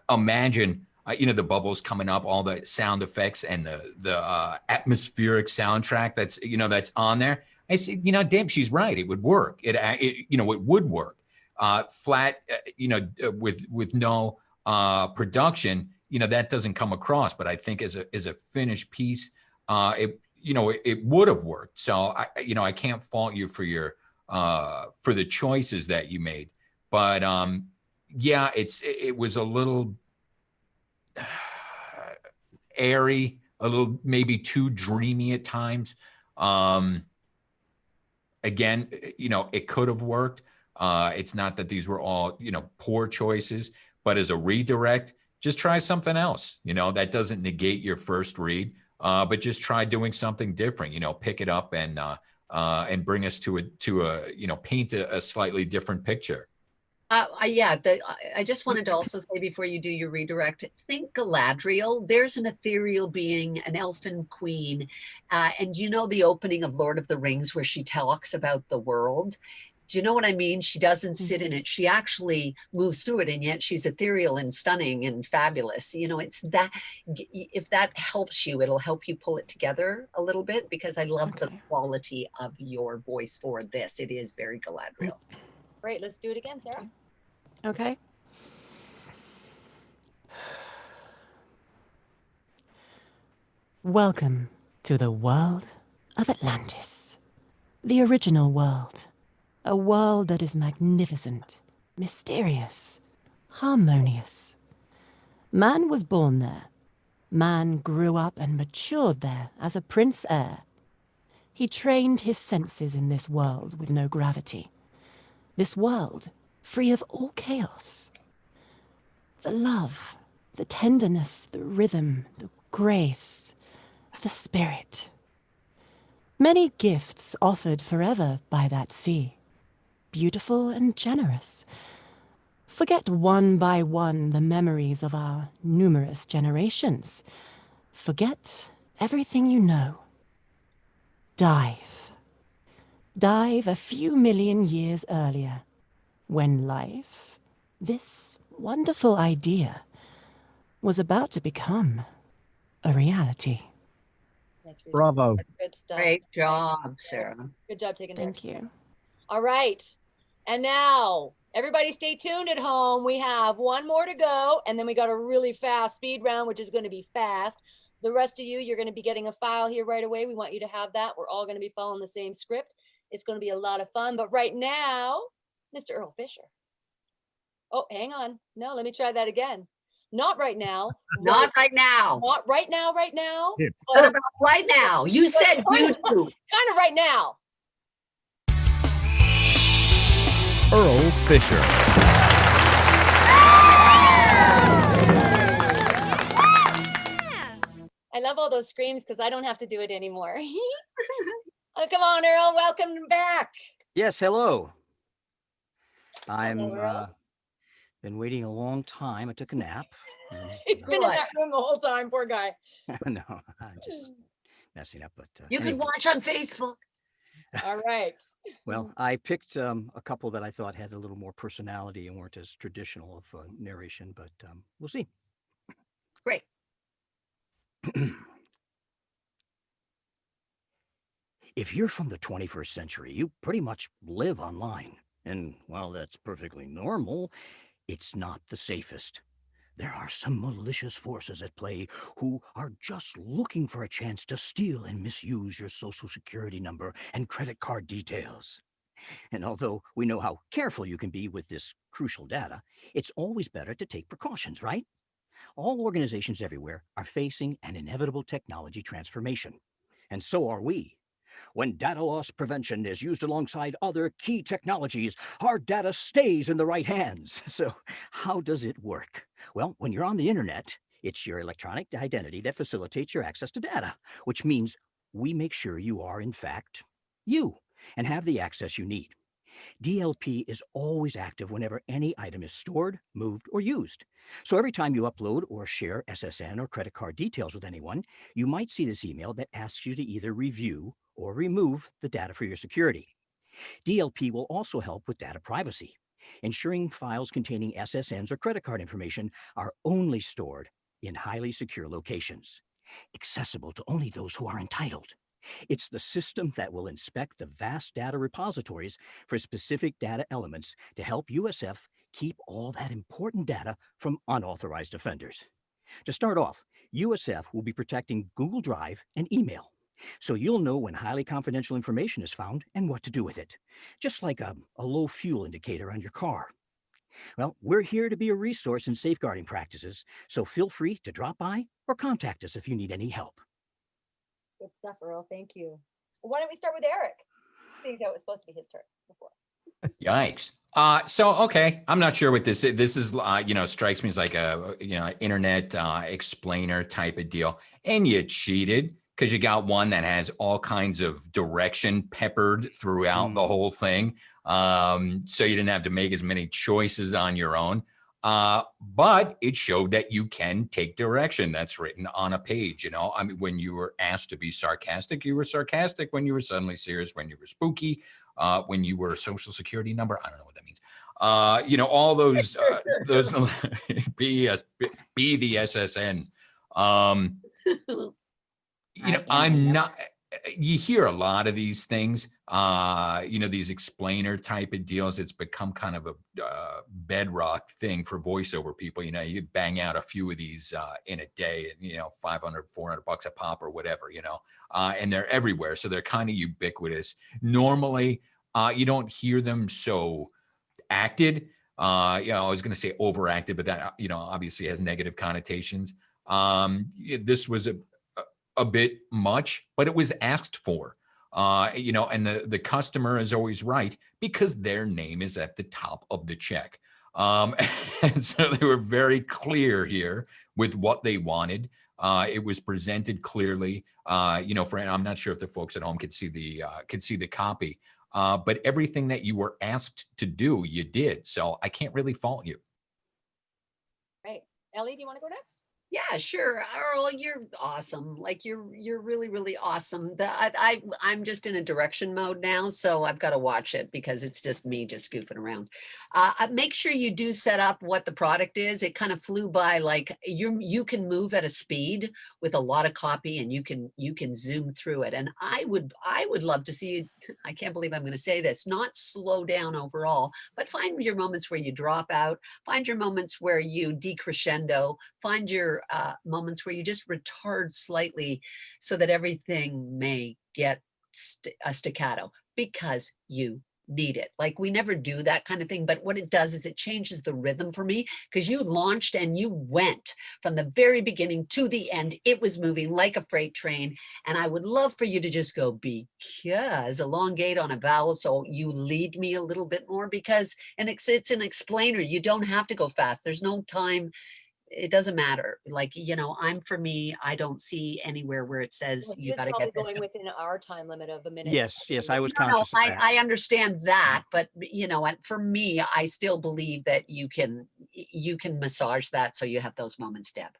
imagine, the bubbles coming up, all the sound effects and the atmospheric soundtrack that's on there, I said, damn, she's right. It would work. It would work. Flat, with no production, that doesn't come across. But I think as a finished piece, it would have worked. So I can't fault you for for the choices that you made. But yeah, it was a little airy, a little maybe too dreamy at times. Again, it could have worked. It's not that these were all, poor choices, but as a redirect, just try something else. That doesn't negate your first read, but just try doing something different. Pick it up and bring us to a paint a slightly different picture. I just wanted to also say before you do your redirect, think Galadriel. There's an ethereal being, an elfin queen. And the opening of Lord of the Rings where she talks about the world? Do you know what I mean? She doesn't sit in it. She actually moves through it, and yet she's ethereal and stunning and fabulous. It's that, if that helps you, it'll help you pull it together a little bit, because I love the quality of your voice for this. It is very Galadriel. Great. Let's do it again, Sarah. Okay. Welcome to the world of Atlantis. The original world. A world that is magnificent, mysterious, harmonious. Man was born there. Man grew up and matured there as a prince heir. He trained his senses in this world with no gravity. This world free of all chaos. The love, the tenderness, the rhythm, the grace, the spirit. Many gifts offered forever by that sea. Beautiful and generous. Forget one by one the memories of our numerous generations. Forget everything you know. Dive. Dive a few million years earlier, when life, this wonderful idea, was about to become a reality. Bravo. Good stuff. Great job, Sarah. Good job taking Thank you. All right. And now, everybody stay tuned at home. We have one more to go, and then we got a really fast speed round, which is going to be fast. The rest of you, you're going to be getting a file here right away. We want you to have that. We're all going to be following the same script. It's going to be a lot of fun. But right now, Mr. Earl Fisher. Oh, hang on. No, let me try that again. Not right now. Not right now. Not right now, right now. Right now. You said you do. Kind of right now. Earl Fisher. I love all those screams because I don't have to do it anymore. Oh, come on, Earl. Welcome back. Yes, hello. I'm Hello, Earl. been waiting a long time. I took a nap. He's been in that room the whole time, poor guy. No, I'm just messing up. But You can anyway. watch on Facebook. All right. Well, I picked a couple that I thought had a little more personality and weren't as traditional of narration, but we'll see. Great. If you're from the 21st century, you pretty much live online. And while that's perfectly normal, it's not the safest. There are some malicious forces at play who are just looking for a chance to steal and misuse your social security number and credit card details. And although we know how careful you can be with this crucial data, it's always better to take precautions, right? All organizations everywhere are facing an inevitable technology transformation. And so are we. When data loss prevention is used alongside other key technologies, our data stays in the right hands. So how does it work? Well, when you're on the internet, it's your electronic identity that facilitates your access to data, which means we make sure you are, in fact, you. and have the access you need. DLP is always active whenever any item is stored, moved, or used. So every time you upload or share SSN or credit card details with anyone, you might see this email that asks you to either review or remove the data for your security. DLP will also help with data privacy, ensuring files containing SSNs or credit card information are only stored in highly secure locations, accessible to only those who are entitled. It's the system that will inspect the vast data repositories for specific data elements to help USF keep all that important data from unauthorized offenders. To start off, USF will be protecting Google Drive and email, so you'll know when highly confidential information is found and what to do with it, just like a low fuel indicator on your car. Well, we're here to be a resource in safeguarding practices, so feel free to drop by or contact us if you need any help. Good stuff, Earl. Thank you. Why don't we start with Eric? Seeing how it was supposed to be his turn before. Yikes. Okay. I'm not sure what this is. This is, strikes me as like a, internet explainer type of deal. And you cheated because you got one that has all kinds of direction peppered throughout the whole thing. So you didn't have to make as many choices on your own. But it showed that you can take direction that's written on a page. I mean, when you were asked to be sarcastic, you were sarcastic. When you were suddenly serious, when you were spooky, when you were a social security number, I don't know what that means. All those be the SSN. I'm not. You hear a lot of these things, these explainer type of deals. It's become kind of a bedrock thing for voiceover people. You bang out a few of these in a day, and, $500, $400 a pop or whatever, and they're everywhere. So they're kind of ubiquitous. Normally, you don't hear them so acted. I was going to say overacted, but that, obviously has negative connotations. This was a bit much, but it was asked for, and the customer is always right because their name is at the top of the check. And so they were very clear here with what they wanted. It was presented clearly, I'm not sure if the folks at home could see the copy, but everything that you were asked to do, you did. So I can't really fault you. Right. Ellie, do you want to go next? Yeah, sure. Earl, you're awesome. Like you're really, really awesome. I'm just in a direction mode now, so I've got to watch it because it's just me just goofing around. Make sure you do set up what the product is. It kind of flew by. Like you can move at a speed with a lot of copy, and you can zoom through it. And I would love to see you. I can't believe I'm going to say this. Not slow down overall, but find your moments where you drop out. Find your moments where you decrescendo. Find your moments where you just retard slightly so that everything may get a staccato because you need it. Like we never do that kind of thing, but what it does is it changes the rhythm for me because you launched and you went from the very beginning to the end. It was moving like a freight train, and I would love for you to just go because elongate on a vowel so you lead me a little bit more because it's an explainer. You don't have to go fast. There's no time. It doesn't matter. Like, for me, I don't see anywhere where it says you got to get this going within our time limit of a minute. Yes, I was conscious of that. I understand that, but and for me, I still believe that you can massage that so you have those moments, Deb.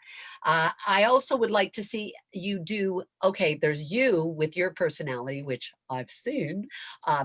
I also would like to see you do, okay, there's you with your personality, which I've seen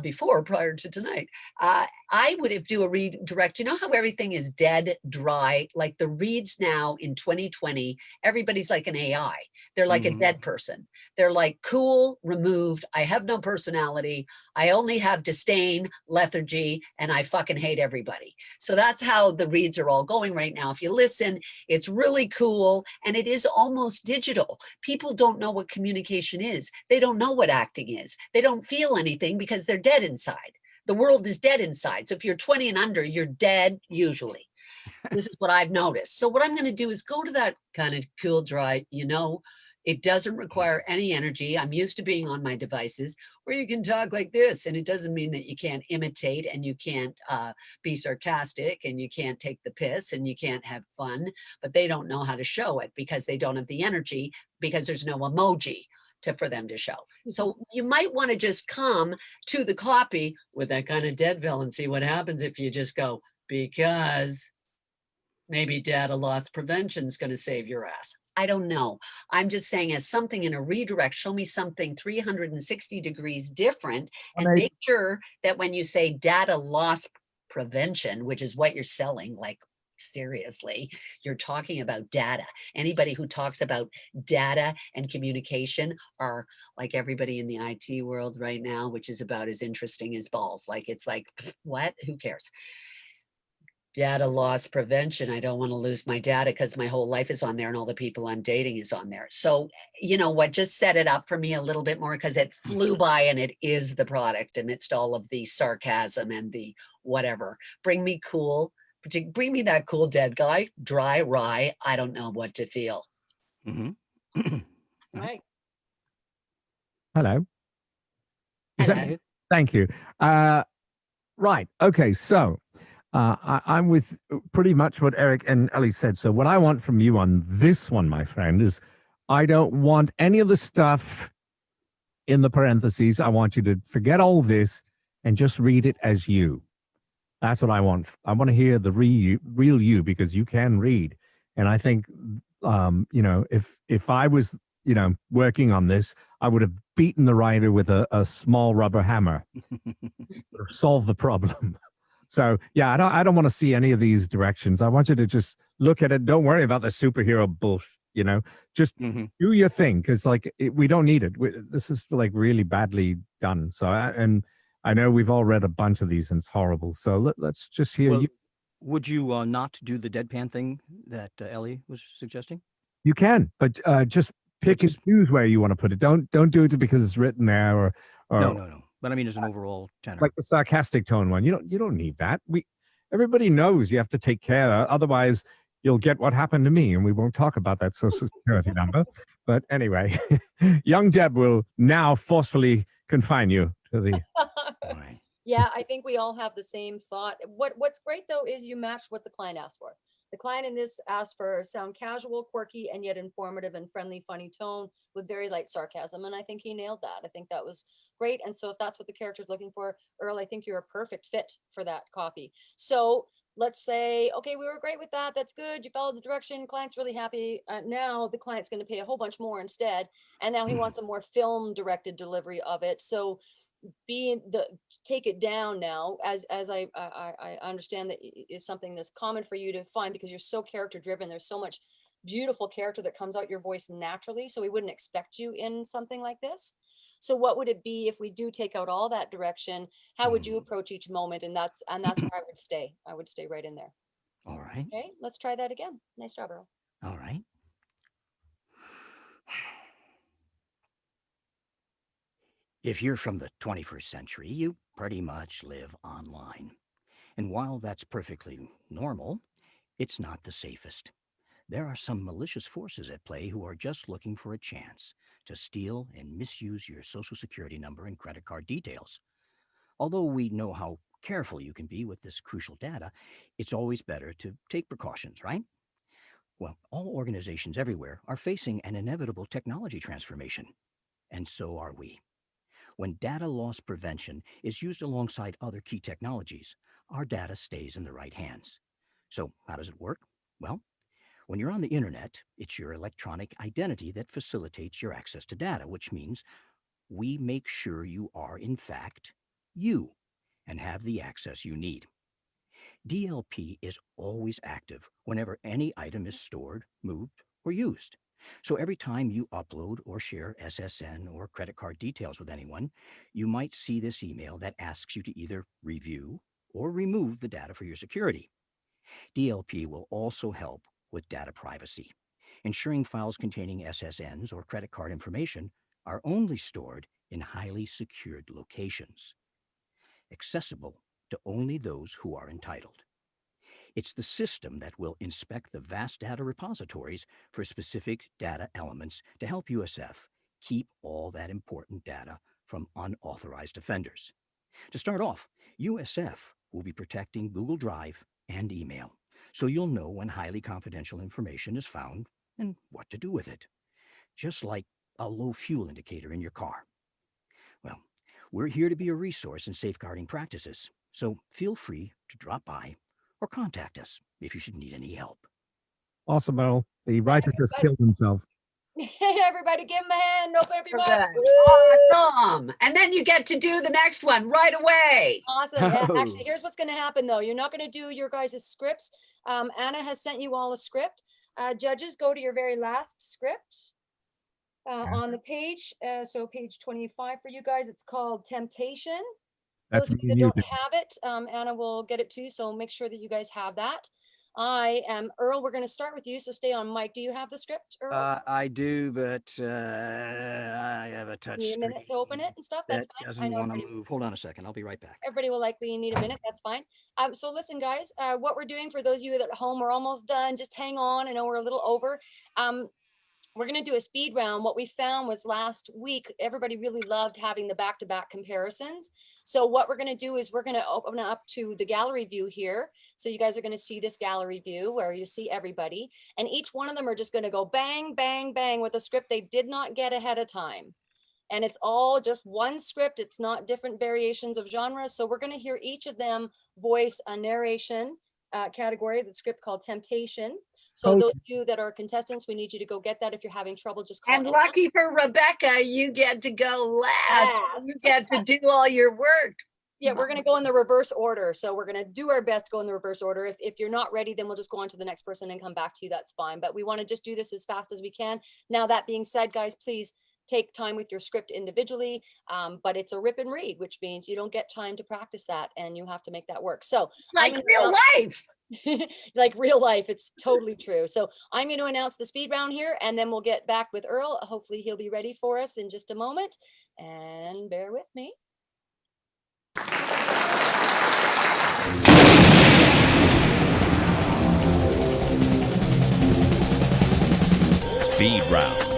before prior to tonight. I would do a redirect. You know how everything is dead, dry, like the reads now in 2020, everybody's like an AI. They're like a dead person. They're like cool, removed. I have no personality. I only have disdain, lethargy, and I fucking hate everybody. So that's how the reads are all going right now. If you listen, it's really cool. And it is almost digital. People don't know what communication is. They don't know what acting is. They don't feel anything because they're dead inside. The world is dead inside. So if you're 20 and under, you're dead usually. This is what I've noticed. So what I'm going to do is go to that kind of cool, dry, it doesn't require any energy. I'm used to being on my devices where you can talk like this. And it doesn't mean that you can't imitate and you can't be sarcastic and you can't take the piss and you can't have fun, but they don't know how to show it because they don't have the energy because there's no emoji. for them to show. So you might want to just come to the copy with that kind of Deadville and see what happens if you just go, because maybe data loss prevention is going to save your ass. I don't know. I'm just saying, as something in a redirect, show me something 360 degrees different, and make sure that when you say data loss prevention, which is what you're selling, like seriously, you're talking about data. Anybody who talks about data and communication are like everybody in the IT world right now, which is about as interesting as balls. Like, it's like, what? Who cares? Data loss prevention. I don't want to lose my data because my whole life is on there and all the people I'm dating is on there. So, you know what, just set it up for me a little bit more, because it flew by and it is the product amidst all of the sarcasm and the whatever. Bring me cool. Bring me that cool dead guy, dry, rye. I don't know what to feel. Right. Hello. Hello. Thank you. Right. Okay. So I'm with pretty much what Eric and Ellie said. So what I want from you on this one, my friend, is I don't want any of the stuff in the parentheses. I want you to forget all this and just read it as you. That's what I want. I want to hear the real you, because you can read. And I think, you know, if I was, you know, working on this, I would have beaten the writer with a small rubber hammer or solve the problem. So yeah, I don't want to see any of these directions. I want you to just look at it. Don't worry about the superhero bullshit, you know, just do your thing. Cause like, we don't need it. This is like really badly done. So, and I know we've all read a bunch of these and it's horrible. So let's just hear you. Would you not do the deadpan thing that Ellie was suggesting? You can, but just pick and choose where you want to put it. Don't do it because it's written there or No. But I mean, as an overall tenor. Like the sarcastic tone one. You don't need that. Everybody knows you have to take care. Otherwise, you'll get what happened to me, and we won't talk about that Social Security number. But anyway, young Deb will now forcefully confine you to the. Yeah, I think we all have the same thought. What's great though is you matched what the client asked for. The client in this asked for sound casual, quirky, and yet informative and friendly, funny tone with very light sarcasm. And I think he nailed that. I think that was great. And so if that's what the character's looking for, Earl, I think you're a perfect fit for that copy. So let's say, okay, we were great with that. That's good. You followed the direction. Client's really happy. Now the client's going to pay a whole bunch more instead. And now he wants a more film directed delivery of it. So take it down now, as I understand that is something that's common for you to find, because you're so character driven. There's so much beautiful character that comes out your voice naturally. So we wouldn't expect you in something like this. So what would it be if we do take out all that direction? How would you approach each moment? And that's where I would stay. I would stay right in there. All right. Okay, let's try that again. Nice job, Earl. All right. If you're from the 21st century, you pretty much live online. And while that's perfectly normal, it's not the safest. There are some malicious forces at play who are just looking for a chance to steal and misuse your Social Security number and credit card details. Although we know how careful you can be with this crucial data, it's always better to take precautions, right? Well, all organizations everywhere are facing an inevitable technology transformation, and so are we. When data loss prevention is used alongside other key technologies, our data stays in the right hands. So how does it work? Well, when you're on the internet, it's your electronic identity that facilitates your access to data, which means we make sure you are, in fact, you and have the access you need. DLP is always active whenever any item is stored, moved, or used. So every time you upload or share SSN or credit card details with anyone, you might see this email that asks you to either review or remove the data for your security. DLP will also help with data privacy, ensuring files containing SSNs or credit card information are only stored in highly secured locations, accessible to only those who are entitled. It's the system that will inspect the vast data repositories for specific data elements to help USF keep all that important data from unauthorized offenders. To start off, USF will be protecting Google Drive and email, so you'll know when highly confidential information is found and what to do with it. Just like a low fuel indicator in your car. Well, we're here to be a resource in safeguarding practices, so feel free to drop by or contact us if you should need any help. Awesome, Earl. The writer just killed himself. Everybody give him a hand. Open up your Good. mics. Awesome. And then you get to do the next one right away. Awesome. Actually, here's what's going to happen though. You're not going to do your guys' scripts. Anna has sent you all a script. Judges, go to your very last script on the page. So page 25 for you guys. It's called Temptation. That's Those of me you and that you. don't have it, Anna will get it to you. So make sure that you guys have that. I am Earl. We're going to start with you. So stay on mic. Do you have the script, Earl? I do, but I have a touch Need a screen minute to open it and stuff. that That's fine. I doesn't know want to everybody- move. Hold on a second. I'll be right back. Everybody will likely need a minute. That's fine. So listen, guys, what we're doing for those of you that are at home, we're almost done. Just hang on. I know we're a little over. We're going to do a speed round. What we found was last week, everybody really loved having the back-to-back comparisons. So what we're going to do is we're going to open up to the gallery view here. So you guys are going to see this gallery view where you see everybody. And each one of them are just going to go bang, bang, bang with a script they did not get ahead of time. And it's all just one script. It's not different variations of genres. So we're going to hear each of them voice a narration category, the script called Temptation. So those of you that are contestants, we need you to go get that. If you're having trouble, just call. And lucky for Rebecca, you get to go last. You get to do all your work. Yeah, we're going to go in the reverse order. So we're going to do our best to go in the reverse order. If you're not ready, then we'll just go on to the next person and come back to you. That's fine. But we want to just do this as fast as we can. Now, that being said, guys, please take time with your script individually. But it's a rip and read, which means you don't get time to practice that and you have to make that work. So like real life. Like real life, it's totally true. So I'm going to announce the speed round here and then we'll get back with Earl. Hopefully he'll be ready for us in just a moment, and bear with me. Speed round.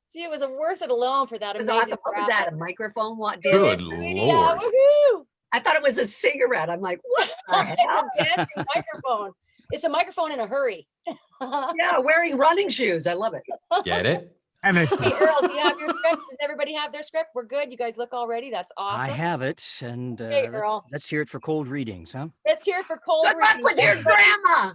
See, it was worth it alone for that. It was amazing awesome. What was that? A microphone? What did Good it? Lord. Woohoo! I thought it was a cigarette. I'm like, what the hell? It's a dancing microphone. It's a microphone in a hurry. Yeah, wearing running shoes. I love it. Get it? Hey, Earl, do you have your script? Does everybody have their script? We're good. You guys look all ready. That's awesome. I have it, and Okay, Earl. let's hear it for cold readings, huh? Let's hear it for cold Good luck reading. with your grandma.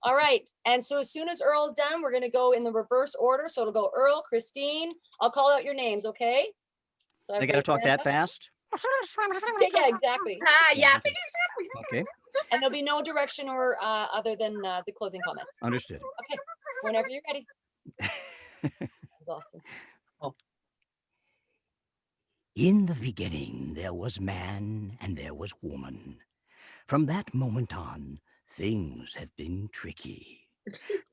All right. And so as soon as Earl's done, we're going to go in the reverse order. So it'll go Earl, Christine. I'll call out your names, okay? So I got to talk that fast? Yeah, exactly. Yeah. Okay, And there'll be no direction or other than the closing comments. understood. Okay. Whenever you're ready. That's awesome. In the beginning, there was man and there was woman. From that moment on, things have been tricky.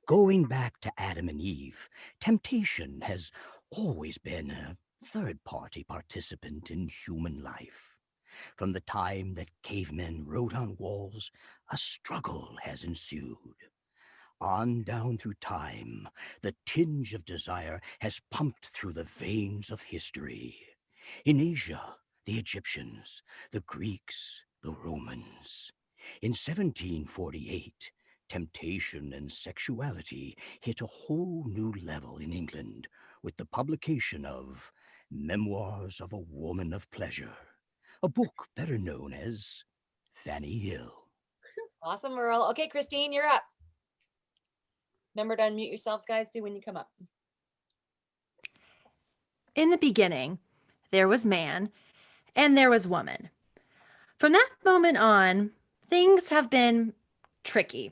Going back to Adam and Eve, temptation has always been a third-party participant in human life. From the time that cavemen wrote on walls, a struggle has ensued. On down through time, the tinge of desire has pumped through the veins of history. In Asia, the Egyptians, the Greeks, the Romans. In 1748, temptation and sexuality hit a whole new level in England with the publication of Memoirs of a Woman of Pleasure, a book better known as Fanny Hill. Awesome, Earl. Okay, Christine, you're up. Remember to unmute yourselves, guys. Do when you come up. In the beginning, there was man and there was woman. From that moment on, things have been tricky.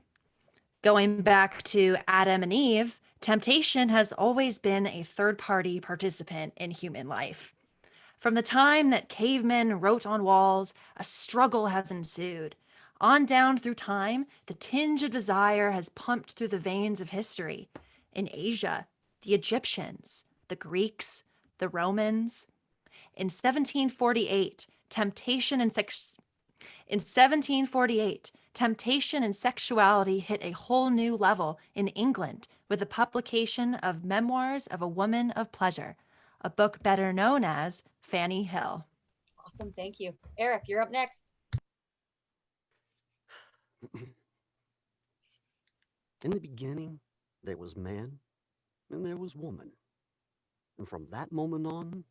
Going back to Adam and Eve, temptation has always been a third-party participant in human life. From the time that cavemen wrote on walls, a struggle has ensued. On down through time, the tinge of desire has pumped through the veins of history. In Asia, the Egyptians, the Greeks, the Romans. In 1748, temptation and sexuality hit a whole new level in England with the publication of Memoirs of a Woman of Pleasure, a book better known as Fanny Hill. Awesome. Thank you. Eric, you're up next. In the beginning, there was man and there was woman. And from that moment on,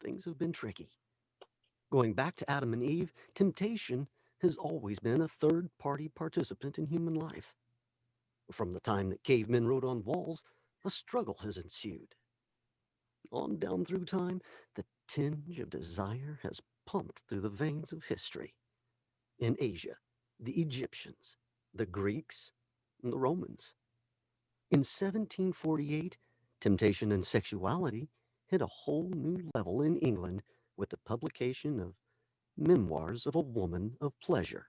things have been tricky. Going back to Adam and Eve, temptation has always been a third-party participant in human life. From the time that cavemen wrote on walls, a struggle has ensued. On down through time, the tinge of desire has pumped through the veins of history. In Asia, the Egyptians, the Greeks, and the Romans. In 1748, temptation and sexuality hit a whole new level in England with the publication of Memoirs of a Woman of Pleasure,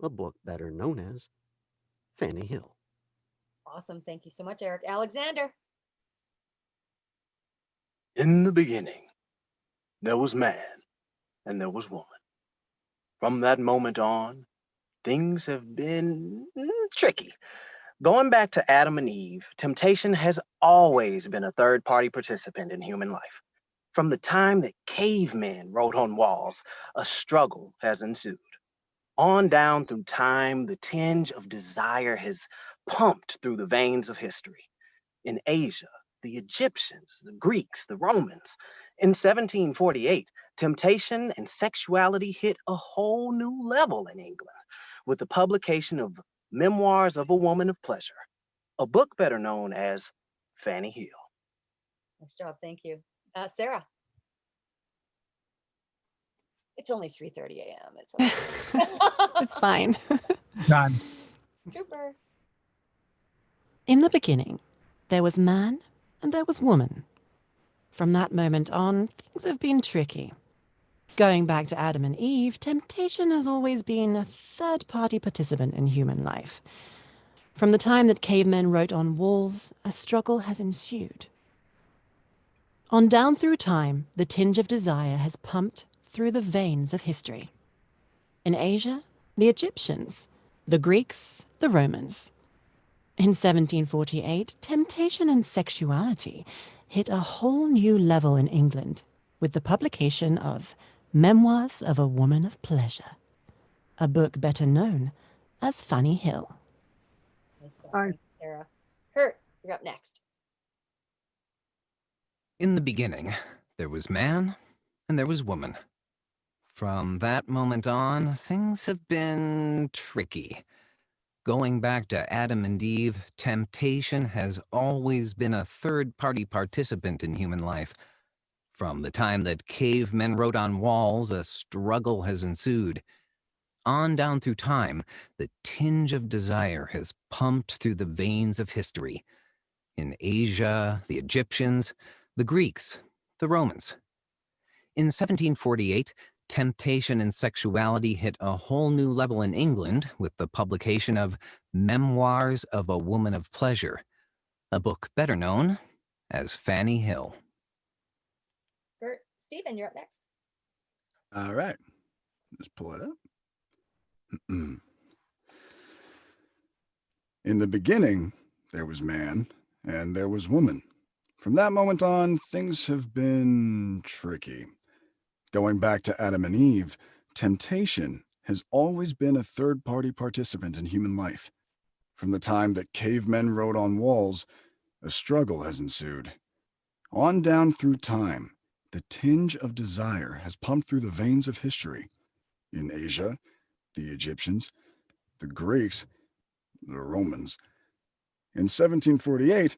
a book better known as Fanny Hill. Awesome. Thank you so much, Eric. Alexander. In the beginning, there was man and there was woman. From that moment on, things have been tricky. Going back to Adam and Eve, temptation has always been a third-party participant in human life. From the time that cavemen wrote on walls, a struggle has ensued. On down through time, the tinge of desire has pumped through the veins of history. In Asia, the Egyptians, the Greeks, the Romans. In 1748, temptation and sexuality hit a whole new level in England with the publication of Memoirs of a Woman of Pleasure, a book better known as Fanny Hill. Nice job. Thank you. Sarah. It's only 3:30 a.m. It's okay. It's fine. Done. Super. In the beginning, there was man and there was woman. From that moment on, things have been tricky. Going back to Adam and Eve, temptation has always been a third-party participant in human life. From the time that cavemen wrote on walls, a struggle has ensued. On down through time, the tinge of desire has pumped through the veins of history. In Asia, the Egyptians, the Greeks, the Romans. In 1748, temptation and sexuality hit a whole new level in England with the publication of Memoirs of a Woman of Pleasure, a book better known as Fanny Hill. Nice job, Sarah. Kurt, you're up next. In the beginning, there was man and there was woman. From that moment on, things have been tricky. Going back to Adam and Eve, temptation has always been a third-party participant in human life. From the time that cavemen wrote on walls, a struggle has ensued. On down through time, the tinge of desire has pumped through the veins of history. In Asia, the Egyptians, the Greeks, the Romans. In 1748, temptation and sexuality hit a whole new level in England with the publication of Memoirs of a Woman of Pleasure, a book better known as Fanny Hill. Kurt, Stephen, you're up next. All right. Let's pull it up. In the beginning, there was man and there was woman. From that moment on, things have been tricky. Going back to Adam and Eve, temptation has always been a third-party participant in human life. From the time that cavemen wrote on walls, a struggle has ensued. On down through time, the tinge of desire has pumped through the veins of history. In Asia, the Egyptians, the Greeks, the Romans. In 1748,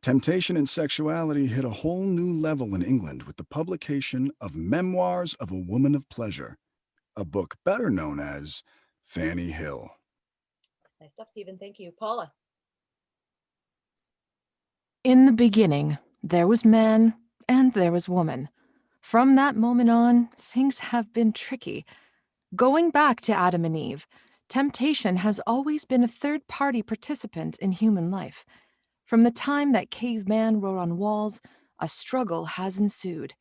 temptation and sexuality hit a whole new level in England with the publication of Memoirs of a Woman of Pleasure, a book better known as Fanny Hill. Nice stuff, Stephen. Thank you. Paula. In the beginning, there was man and there was woman. From that moment on, things have been tricky. Going back to Adam and Eve, temptation has always been a third-party participant in human life. From the time that caveman wrote on walls, a struggle has ensued.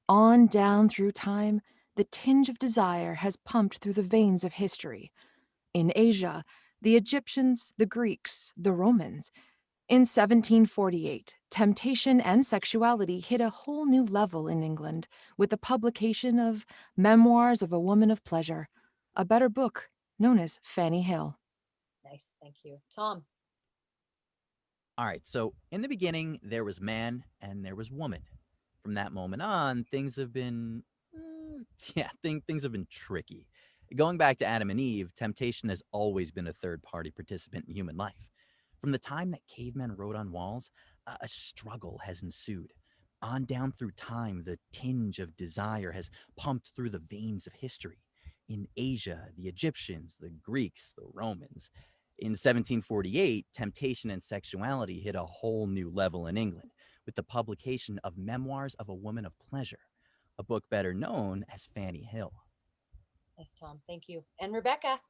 On down through time, the tinge of desire has pumped through the veins of history. In Asia, the Egyptians, the Greeks, the Romans. In 1748, temptation and sexuality hit a whole new level in England with the publication of Memoirs of a Woman of Pleasure, a better book known as Fanny Hill. Nice, thank you. Tom. All right, so in the beginning, there was man and there was woman. From that moment on, things have been, things have been tricky. Going back to Adam and Eve, temptation has always been a third-party participant in human life. From the time that cavemen wrote on walls, a struggle has ensued. On down through time, the tinge of desire has pumped through the veins of history. In Asia, the Egyptians, the Greeks, the Romans. In 1748, temptation and sexuality hit a whole new level in England with the publication of Memoirs of a Woman of Pleasure, a book better known as Fanny Hill. Nice, Tom. Thank you. And Rebecca.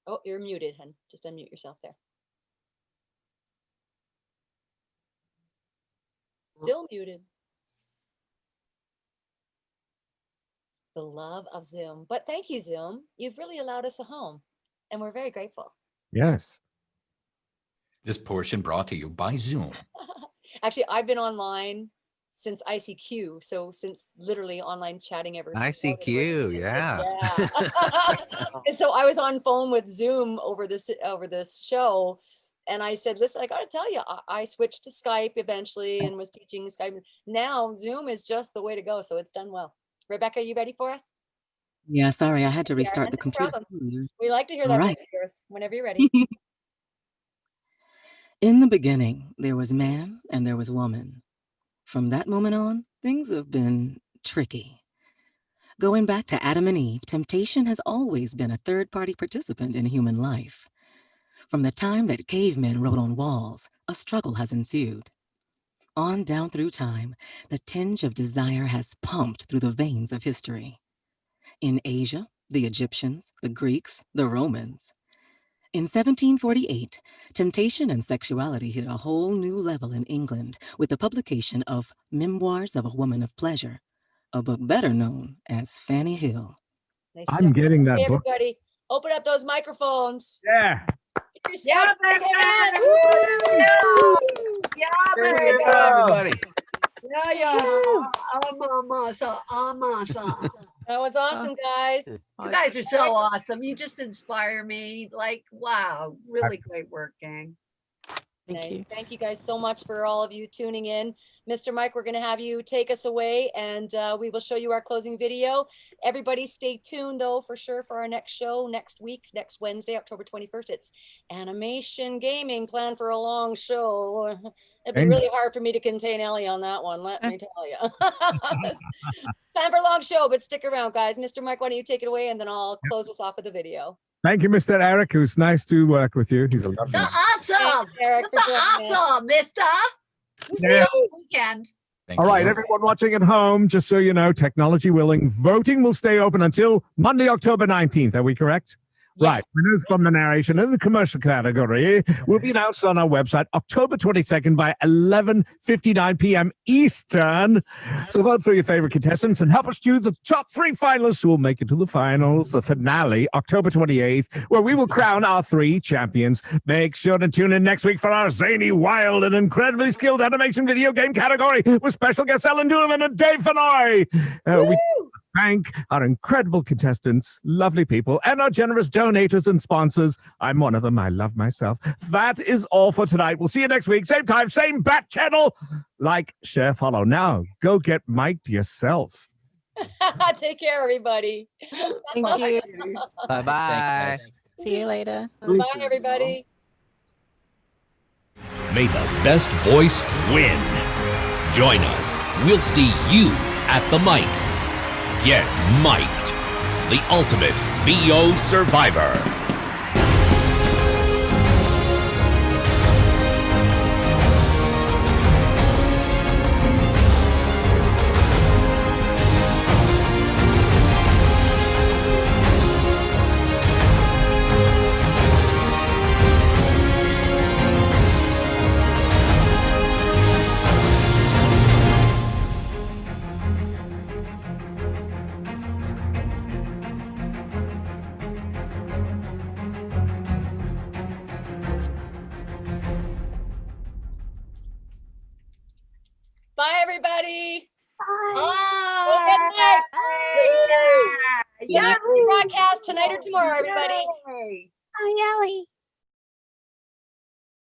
Oh, you're muted, hun. Just unmute yourself there. Still muted. The love of Zoom. But thank you, Zoom. You've really allowed us a home, and we're very grateful. Yes. This portion brought to you by Zoom. Actually, I've been online since ICQ, so since literally online chatting ever started. ICQ, yeah. And so I was on phone with Zoom over this show, and I said, listen, I got to tell you, I switched to Skype eventually and was teaching Skype. Now Zoom is just the way to go, so it's done well. Rebecca, you ready for us? Yeah, sorry, I had to restart the No computer. problem. We like to hear All that right. voice of yours whenever you're ready. In the beginning, there was man and there was woman. From that moment on, things have been tricky. Going back to Adam and Eve, temptation has always been a third-party participant in human life. From the time that cavemen wrote on walls, a struggle has ensued. On down through time, the tinge of desire has pumped through the veins of history. In Asia, the Egyptians, the Greeks, the Romans. In 1748, temptation and sexuality hit a whole new level in England with the publication of Memoirs of a Woman of Pleasure, a book better known as Fanny Hill. Nice I'm job. getting that Hey, book. everybody, open up those microphones. Yeah. Yeah, Good job, everybody. That was awesome, guys. You guys are so awesome. You just inspire me. Like, wow, really great work, gang. Thank you guys so much for all of you tuning in. Mr. Mike, we're going to have you take us away, and we will show you our closing video. Everybody stay tuned, though, for sure, for our next show next week, next Wednesday, October 21st. It's animation gaming, planned for a long show. It'd be really hard for me to contain Ellie on that one, let me tell you. Planned for a long show, but stick around, guys. Mr. Mike, why don't you take it away, and then I'll close us off with the video. Thank you, Mr. Eric. It was nice to work with you. He's a lovely man. Awesome. Eric, Awesome, mister. We'll see Yeah. you on the weekend. All right, everyone watching at home, just so you know, technology willing, voting will stay open until Monday, October 19th. Are we correct? Right. Winners from the narration in the commercial category will be announced on our website October 22nd by 11:59 p.m. Eastern. So vote for your favorite contestants and help us choose the top 3 finalists who will make it to the finals, the finale, October 28th, where we will crown our 3 champions. Make sure to tune in next week for our zany, wild, and incredibly skilled animation video game category with special guests Ellen Doolman and Dave Fenoy. We thank our incredible contestants, lovely people, and our generous donators and sponsors. I'm one of them. I love myself. That is all for tonight. We'll see you next week. Same time, same bat channel. Like, share, follow. Now, go get mic'd yourself. Take care, everybody. Thank you. Bye-bye. See you later. Bye, everybody. May the best voice win. Join us. We'll see you at the mic. Get mic'd, the ultimate VO survivor. everybody. Bye. Good night. Yeah, broadcast tonight or tomorrow, everybody. Yay. Hi, Ellie.